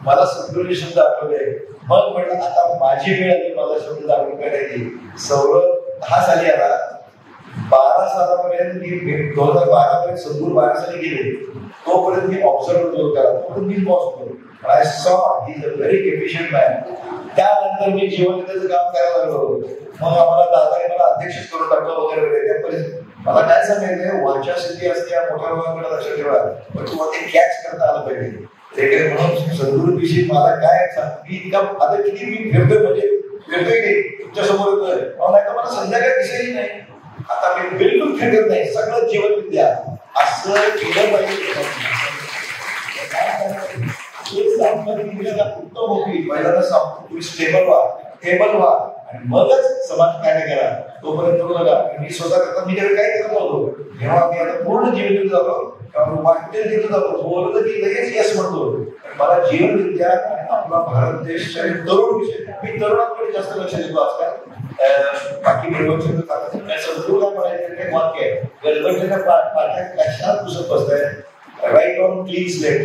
S2: मला सगळे शब्द आठवले. मग म्हटलं आता माझी वेळ आली मला शब्द दाखवून करायची. सौरभ हा साली आला, 12 सालापर्यंत मी 2012 पर्यंत सद्गुरू 12 साली गेले, तोपर्यंत मी ऑब्झर्व्ह होतो त्याला, तोपर्यंत मी बॉस होतो. I saw he is a very efficient man. त्यानंतर मी जीवनविद्याचं काम करायला लागलो. मग आम्हाला दादाने मला अध्यक्ष करून टाकलं वगैरे वगैरे. मला काय सांगायचंय, वाचा सिद्धी असते मोठ्या लोकांकडे लक्ष ठेवा, पण तुम्हाला ते कॅच करता आलं पाहिजे. ते म्हणून सद्गुरूविषयी मला काय सांग, मी इतका आता किती मी फिरतोय, म्हणजे फिरतोय की तुमच्या समोर येतोय, नाही तर मला संध्याकाळी दिसायची नाही. आता मी बिलकुल फिरत नाही, सगळं जीवनविद्या असं केलं पाहिजे. उत्तम होती. पहिल्यांदा सांगतो तुम्ही स्टेबल व्हा आणि मगच समाज कार्य करा. तोपर्यंत करू नका. मी स्वतः करता मी काही करत नव्हतो. जेव्हा मी आता पूर्ण जीवन जातो, वाटते तिथं जातो, बोललं की लगेच यश म्हणतो. मला जीवनविद्या आणि आपला भारत देश आणि तरुण विषय, मी तरुणांकडे जास्त लक्ष देतो आजकाल. बाकी प्रवचन सद्गुरू काय म्हणायचं वाक्य आहे, गलबटलेल्या पाठ्या कशात पुसत बसताय, राईट ऑन क्लीन स्लेट.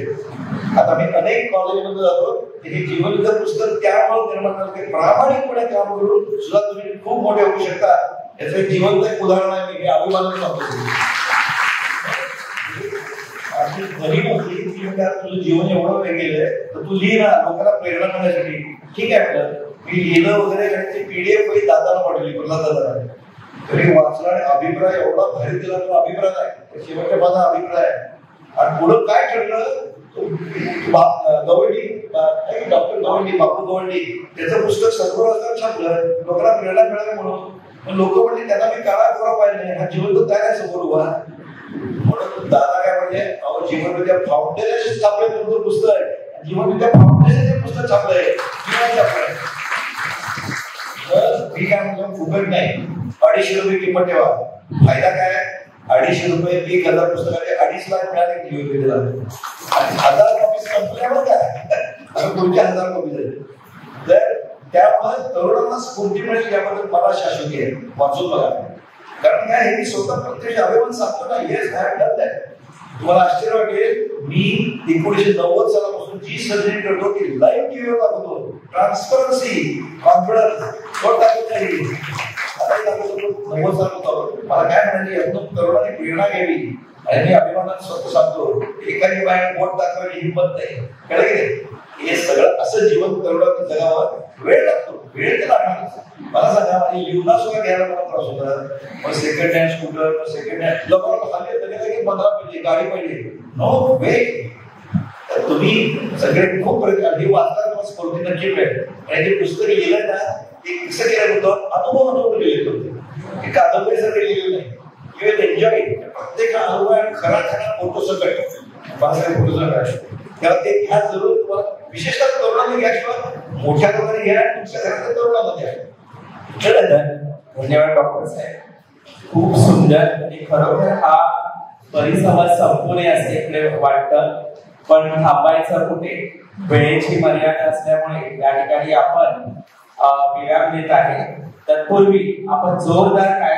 S2: आता मी अनेक कॉलेजमध्ये जातो, हे जीवनविद्या पुस्तक त्यामुळे निर्माण करते. प्रामाणिकपणे काम करून सुद्धा तुम्ही खूप मोठे होऊ शकता. याचं एक जिवंत एक उदाहरण आहे, मी अभिमानाने सांगतो. घरी नव्हती ती, तुझं जीवन एवढं वेळ गेलंय तर तू लिही ना लोकांना प्रेरणा करण्यासाठी. ठीक आहे आपलं मी लिहिलं वगैरे आणि ती पीडीएफ काही दादाला पाठवली प्रल्हाद तरी वाचला आणि अभिप्राय एवढा भारी दिला तो अभिप्राय आहे, शेवटच्या माझा अभिप्राय आहे. आणि पुढं काय ठरलं, गवंडी डॉक्टर गवंडी, बापू गवंडी, त्याचं पुस्तक सद्गुरू असताना छापलं, लोकांना प्रेरणा मिळावी म्हणून. लोक म्हणजे त्यांना मी काळा कोरा पाहिजे, हा जीवन काय आहे समोर उभा. म्हणून दादा काय म्हणजे अहो जीवनविद्या फाउंडेशन छापलंय तुमचं पुस्तक, जीवनविद्या फाउंडेशन पुस्तक छापलंय, छापलंय. मी काय म्हणतो फुकट नाही, 250 रुपये किंमत ठेवा. फायदा काय, 250 रुपये 1000 पुस्तकाचे 2.5 लाख मिळाले जीवनविद्येला. 1000 कॉपीज संपल्यावर काय पुढच्या 1000 कॉपी झाले. तर त्यामुळे तरुणांना स्फूर्ती मिळेल याबद्दल मला शाश्वती आहे, वाचून बघा. कारण काय हे मी स्वतः प्रत्यक्ष अभिमान सांगतो ना, हेच काय आहे. तुम्हाला आश्चर्य वाटेल, मी 1990 सालापासून जी सर्जरी करतो ती लाईव्ह टीव्हीवर दाखवतो. ट्रान्सपरन्सी, कॉन्फिडन्स दाखवत नाही. आता दाखवतो 90 साल होतो. मला काय म्हणाले, यातून तरुणांनी प्रेरणा घ्यावी. आणि मी अभिमानात स्वतः सांगतो, एखादी बाहेर बोट दाखवायची हिंमत नाही. कळलं की हे सगळं असं जीवन तरुणांनी जगावं. वेळ लागतो, वेळ तर लागणार. मला सांगा, माझी युना सुद्धा घ्यायला मला त्रास होता. मग सेकंड हँड स्कूटर, मग सेकंड हँड लोकांना खाली की 15 पाहिजे, गाडी पाहिजे. नो वे. तुम्ही सगळे खूप हे वाचताना स्फूर्ती नक्की मिळेल. आणि जे पुस्तक लिहिलंय ना, ते कसं केलं होतं, अनुभव लिहिलं होतं. ते कादंबरीसारखं लिहिलं नाही. You will enjoy. प्रत्येक अनुभव खरा खरा फोटो सकट फोटो सकट त्याला ते घ्या जरूर. तुम्हाला विशेषतः तरुणांना घ्याशिवाय मोठ्या लोकांनी घ्या, तुमच्या घरातल्या तरुणांना घ्या.
S1: धन्यवाद डॉक्टर साहेब, खूप सुंदर. आणि खरोखर हा परिसंवाद संपू नये असे इकडे वाटतं, पण थांबायचं कुठे, वेळेची मर्यादा असल्यामुळे या ठिकाणी आपण विराम देत आहे. तत्पूर्वी आपण जोरदार काय